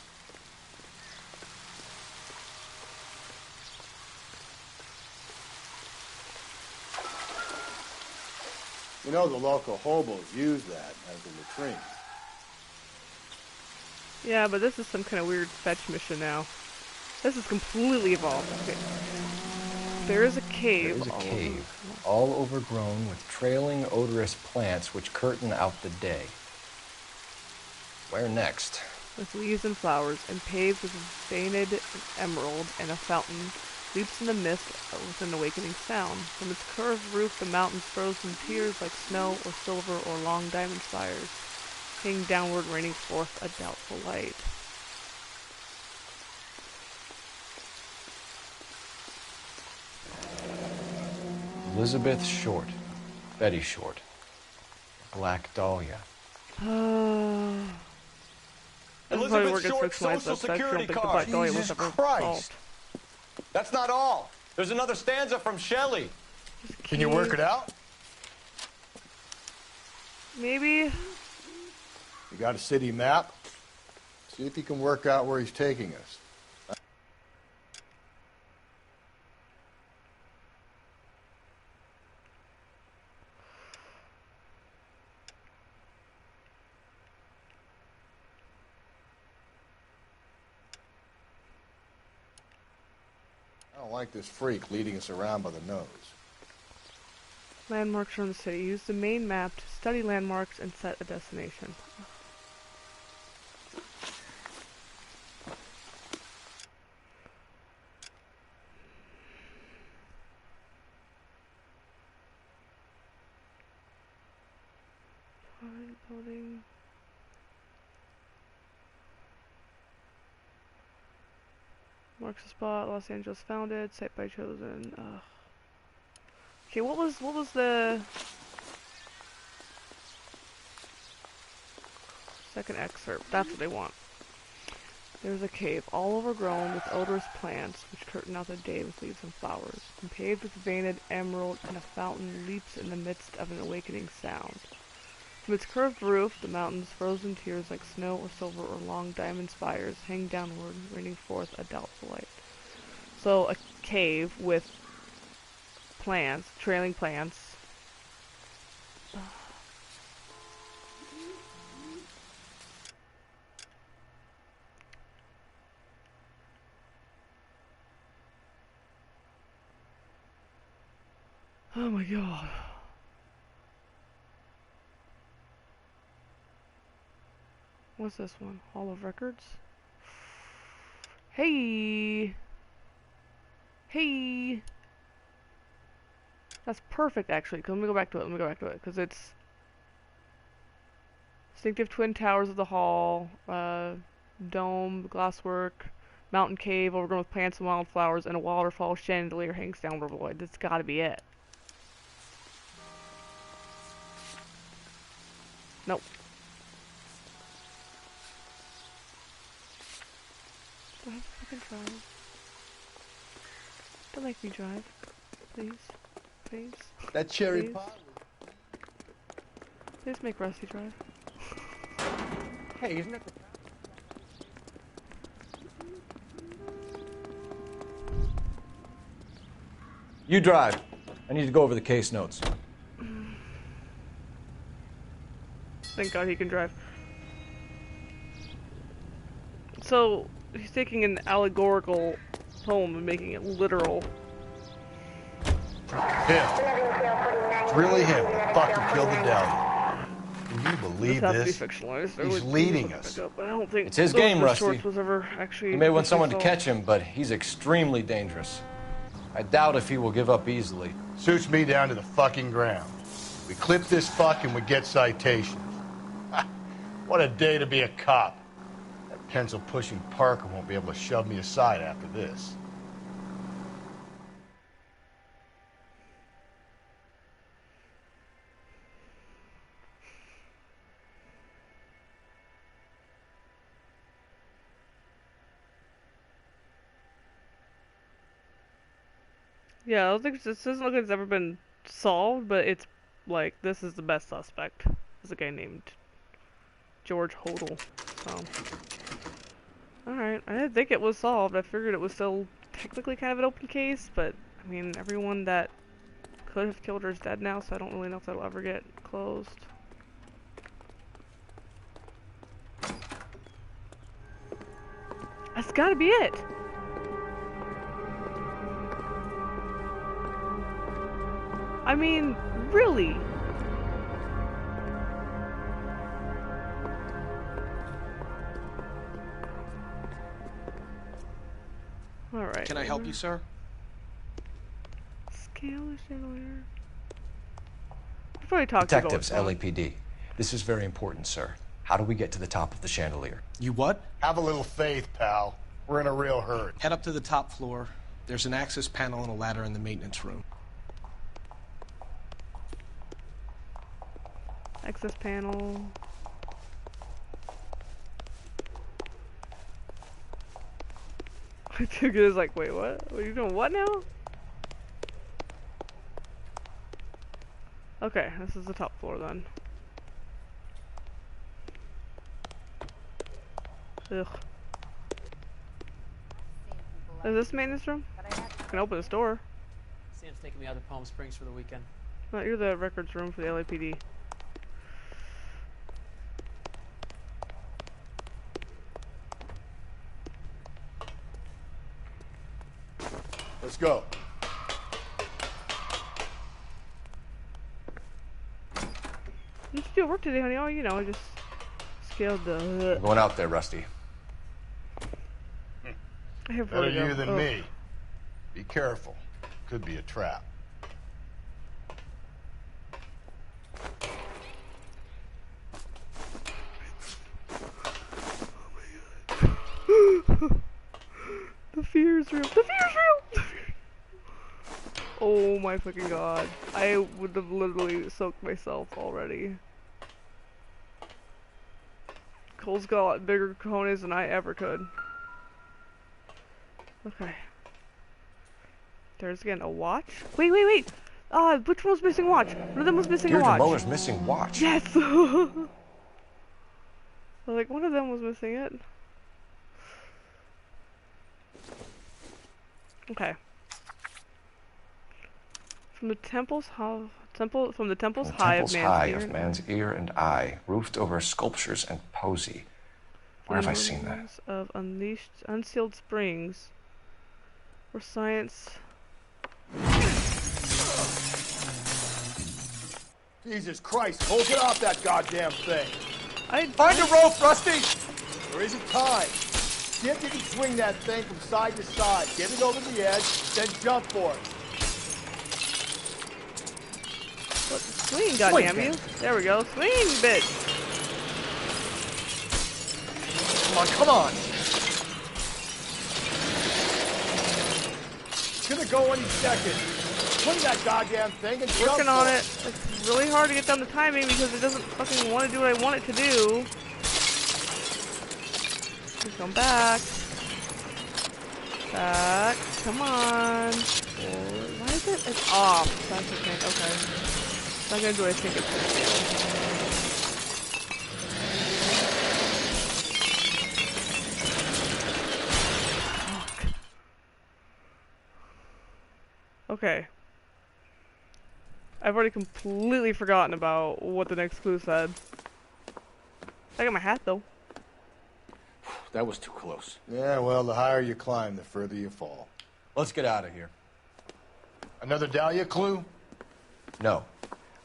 You know the local hobos use that as a latrine. Yeah, but this is some kind of weird fetch mission now. This is completely evolved. Okay. There is a cave. There is a cave, all overgrown with trailing, odorous plants which curtain out the day. Where next? With leaves and flowers, and paved with veined emerald, and a fountain leaps in the mist with an awakening sound. From its curved roof the mountains froze in tears like snow or silver or long diamond spires, hang downward, raining forth a doubtful light. Elizabeth Short. Betty Short. Black Dahlia. Elizabeth Short social security card. Jesus Christ. That's not all. There's another stanza from Shelley. Can you work it out? Maybe. You got a city map? See if you can work out where he's taking us. I don't like this freak leading us around by the nose. Landmarks around the city. Use the main map to study landmarks and set a destination. Building. Marks the spot. Los Angeles founded. Site by chosen. Okay, what was the second excerpt? That's what they want. There's a cave, all overgrown with odorous plants, which curtain out the day with leaves and flowers, and paved with veined emerald, and a fountain leaps in the midst of an awakening sound. From its curved roof, the mountains, frozen tears like snow or silver or long diamond spires, hang downward, raining forth a doubtful light. So, a cave with plants, trailing plants. Oh my god. What's this one? Hall of Records? Hey! Hey! That's perfect, actually. Let me go back to it. Because it's distinctive twin towers of the hall, dome, glasswork, mountain cave overgrown with plants and wildflowers, and a waterfall chandelier hangs down over the void. That's gotta be it. Nope. Do I have to fucking drive? Don't make me drive. Please. Please. That cherry Please. pie. Please make Rusty drive. Hey, isn't that the... You drive. I need to go over the case notes. Thank God he can drive. So, he's taking an allegorical poem and making it literal. Him. It's really him. The fuck who killed the deli. Can you believe This has this? to be fictionalized. He's leading us. But I don't think It's his game, Elizabeth Rusty. Short was ever actually. You may want someone to officially catch him, but he's extremely dangerous. I doubt if he will give up easily. Suits me down to the fucking ground. We clip this fuck and we get citations. What a day to be a cop. That pencil-pushing Parker won't be able to shove me aside after this. Yeah, I don't think this doesn't look like it's ever been solved, but it's like this is the best suspect. There's a guy named George Hodel. So. Alright, I didn't think it was solved. I figured it was still technically kind of an open case, but I mean, everyone that could have killed her is dead now, so I don't really know if that'll ever get closed. That's gotta be it! I mean, really? Alright. Can I help you, sir? Scale the chandelier. I've already talked to you about Detectives, LAPD. This is very important, sir. How do we get to the top of the chandelier? You what? Have a little faith, pal. We're in a real hurry. Head up to the top floor. There's an access panel and a ladder in the maintenance room. Access panel. I took it as like, wait, what? What are you doing? What now? Okay, this is the top floor then. Ugh. Is this maintenance room? I can open this door. Sam's taking me out to Palm Springs for the weekend. No, you're the records room for the LAPD. Let's go. You should do work today, honey. Oh, you know, I just scaled the. I'm going out there, Rusty. I have Better vertigo. you than me. Be careful. Could be a trap. The fear is real. The fear is real! Oh my fucking god. I would have literally soaked myself already. Cole's got a lot bigger cojones than I ever could. Okay. There's again a watch. Wait, wait, wait! Which one was missing a watch? One of them was missing a watch. Muller's missing watch. Yes! Like, one of them was missing it. Okay. From the temple's high of man's ear and eye, roofed over sculptures and posy. Where have I seen that? Of unsealed springs, where science. Jesus Christ, Cole, get off that goddamn thing. Find a rope, Rusty! There isn't time. See if you can swing that thing from side to side. Get it over the edge, then jump for it. Swing, goddammit you. There we go. Swing, bitch. Come on, come on. It's gonna go any second. Swing that goddamn thing and jump Working on for it. It's really hard to get down the timing because it doesn't fucking want to do what I want it to do. Just come back. Back. Come on. Why is it? It's off. That's the thing. Okay. It's not gonna do what I think it's gonna do. Fuck. Okay. I've already completely forgotten about what the next clue said. I got my hat though. That was too close. Yeah, well, the higher you climb, the further you fall. Let's get out of here. Another Dahlia clue? No.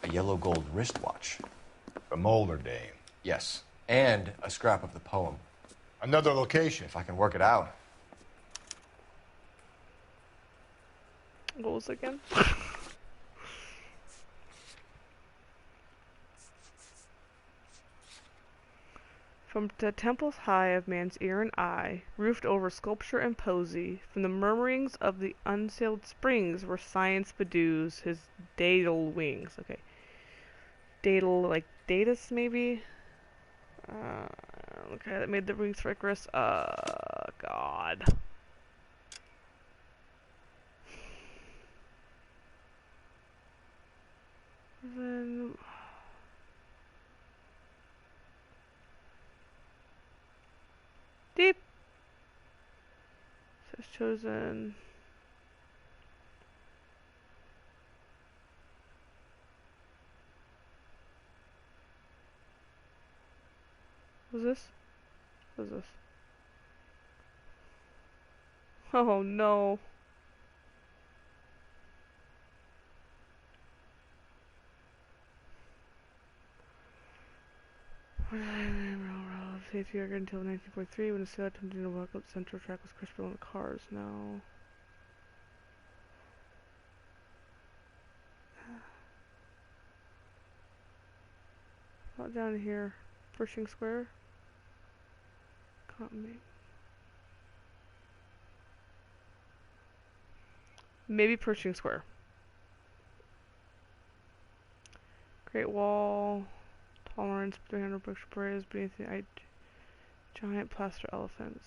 A yellow gold wristwatch. From older dame. Yes. And a scrap of the poem. Another location. If I can work it out. What was it again? From the temples high of man's ear and eye, roofed over sculpture and posy, from the murmurings of the unsailed springs where science bedews his dædal wings. Okay. Dædal, like Datus, maybe? Okay, that made the wings frickerous. God. Then... chosen. What's this? What's this? Oh no. Railroad safety record until 1943 when the sailor attempted to walk up the central track was crushed by one of the cars. No. Not down here. Pershing Square. Can't make. Maybe Pershing Square. Great Wall. Tolerance 300 Berkshire Parades beneath the giant plaster elephants.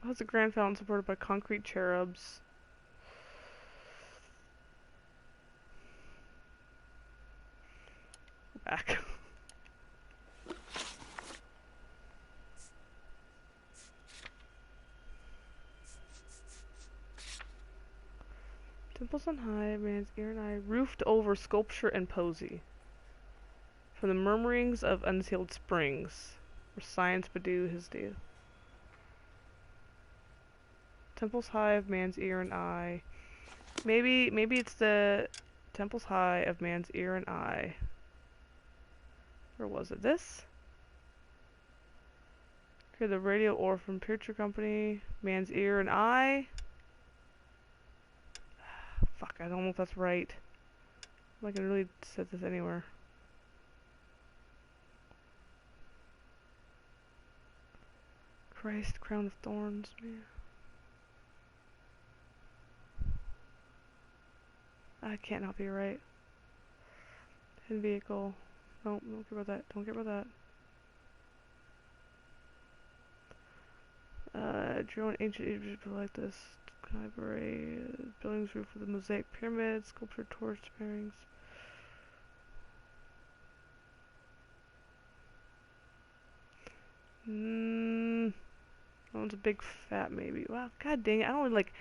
How's a grand fountain supported by concrete cherubs? Back. Temples on high, man's ear and eye, roofed over sculpture and posy. From the murmurings of unsealed springs, where science would do his due. Temples high of man's ear and eye. Maybe it's the temples high of man's ear and eye. Or was it this? Okay, the radio ore from Picture Company, man's ear and eye. Fuck, I don't know if that's right. I can really set this anywhere. Christ, crown of thorns, man. I can't not be right. Hidden vehicle. Nope, don't care about that. Don't care about that. Drew an ancient Egypt like this. Library, buildings roof with a mosaic pyramid, sculpture torch bearings. That one's a big fat maybe. Wow, god dang it, I don't really like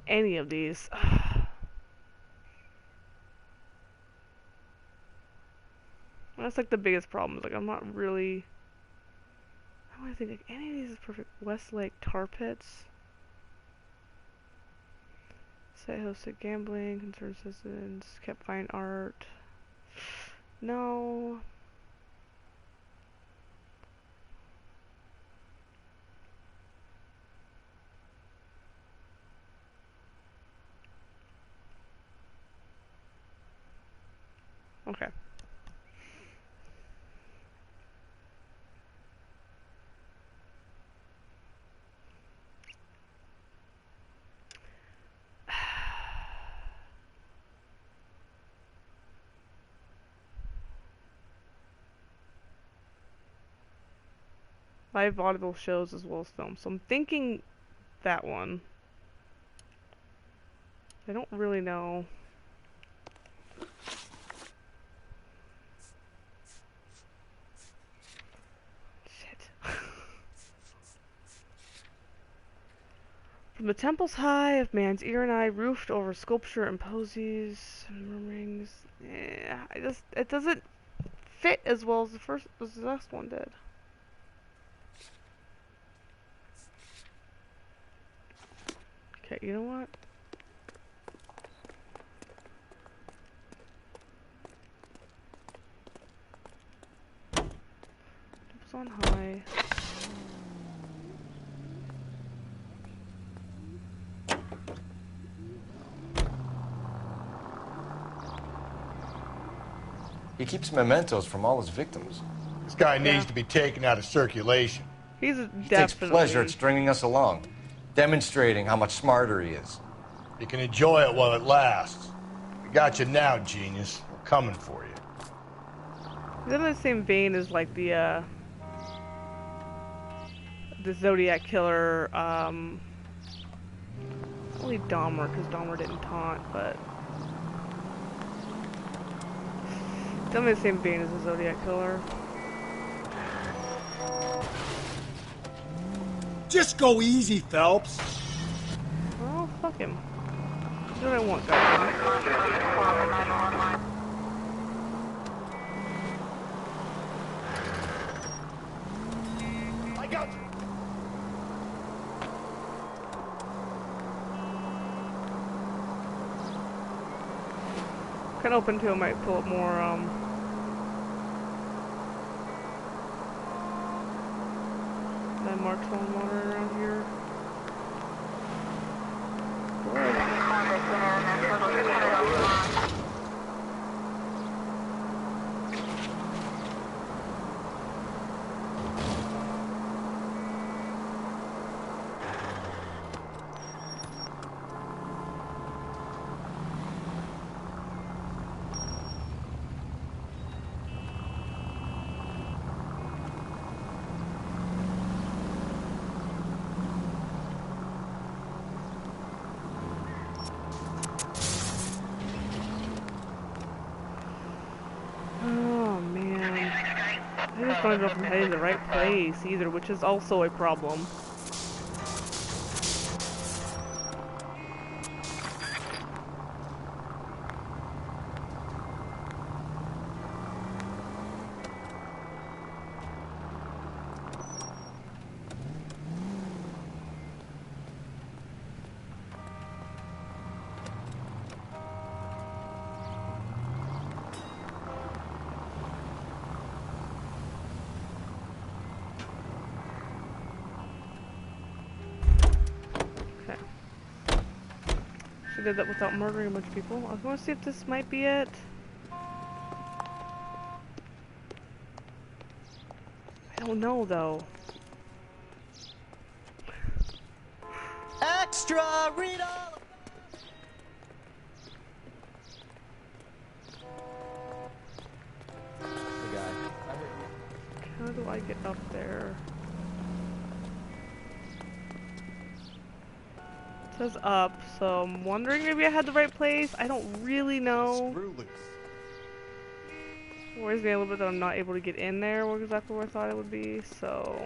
any of these. That's like the biggest problem. Like I'm not really. I don't think like any of these is perfect. Westlake tar pits. Site hosted gambling, concerned citizens, kept fine art. No. Okay. Live vaudeville shows as well as films. So I'm thinking that one. I don't really know. Shit. From the temples high of man's ear and eye, roofed over sculpture and posies and murmurings. Yeah, it doesn't fit as well as the last one did. Okay, you know what? Temples on high. He keeps mementos from all his victims. This guy needs to be taken out of circulation. He takes pleasure at stringing us along, demonstrating how much smarter he is. You can enjoy it while it lasts. We got you now, genius. We're coming for you. Is that in the same vein as like the the Zodiac killer, not really Dahmer, because Dahmer didn't taunt, but definitely the same vein as the Zodiac killer. Just go easy, Phelps. Oh, fuck him. Do what I want, guys. I got you. Kind of open to, I might pull up more, landmarks on water around here. Oh man, I just don't know if I'm heading the right place either, which is also a problem. She did that without murdering a bunch of people. I was going to see if this might be it. I don't know though. Extra! Read all! The guy. How do I get up there? It says up, so I'm wondering maybe I had the right place. I don't really know. Worries me a little bit that I'm not able to get in there exactly where I thought it would be, so...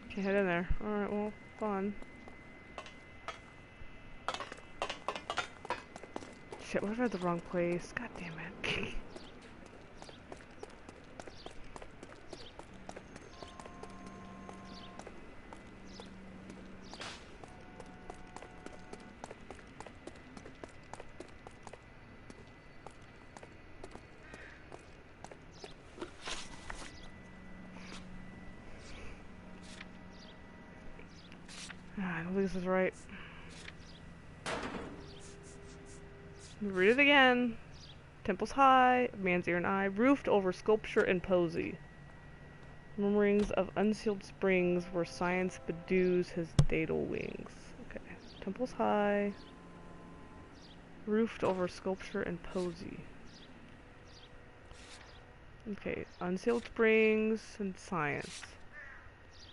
Can't head in there. Alright, well, fun. Shit, what if I had the wrong place? God damn it. I don't think this is right. Read it again. Temples high, man's ear and eye, roofed over sculpture and posy. Murmurings of unsealed springs where science bedews his dædal wings. Okay. Temples high, roofed over sculpture and posy. Okay, unsealed springs and science.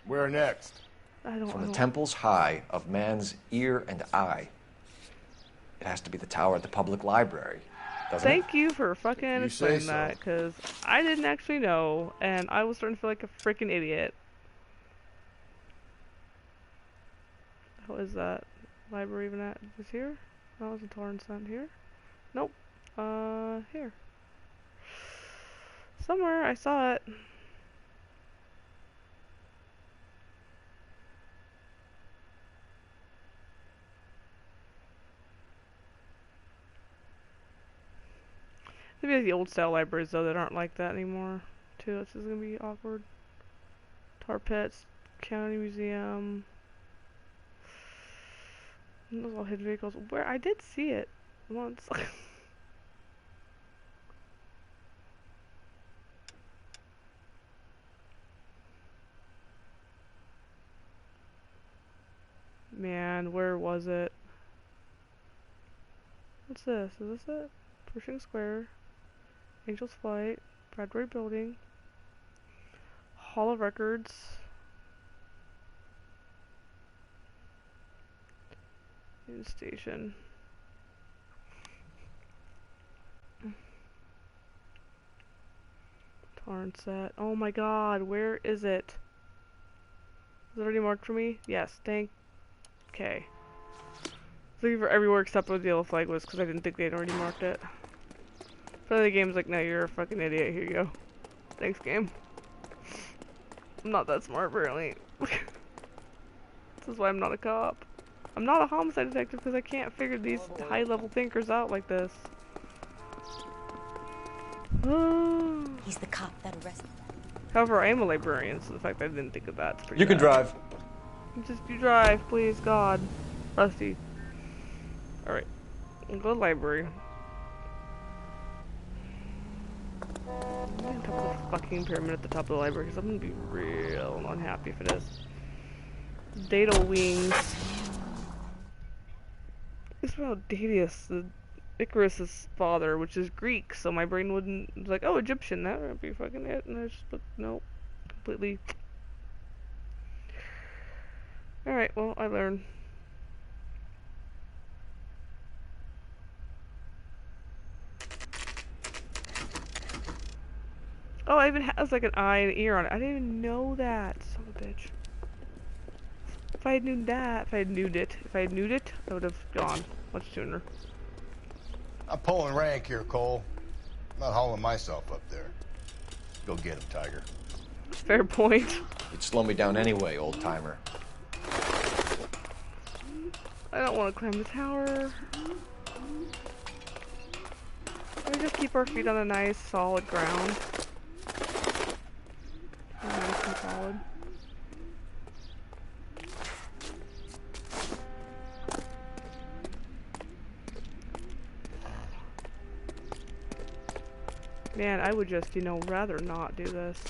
Where next? From the temples high of man's ear and eye. It has to be the tower at the public library, doesn't it? Thank you for fucking You explaining say so. that, because I didn't actually know, and I was starting to feel like a freaking idiot. How is that library even at? Is here? No, it's in Torrance, not here. Nope. Here. Somewhere I saw it. Maybe like the old style libraries though that aren't like that anymore. Too. This is gonna be awkward. Tar Pits, County Museum. Those all hidden vehicles. Where I did see it once. Man. find where was it? What's this? Is this it? Pershing Square, Angel's Flight, Bradbury Building, Hall of Records, News Station. Torrent set. Oh my god, where is it? Is it already marked for me? Yes, thank. Okay. Looking for everywhere except where the yellow flag was because I didn't think they'd already marked it. So the game's like, no, you're a fucking idiot. Here you go. Thanks, game. I'm not that smart, apparently. This is why I'm not a cop. I'm not a homicide detective because I can't figure these high-level thinkers out like this. He's the cop that arrested them. However, I am a librarian, so the fact that I didn't think of that's pretty You can bad. drive. Just you drive, please, God. Rusty. Alright. We'll go to the library. I'm gonna top of the fucking pyramid at the top of the library because I'm gonna be real unhappy if it is. Data wings. It's about Dadius, the Icarus's father, which is Greek, so my brain wouldn't. It's like, oh, Egyptian, that would be fucking it. And I just looked, nope, completely. Alright, well, I learned. Oh, it even has like an eye and ear on it. I didn't even know that. Son of a bitch. If I had knew that, if I had newed it, I would have gone much sooner. I'm pulling rank here, Cole. I'm not hauling myself up there. Go get him, Tiger. Fair point. You'd slow me down anyway, old timer. I don't want to climb the tower. Can we just keep our feet on a nice, solid ground? Nice and solid. Man, I would just, rather not do this.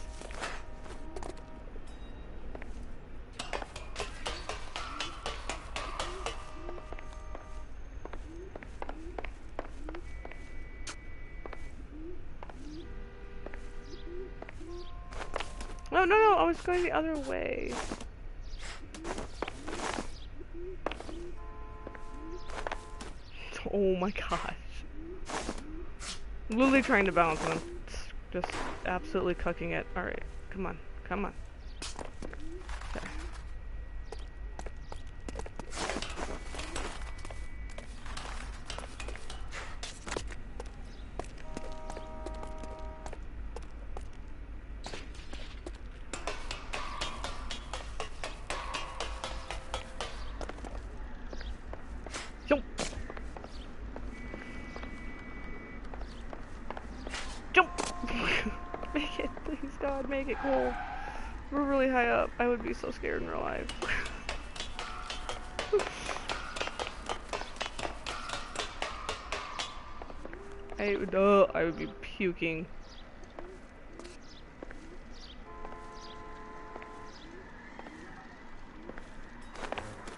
No, I was going the other way. Oh my gosh. I'm literally trying to balance and I'm just absolutely cucking it. Alright, come on, come on. Okay. Make it, please, God, make it cool. We're really high up. I would be so scared in real life. I would be puking.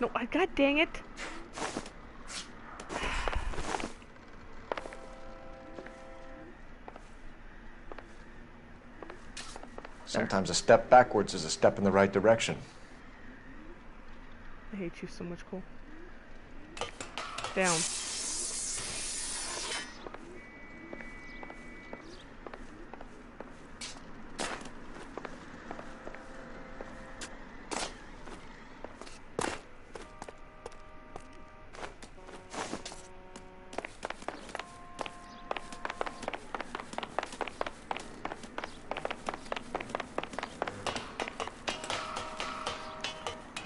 No, God dang it. Sometimes a step backwards is a step in the right direction. I hate you so much, Cole. Down.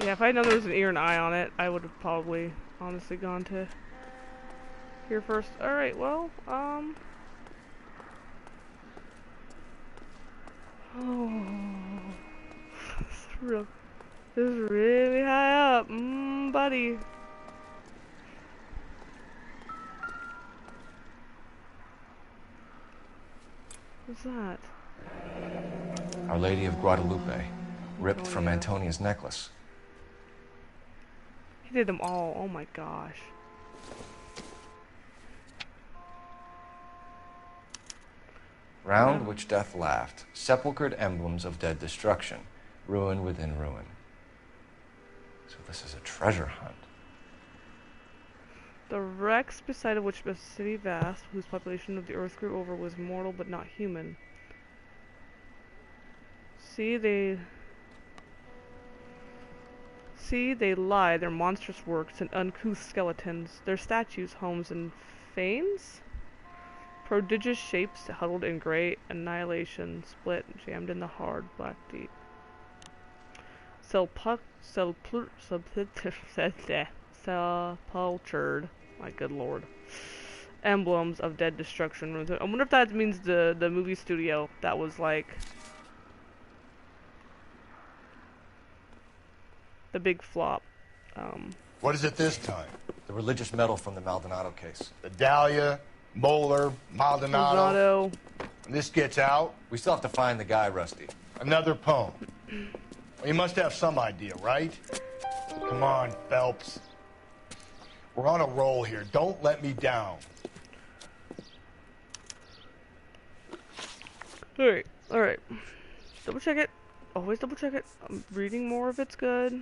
Yeah, if I had known there was an ear and eye on it, I would have probably honestly gone to here first. Alright, well, oh. This is really high up. Buddy. What's that? Our Lady of Guadalupe, ripped from Antonia's necklace. He did them all. Oh my gosh. Round which death laughed, sepulchred emblems of dead destruction, ruin within ruin. So this is a treasure hunt. The wrecks beside which was city vast, whose population of the earth grew over, was mortal but not human. See, they lie, their monstrous works and uncouth skeletons, their statues, homes, and fanes? Prodigious shapes huddled in grey annihilation, split, jammed in the hard black deep. Sepultured, my good lord. Emblems of dead destruction. I wonder if that means the movie studio that was like the big flop. What is it this time? The religious medal from the Maldonado case. The Dahlia, Moeller, Maldonado. When this gets out... We still have to find the guy, Rusty. Another poem. Well, you must have some idea, right? Come on, Phelps. We're on a roll here. Don't let me down. Alright, alright. Double check it. Always double check it. I'm reading more if it's good.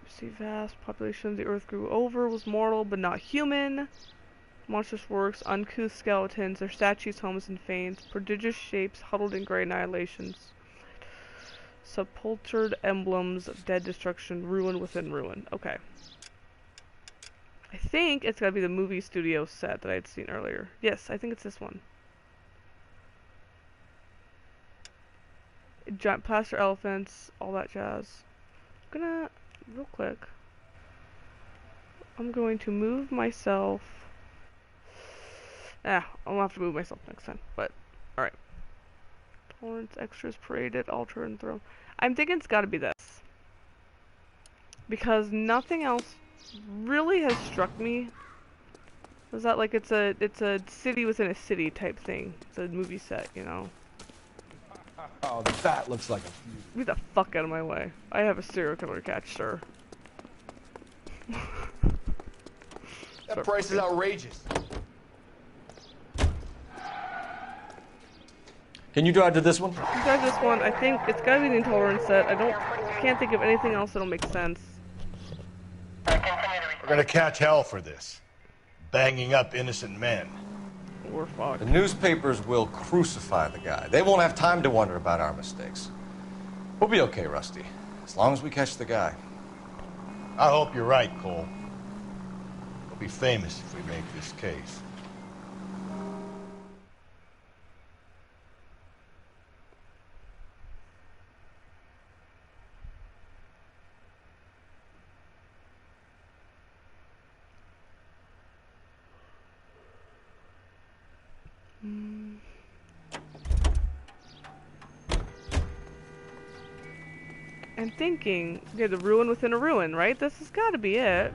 See, vast population of the earth grew over, was mortal but not human. Monstrous works, uncouth skeletons, their statues, homes, and fanes, prodigious shapes, huddled in grey annihilations. Sepultured emblems of dead destruction, ruin within ruin. Okay. I think it's gotta be the movie studio set that I had seen earlier. Yes, I think it's this one. Giant plaster elephants, all that jazz. I'm gonna, real quick, I'm going to move myself. I'll have to move myself next time, but, alright. Tolerance, extras, paraded, altar, and throne. I'm thinking it's gotta be this. Because nothing else really has struck me. Is that like it's a city within a city type thing. It's a movie set, you know. Oh, that looks like a... Get the fuck out of my way. I have a serial killer to catch, sir. That price is outrageous. Can you drive to this one? You drive this one. I think it's gotta be the Intolerance set. I can't think of anything else that'll make sense. We're gonna catch hell for this. Banging up innocent men. We're fucked. The newspapers will crucify the guy. They won't have time to wonder about our mistakes. We'll be okay, Rusty. As long as we catch the guy. I hope you're right, Cole. We'll be famous if we make this case. I'm thinking, okay, the ruin within a ruin, right? This has got to be it.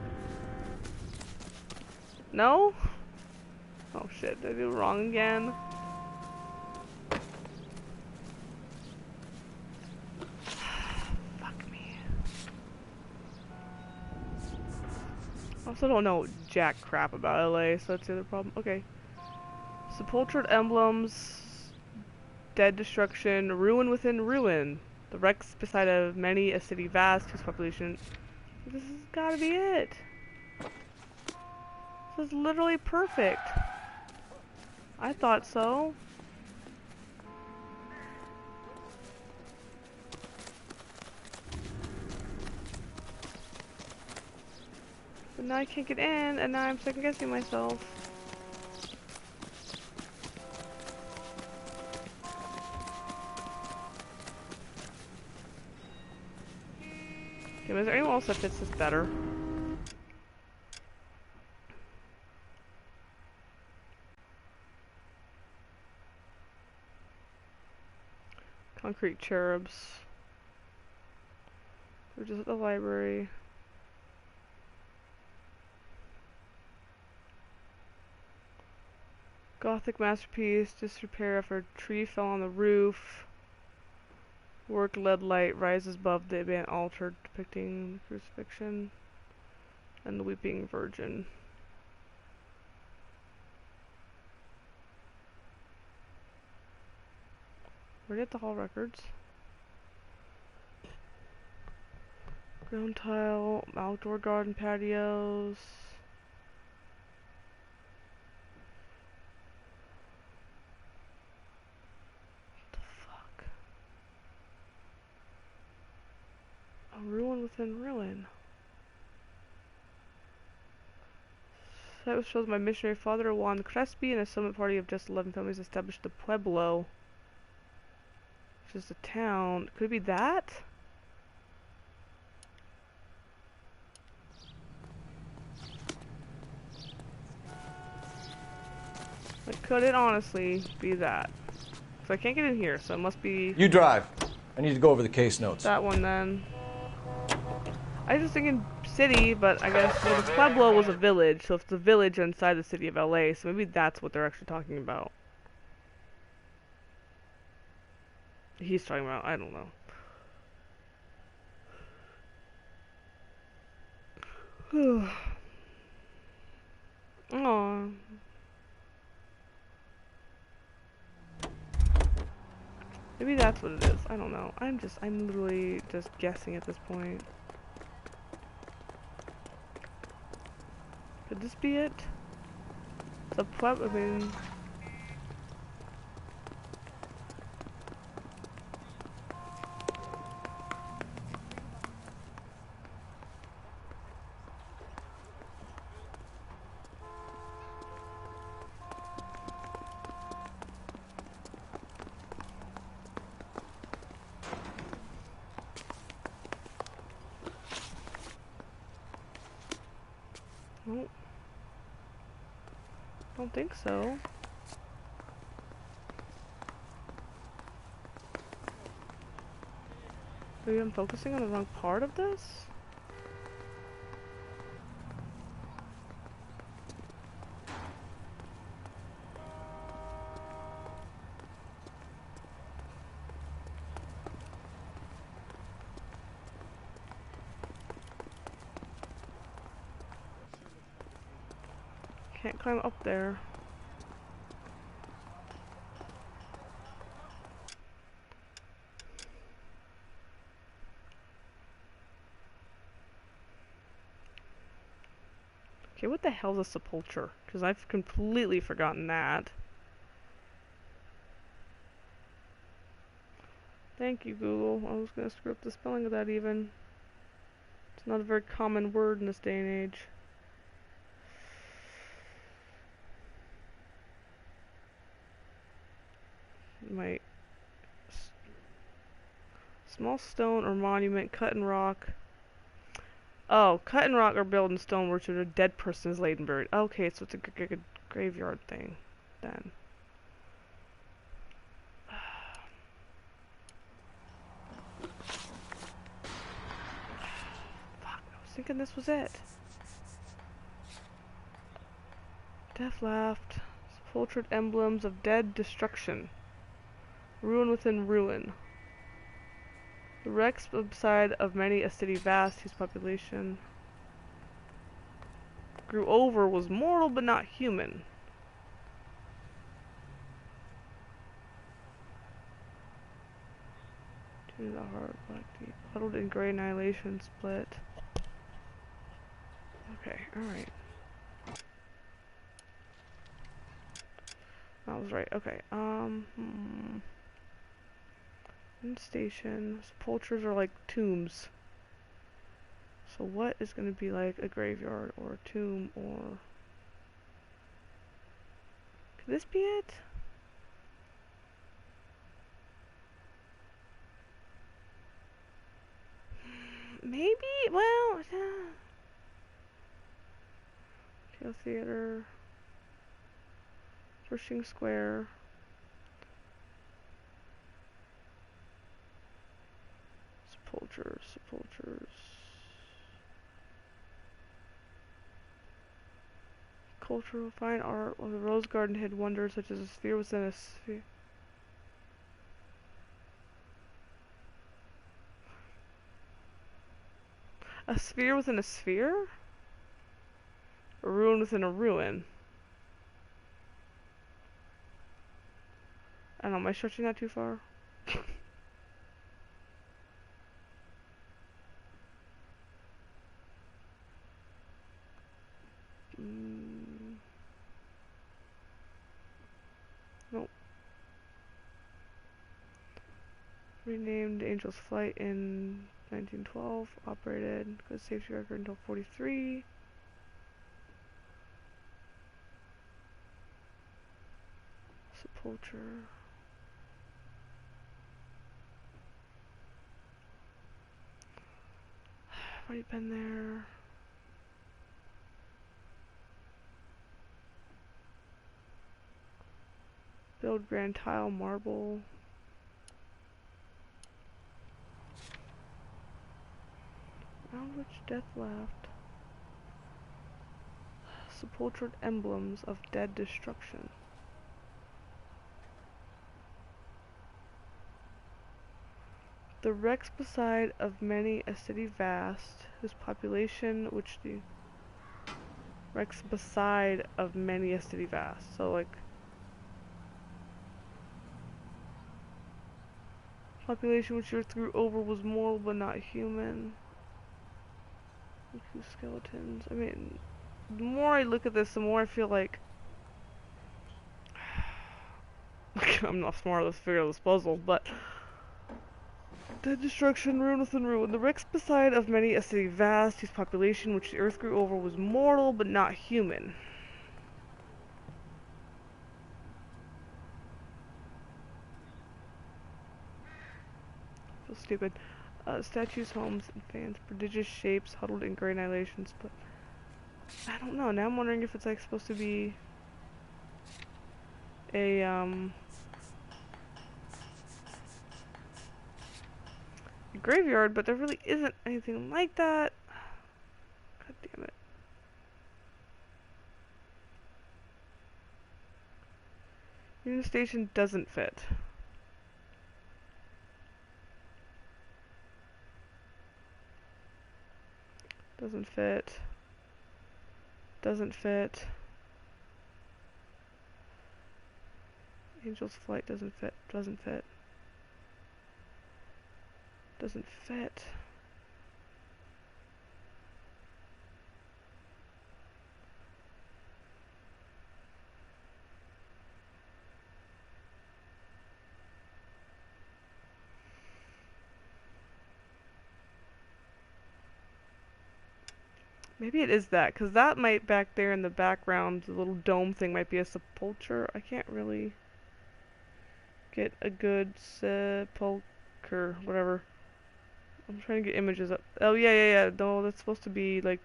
No? Oh shit, did I do it wrong again? Fuck me. I also don't know jack crap about LA, so that's the other problem. Okay. Sepultured emblems, dead destruction, ruin within ruin. The wrecks beside of many a city vast, whose population... This has gotta be it. This is literally perfect. I thought so. But now I can't get in, and now I'm second guessing myself. Okay, is there anyone else that fits this better? Concrete cherubs. We're just at the library. Gothic masterpiece, disrepair after a tree fell on the roof. Work led light rises above the abandoned altar depicting the crucifixion and the weeping virgin. We're at the hall records. Ground tile, outdoor garden patios. What the fuck? A ruin within ruin. That shows my missionary father Juan Crespi and a summit party of just 11 families established the Pueblo. Which is a town. Could it be that? Like, could it honestly be that? So I can't get in here, so it must be... You drive. I need to go over the case notes. That one then. I was just thinking city, but I guess well, the Pueblo was a village, so it's a village inside the city of LA, so maybe that's what they're actually talking about. He's talking about, I don't know. Aww. Maybe that's what it is. I don't know. I'm literally just guessing at this point. Could this be it? The Pueblo, I mean... Oh. Don't think so. Maybe I'm focusing on the wrong part of this? Can't climb up there. Okay, what the hell is a sepulcher? Because I've completely forgotten that. Thank you, Google. I was gonna screw up the spelling of that even. It's not a very common word in this day and age. My small stone or monument cut in rock. Oh, cut in rock or built in stone where a dead person is laid and buried. Okay, so it's a graveyard thing then. Fuck, I was thinking this was it. Death laughed. Sepultured emblems of dead destruction. Ruin within ruin. The wrecks beside of many a city vast whose population grew over was mortal but not human. To the heart, black deep, huddled in gray annihilation split. Okay, alright. That was right, okay, Station. Sepulchres are like tombs. So what is going to be like a graveyard or a tomb or... Could this be it? Maybe? Well... Kill Theater. Pershing Square. Sepulchres. Cultural fine art of the Rose Garden hid wonders such as a sphere within a sphere. A sphere within a sphere? A ruin within a ruin. I don't know, am I stretching that too far? Nope. Renamed Angel's Flight in 1912. Operated. Good safety record until 43. Sepulture. I've already been there. Build grand tile marble. Around which death left? Sepultured emblems of dead destruction. The wrecks beside of many a city vast, whose population which the wrecks beside of many a city vast. So like population which earth grew over was mortal but not human. Whose skeletons. I mean, the more I look at this, the more I feel like I'm not smart enough to figure out this puzzle, but dead destruction, ruin within ruin. The wrecks beside of many a city vast, whose population which the earth grew over was mortal but not human. So stupid. Statues, homes, and fans, prodigious shapes huddled in great annihilations, but I don't know. Now I'm wondering if it's like supposed to be a graveyard, but there really isn't anything like that. God damn it. Union Station doesn't fit. Doesn't fit. Doesn't fit. Angel's Flight doesn't fit. Doesn't fit. Doesn't fit. Maybe it is that, because that might back there in the background, the little dome thing might be a sepulcher. I can't really get a good sepulcher, whatever. I'm trying to get images up. Oh, yeah. No, that's supposed to be, like,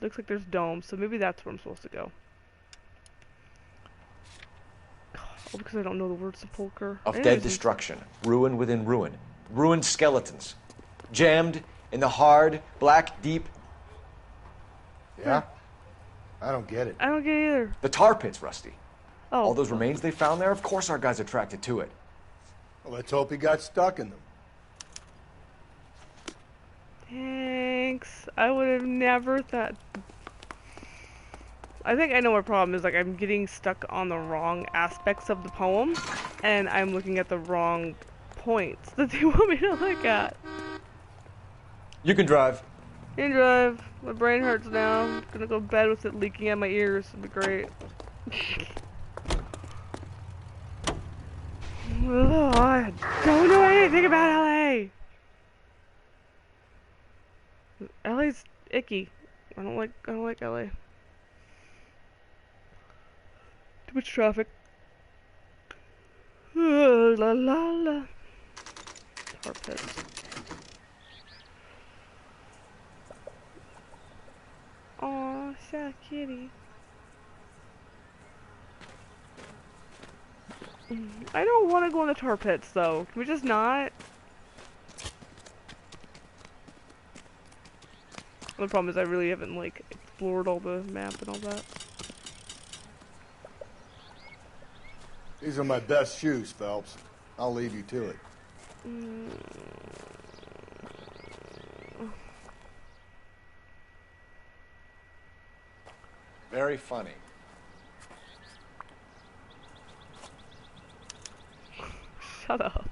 looks like there's domes, so maybe that's where I'm supposed to go. Oh, because I don't know the word sepulcher. Of dead destruction, ruin within ruin, ruined skeletons, jammed in the hard, black, deep. Yeah? I don't get it. I don't get it either. The tar pits, Rusty. Oh. All those remains they found there, of course our guy's attracted to it. Well, let's hope he got stuck in them. Thanks. I would have never thought. I think I know what problem is. Like, I'm getting stuck on the wrong aspects of the poem, and I'm looking at the wrong points that they want me to look at. You can drive. You can drive. My brain hurts now. I'm gonna go to bed with it leaking out my ears. It'd be great. Oh, I don't know anything about LA. LA's icky. I don't like LA. Too much traffic. La la la. Tar pits. Aw, sad kitty. I don't want to go in the tar pits though. Can we just not? The problem is I really haven't like explored all the map and all that. These are my best shoes, Phelps. I'll leave you to it. very funny. Shut up.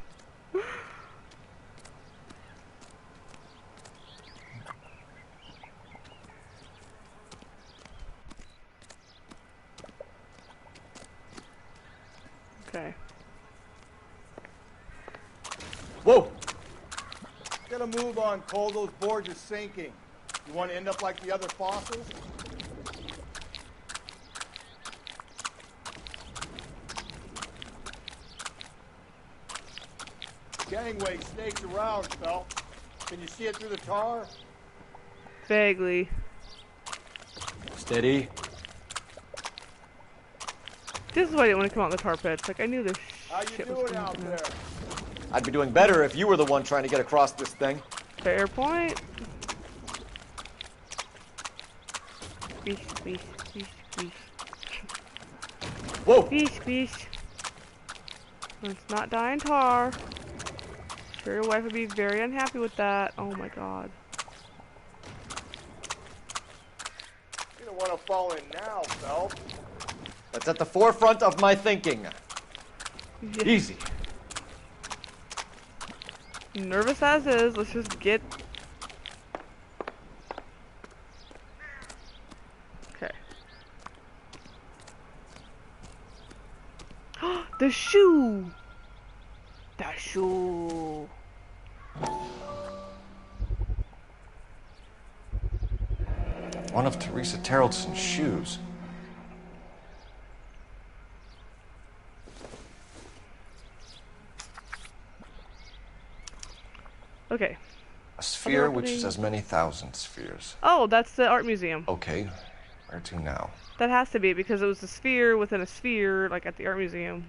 Okay. Whoa! Get a move on, Cole. Those boards are sinking. You want to end up like the other fossils? Gangway snakes around, Phelps. Can you see it through the tar? Vaguely. Steady. This is why I didn't want to come out in the tar pits. Like, I knew this How you shit was doing gonna out happen. there? I'd be doing better if you were the one trying to get across this thing. Fair point. Squeeze, squeeze, squeeze, squeeze. Whoa! Squeeze, squeeze. Let's not die in tar. Sure, your wife would be very unhappy with that. Oh my god. You don't want to fall in now, Phelps. That's at the forefront of my thinking. Yeah. Easy. Nervous as is, let's just get... Okay. The shoe! That shoe! One of Teresa Terreldson's shoes. Okay. A sphere Other which is opening. as many thousand spheres. Oh, that's the art museum. Okay, where to now? That has to be, because it was a sphere within a sphere, like at the art museum.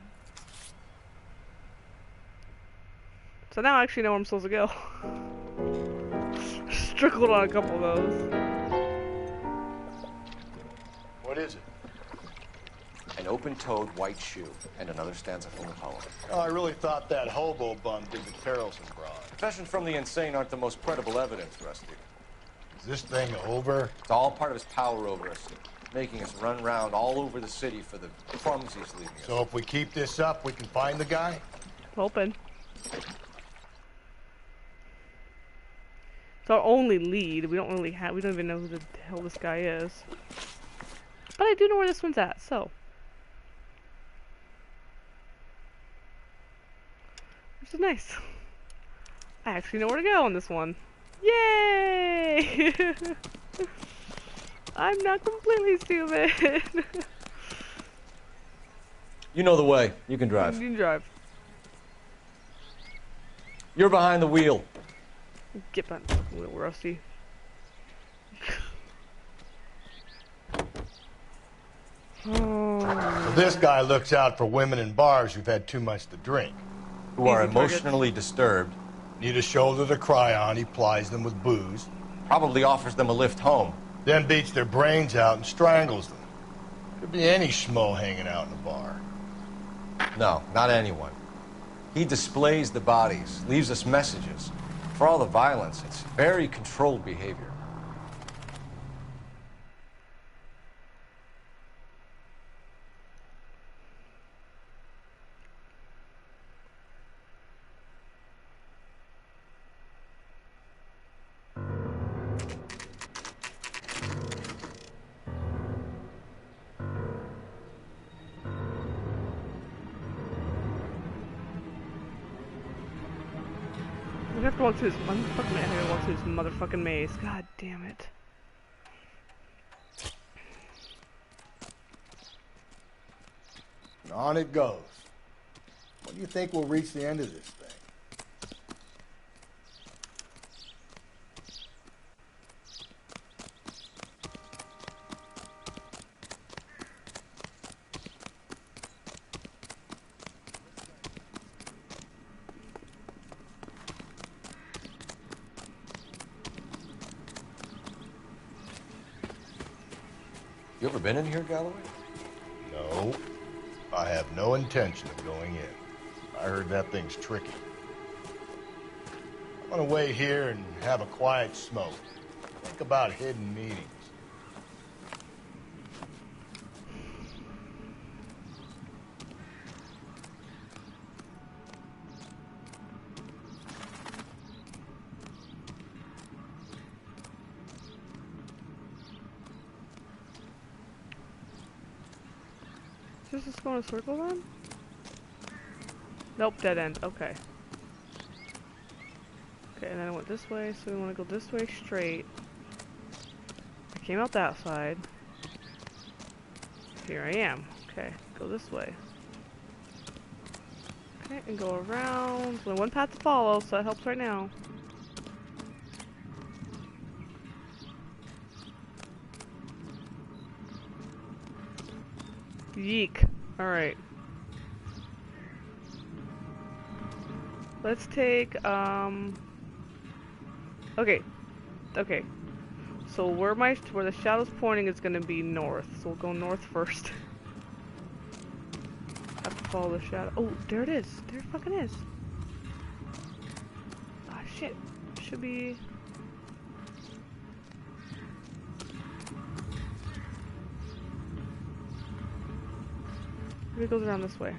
So now I actually know where I'm supposed to go. Struggled on a couple of those. What is it? An open-toed white shoe, and another stanza from the poem. Oh, I really thought that hobo bum did the Terrelson broad. Confessions from the insane aren't the most credible evidence, Rusty. Is this thing over? It's all part of his power over us, making us run around all over the city for the crumbs he's leaving us. So if we keep this up, we can find the guy? Hoping. It's our only lead. We don't even know who the hell this guy is. But I do know where this one's at, so. Which is nice. I actually know where to go on this one. Yay! I'm not completely stupid. You know the way. You can drive. You can drive. You're behind the wheel. Get back, little Rusty. So this guy looks out for women in bars who've had too much to drink. Who are emotionally disturbed. Need a shoulder to cry on, he plies them with booze. Probably offers them a lift home. Then beats their brains out and strangles them. Could be any schmo hanging out in a bar. No, not anyone. He displays the bodies, leaves us messages. For all the violence, it's very controlled behavior. We have to walk through this motherfucking maze. I gotta walk through this motherfucking maze. God damn it. And on it goes. When do you think we'll reach the end of this thing? You ever been in here, Galloway? No. I have no intention of going in. I heard that thing's tricky. I'm gonna wait here and have a quiet smoke. Think about hidden meetings. Does this go in a circle then? Nope, dead end. Okay. Okay, and then I went this way, so we want to go this way straight. I came out that side. Here I am. Okay, go this way. Okay, and go around. There's only one path to follow, so that helps right now. Yeek. Alright. Let's take, okay. Okay. So where the shadow's pointing is gonna be north. So we'll go north first. Have to follow the shadow. Oh, there it is. There it fucking is. Ah, shit. Should be... Maybe it goes around this way.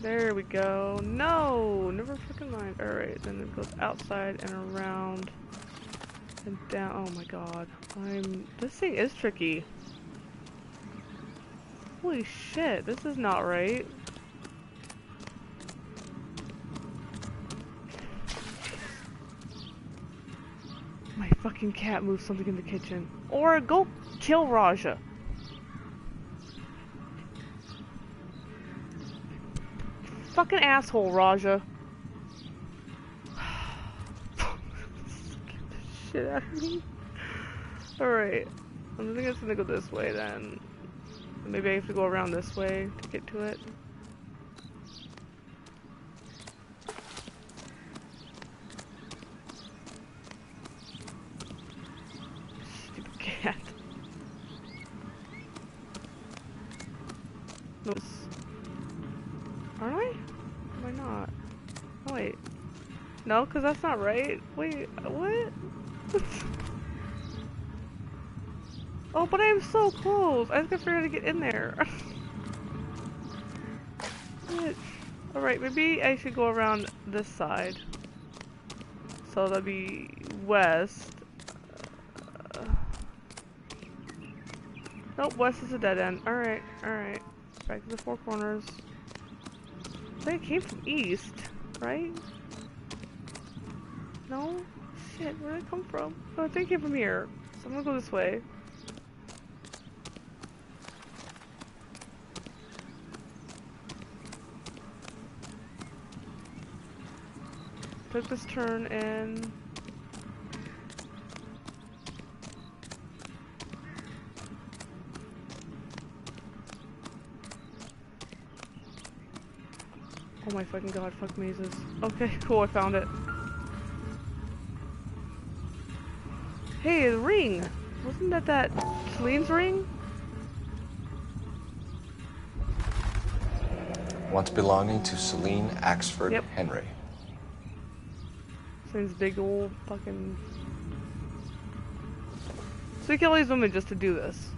There we go. No! Never freaking mind. Alright, then it goes outside and around and down. Oh my god. This thing is tricky. Holy shit, this is not right. My fucking cat moved something in the kitchen. Or go kill Raja. Fucking asshole, Raja. Shit out of me. Alright. I think it's gonna go this way then. Maybe I have to go around this way to get to it. Stupid cat. No. Aren't I? Am I not? Oh wait. No, because that's not right. Wait, what? Oh, but I am so close. I just gotta figure out how to get in there. Alright, maybe I should go around this side. So that'd be west. Nope, west is a dead end. Alright, alright. Back to the four corners. I think it came from east, right? No? Shit, where did it come from? Oh, I think it came from here. So I'm gonna go this way. Took this turn and... Oh my fucking god, fuck mazes. Okay, cool, I found it. Hey, the ring! Wasn't that Celine's ring? Once belonging to Celine Axford Yep. Henry. Celine's big old fucking... So you kill all these women just to do this.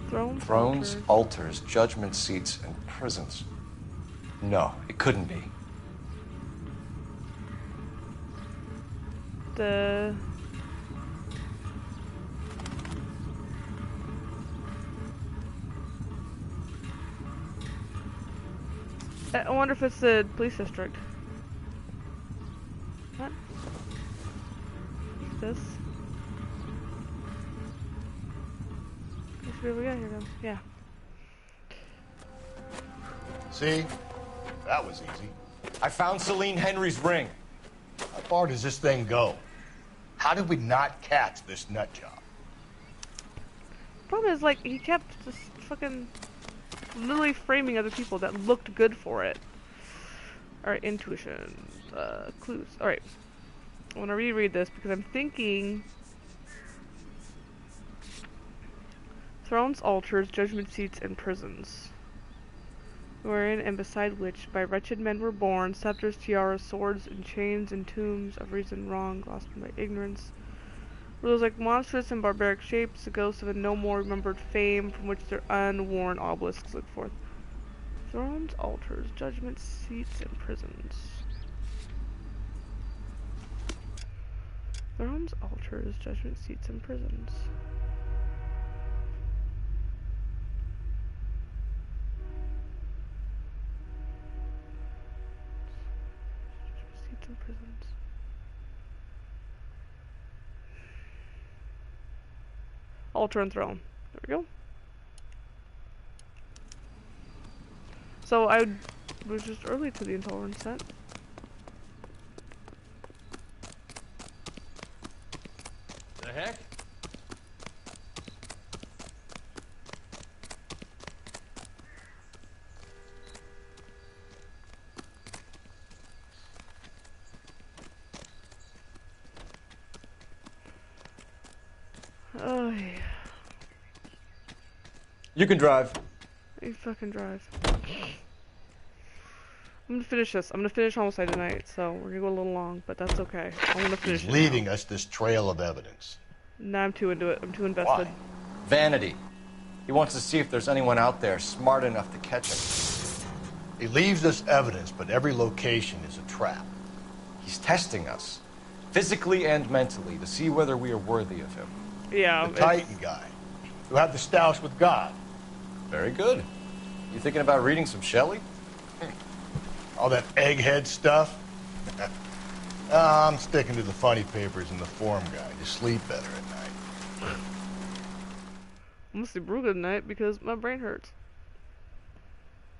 Thrones, altars, judgment seats, and prisons. No, it couldn't be. I wonder if it's the police district. What? What's this? We should be able to get here then. Yeah. See? That was easy. I found Celine Henry's ring. How far does this thing go? How did we not catch this nut job? Problem is, like, he kept just fucking literally framing other people that looked good for it. Alright, intuition. Clues. Alright. I want to reread this because I'm thinking... Thrones, altars, judgment seats, and prisons. Wherein and beside which by wretched men were born, scepters, tiaras, swords, and chains, and tombs of reason and wrong, lost by ignorance. Rulers like monstrous and barbaric shapes, the ghosts of a no more remembered fame, from which their unworn obelisks look forth. Thrones, altars, judgment seats, and prisons. Thrones, altars, judgment seats, and prisons. Seats and prisons. Altar and throne. There we go. So I was just early to the intolerance set. The heck? Oh, yeah. You can drive. You fucking drive. I'm gonna finish this. I'm gonna finish homicide tonight, so we're gonna go a little long, but that's okay. I'm gonna finish He's it leaving now. us this trail of evidence. Nah, I'm too into it. I'm too invested. Why? Vanity. He wants to see if there's anyone out there smart enough to catch him. He leaves us evidence, but every location is a trap. He's testing us, physically and mentally, to see whether we are worthy of him. Yeah. The Titan guy, who had the stoush with God. Very good. You thinking about reading some Shelley? All that egghead stuff? I'm sticking to the funny papers and the form guide. You sleep better at night. I'm gonna sleep real good tonight because my brain hurts.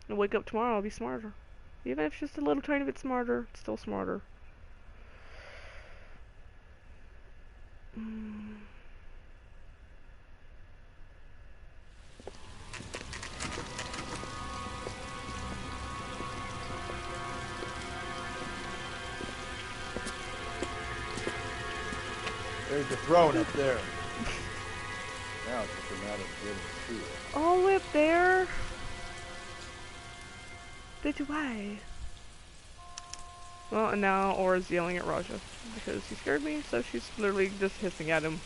And wake up tomorrow, I'll be smarter. Even if it's just a little tiny bit smarter, it's still smarter. There's the throne up there. Now it's just a matter of getting through it. All the way up there? Bitch, why? Well, and now Aura's yelling at Raja because he scared me, so she's literally just hissing at him.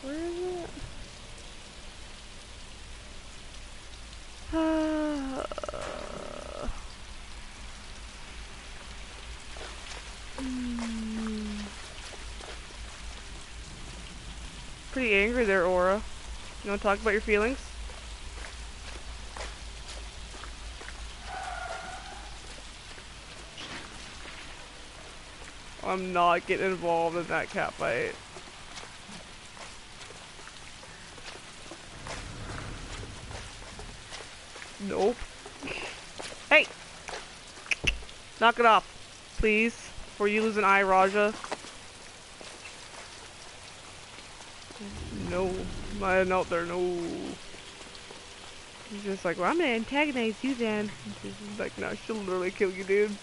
Where is it? Pretty angry there, Aura. You want to talk about your feelings? I'm not getting involved in that cat fight. Nope. Hey! Knock it off, please, before you lose an eye, Raja. No. I'm out there, no. He's just like, well, I'm gonna antagonize you then. She's like, no, she'll literally kill you, dude.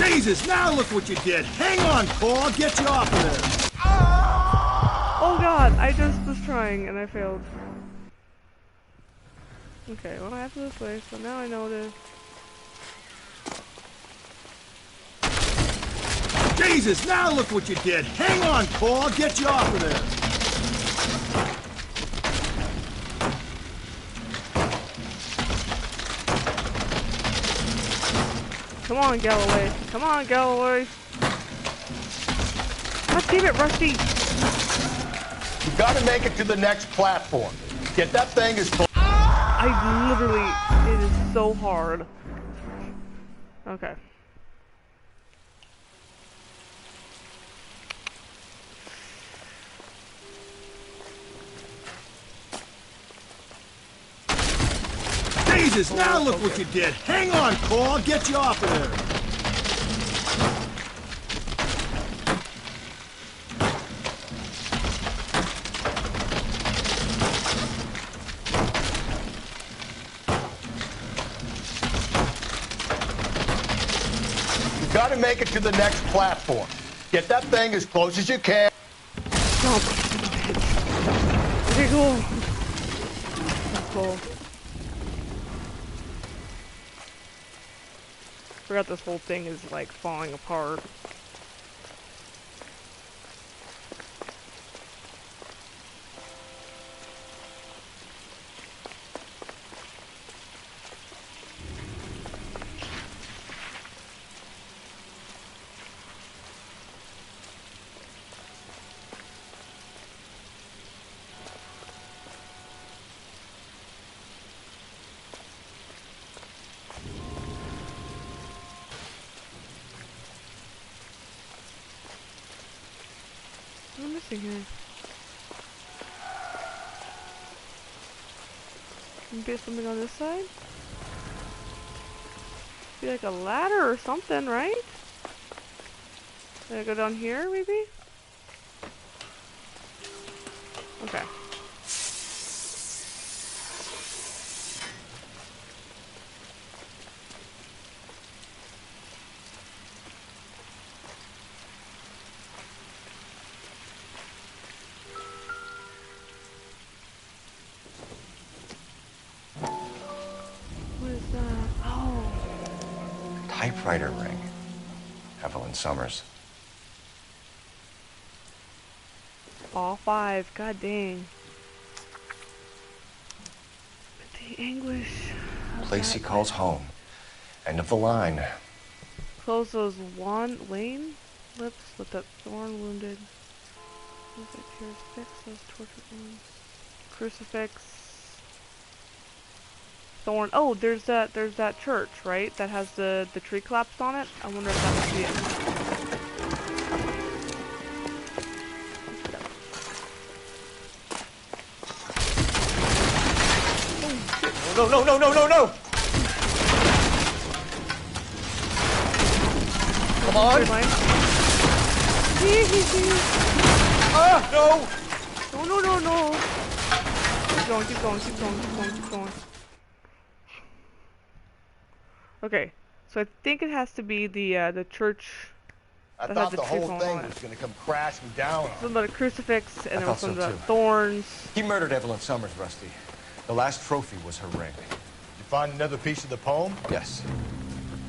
Jesus, now look what you did. Hang on, Cole. I'll get you off of there. Oh god, I just was trying and I failed. Okay, well I have to this way, so now I know to... Jesus, now look what you did. Hang on, Cole. I'll get you off of there. Come on, Galloway. Come on, Galloway. God damn it, Rusty. You gotta make it to the next platform. Get that thing as close. I literally, it is so hard. Okay. Jesus, now look what you did. Hang on, Cole. I'll get you off of there. You gotta make it to the next platform. Get that thing as close as you can. Jump. Okay, cool. That's cool. Forgot this whole thing is like falling apart. What am I missing here? Can you get something on this side? Be like a ladder or something, right? Did I go down here, maybe? Okay. What is that? Oh. Typewriter ring. Evelyn Summers. All 5. God dang. The anguish. Place he calls home. End of the line. Close those lane lips with that thorn wounded. Those like tears fix those tortured ones. Crucifix. Thorn. Oh, there's that church, right? That has the tree collapsed on it. I wonder if that must be it. No, no, no, no, no, no! Come on! Ah, no! No, no, no, no! Keep going, keep going, keep going, keep going, keep going. Okay, so I think it has to be the church. I that thought had the whole tree thing on was it. going to come crashing down on Something about a crucifix, and I there was thought so something about too. thorns. He murdered Evelyn Summers, Rusty. The last trophy was her ring. You find another piece of the poem? Yes.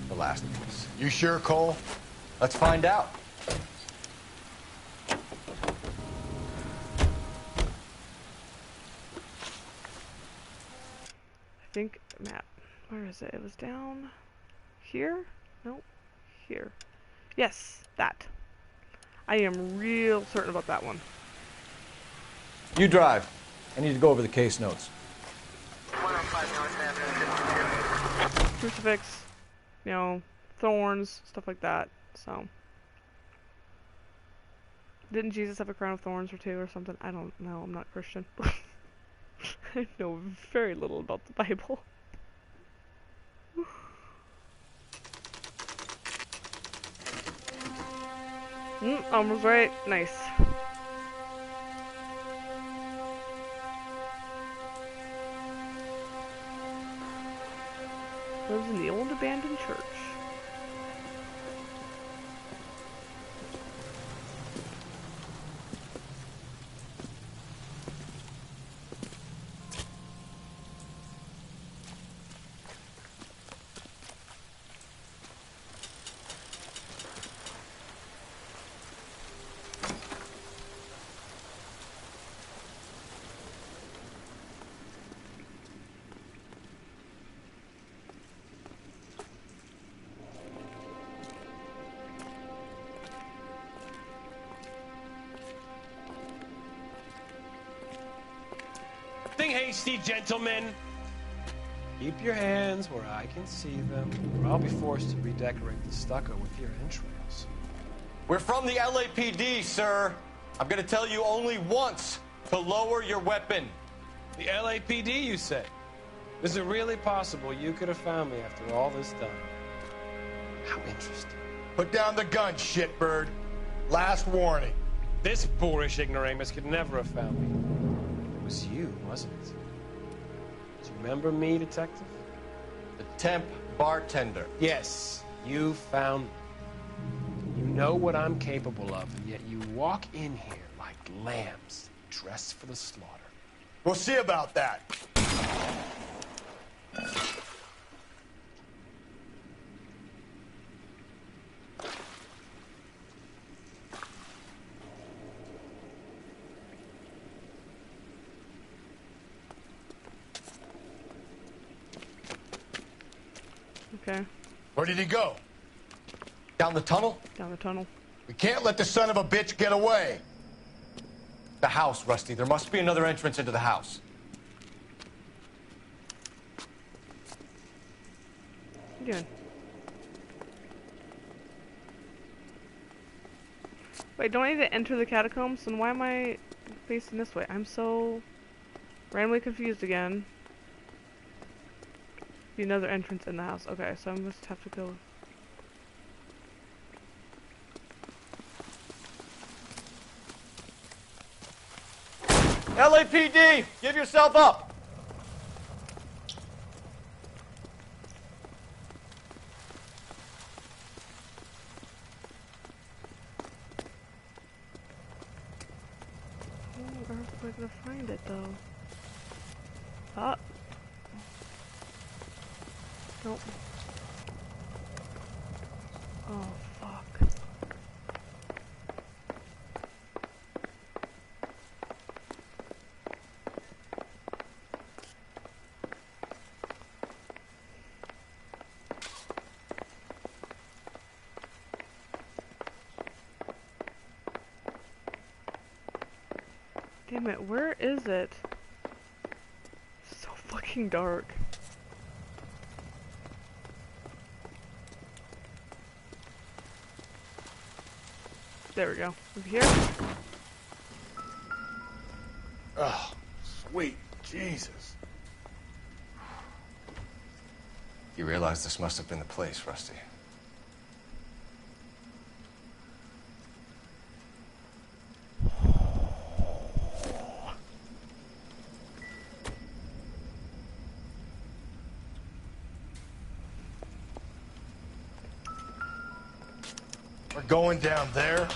The last piece. You sure, Cole? Let's find out. I think map. Where is it? It was down here? Nope. Here. Yes, that. I am real certain about that one. You drive. I need to go over the case notes. Crucifix, you know, thorns, stuff like that. So, didn't Jesus have a crown of thorns or two or something? I don't know. I'm not Christian. I know very little about the Bible. Almost right. Nice. Lives in the old abandoned church. Nothing hasty, gentlemen. Keep your hands where I can see them, or I'll be forced to redecorate the stucco with your entrails. We're from the LAPD, sir. I'm gonna tell you only once to lower your weapon. The LAPD, you say? Is it really possible you could have found me after all this time? How interesting. Put down the gun, shitbird. Last warning. This boorish ignoramus could never have found me. It was you, wasn't it? Do you remember me, detective? The temp bartender. Yes, you found me. You know what I'm capable of, and yet you walk in here like lambs dressed for the slaughter. We'll see about that. Okay. Where did he go? Down the tunnel? Down the tunnel. We can't let the son of a bitch get away. The house, Rusty. There must be another entrance into the house. What are you doing? Wait, don't I need to enter the catacombs? Then why am I facing this way? I'm so randomly confused again. Be another entrance in the house. Okay, so I must have to go. LAPD, give yourself up. Where am I gonna find it though? Ah. Nope. Oh, fuck. Damn it, where is it? It's so fucking dark. There we go. Over here? Oh, sweet Jesus. You realize this must have been the place, Rusty. We're going down there.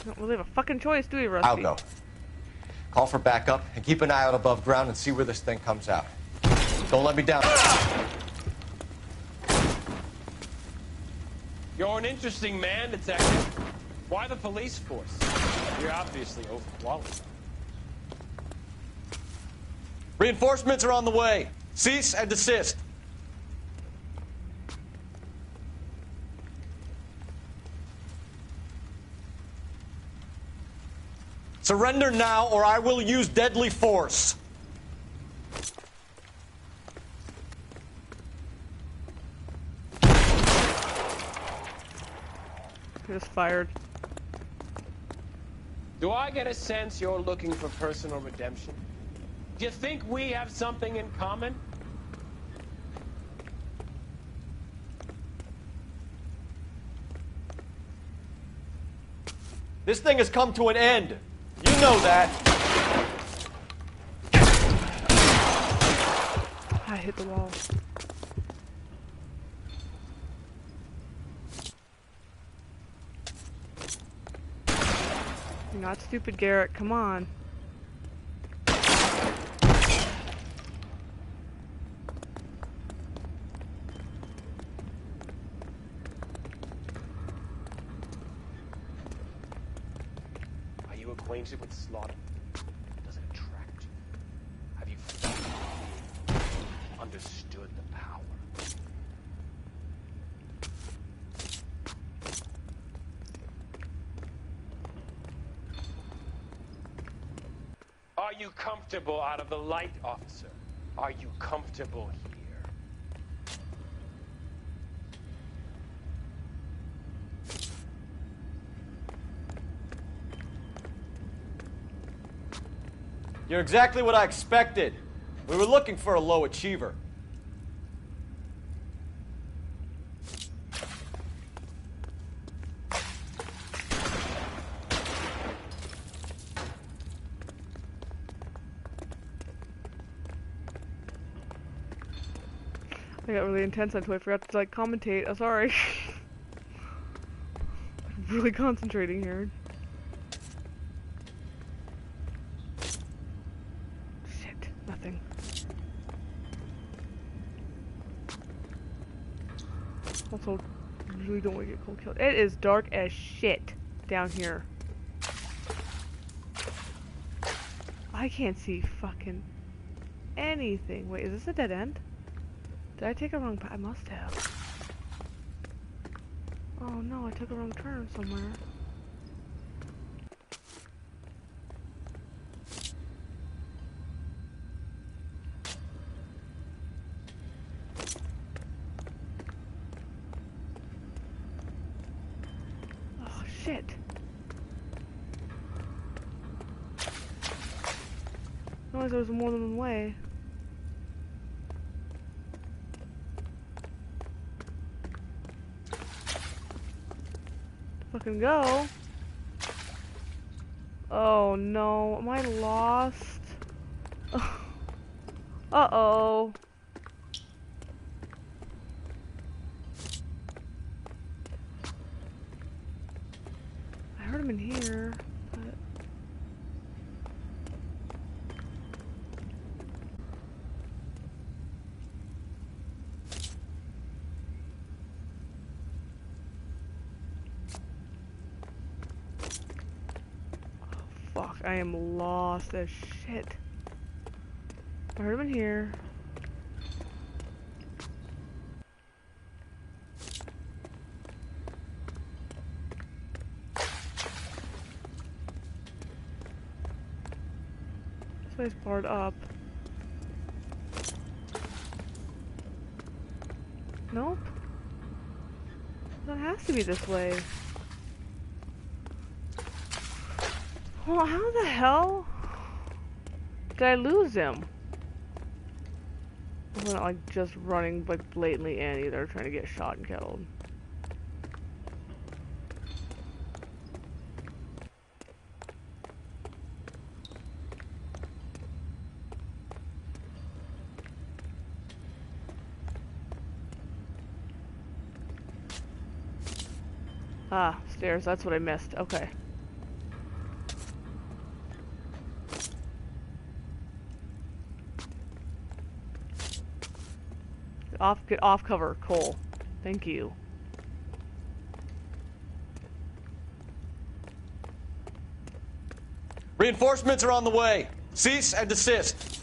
Don't really have a fucking choice, do we, Rusty? I'll go. Call for backup and keep an eye out above ground and see where this thing comes out. Don't let me down. You're an interesting man, Detective. Why the police force? You're obviously overqualified. Reinforcements are on the way. Cease and desist. Surrender now, or I will use deadly force. Just fired. Do I get a sense you're looking for personal redemption? Do you think we have something in common? This thing has come to an end. You know that. I hit the wall. You're not stupid, Garrett. Come on. Are you acquainted with slaughter? Does it attract you? Have you understood the power? Are you comfortable out of the light, officer? Are you comfortable here? You're exactly what I expected. We were looking for a low achiever. I got really intense until I forgot to like commentate. I'm sorry. I'm really concentrating here. Shit, nothing. Also, really don't want to get cold killed. It is dark as shit down here. I can't see fucking anything. Wait, is this a dead end? Did I take a wrong path? I must have. Oh no, I took a wrong turn somewhere. Oh shit. I realized there was more than one way. Fucking go. Oh no, am I lost? Uh-oh. I heard him in here, but... Fuck, I am lost as shit. I heard him in here. This way's barred up. Nope. That has to be this way. Well, how the hell did I lose him? I'm not like just running like blatantly in either, trying to get shot and killed. Ah, stairs, that's what I missed. Okay. Get off cover, Cole. Thank you. Reinforcements are on the way. Cease and desist.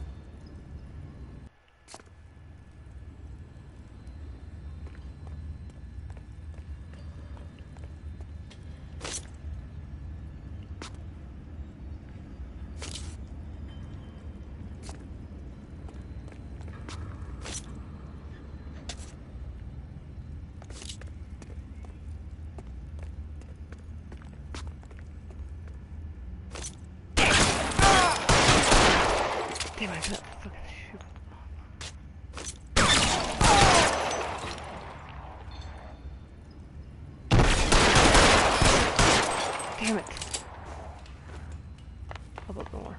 Damn, I couldn't fucking shoot. Damn it. How about more?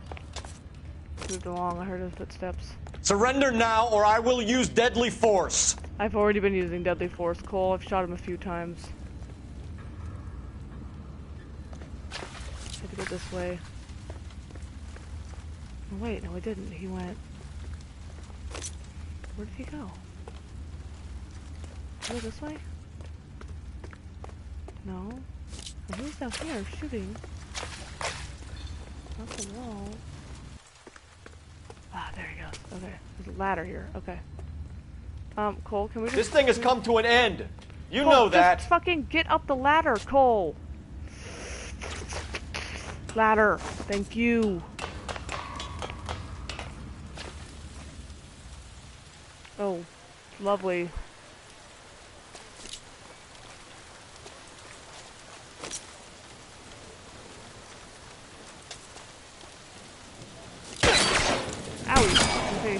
Moved along, I heard his footsteps. Surrender now, or I will use deadly force. I've already been using deadly force, Cole. I've shot him a few times. I had to go this way. Oh, wait, no, I didn't. He went... Where did he go? Did he go this way? No. Oh, he was down here shooting. Not the wall. Ah, there he goes. Okay. There's a ladder here. Okay. Cole, can we just... This thing has come to an end. You Cole, know that. Just fucking get up the ladder, Cole. Ladder. Thank you. Oh, lovely. Owie. Okay.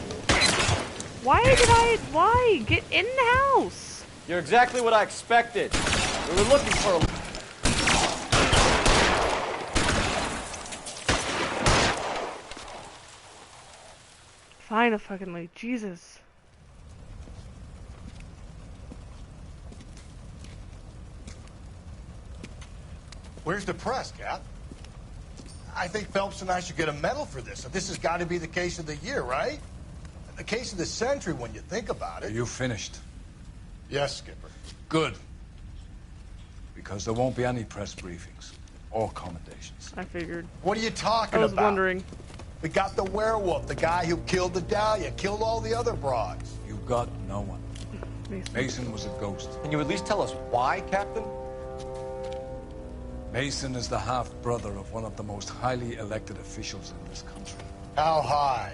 Why? Get in the house! You're exactly what I expected. We were looking for a... Fine, fucking like Jesus. Where's the press, Cap? I think Phelps and I should get a medal for this. This has got to be the case of the year, right? The case of the century when you think about it. Are you finished? Yes, Skipper. Good. Because there won't be any press briefings or commendations. I figured. What are you talking about? I was wondering. We got the werewolf, the guy who killed the Dahlia, killed all the other broads. You got no one. Mason was a ghost. Can you at least tell us why, Captain? Mason is the half-brother of one of the most highly elected officials in this country. How high?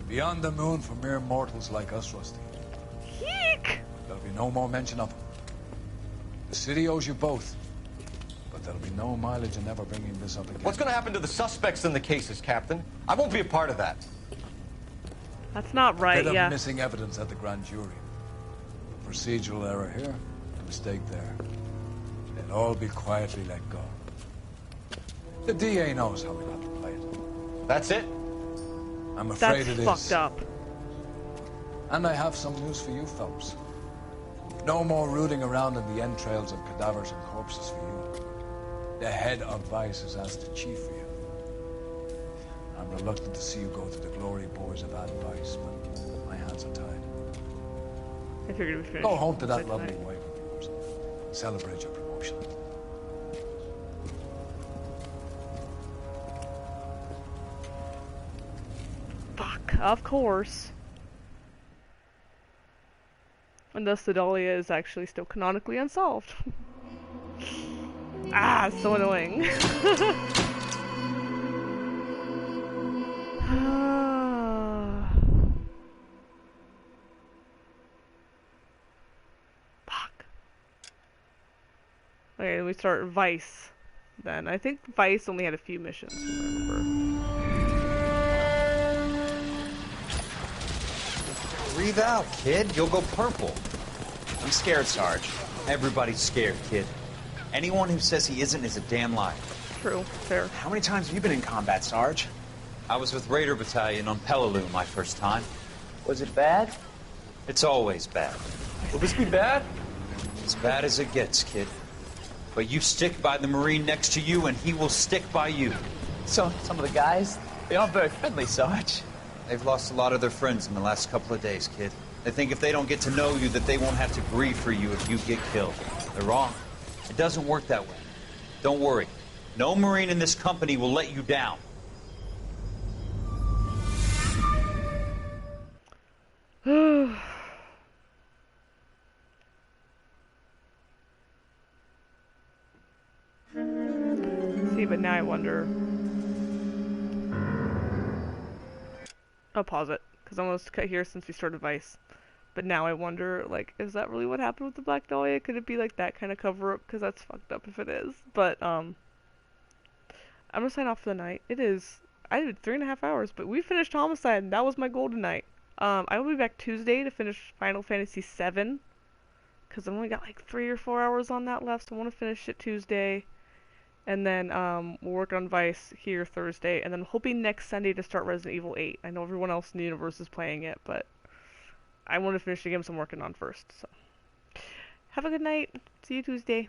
Beyond the moon for mere mortals like us, Rusty. Eek! There'll be no more mention of him. The city owes you both. But there'll be no mileage in ever bringing this up again. What's going to happen to the suspects in the cases, Captain? I won't be a part of that. That's not right, Bit of yeah. missing evidence at the grand jury. A procedural error here, a mistake there. They'll all be quietly let go. The DA knows how we'll have to play it. That's it? I'm afraid it is. That's fucked up. And I have some news for you, Phelps. No more rooting around in the entrails of cadavers and corpses for you. The head of Vice has asked the chief for you. I'm reluctant to see you go to the glory boys of advice, but my hands are tied. I figured we finished. Go home to that tonight. lovely wife of yours. Celebrate your promotion. Fuck, of course. And thus the Dahlia is actually still canonically unsolved. Ah, so annoying. Fuck. Okay, we start Vice. Then I think Vice only had a few missions. If I remember. Breathe out, kid. You'll go purple. I'm scared, Sarge. Everybody's scared, kid. Anyone who says he isn't is a damn liar. True. Fair. How many times have you been in combat, Sarge? I was with Raider Battalion on Peleliu my first time. Was it bad? It's always bad. Will this be bad? As bad as it gets, kid. But you stick by the Marine next to you, and he will stick by you. So, some of the guys, they aren't very friendly, Sarge. They've lost a lot of their friends in the last couple of days, kid. They think if they don't get to know you, that they won't have to grieve for you if you get killed. They're wrong. It doesn't work that way. Don't worry. No Marine in this company will let you down. See, but now I wonder. I'll pause it, because I'm almost cut here since we started Vice. But now I wonder, like, is that really what happened with the Black Dahlia? Could it be like that kind of cover-up? Because that's fucked up if it is. But, I'm gonna sign off for the night. I did 3.5 hours, but we finished Homicide, and that was my goal tonight. I will be back Tuesday to finish Final Fantasy VII, because I've only got like 3 or 4 hours on that left, so I want to finish it Tuesday. And then we'll work on Vice here Thursday, and then hoping next Sunday to start Resident Evil 8. I know everyone else in the universe is playing it, but I want to finish the games I'm working on first. So, have a good night. See you Tuesday.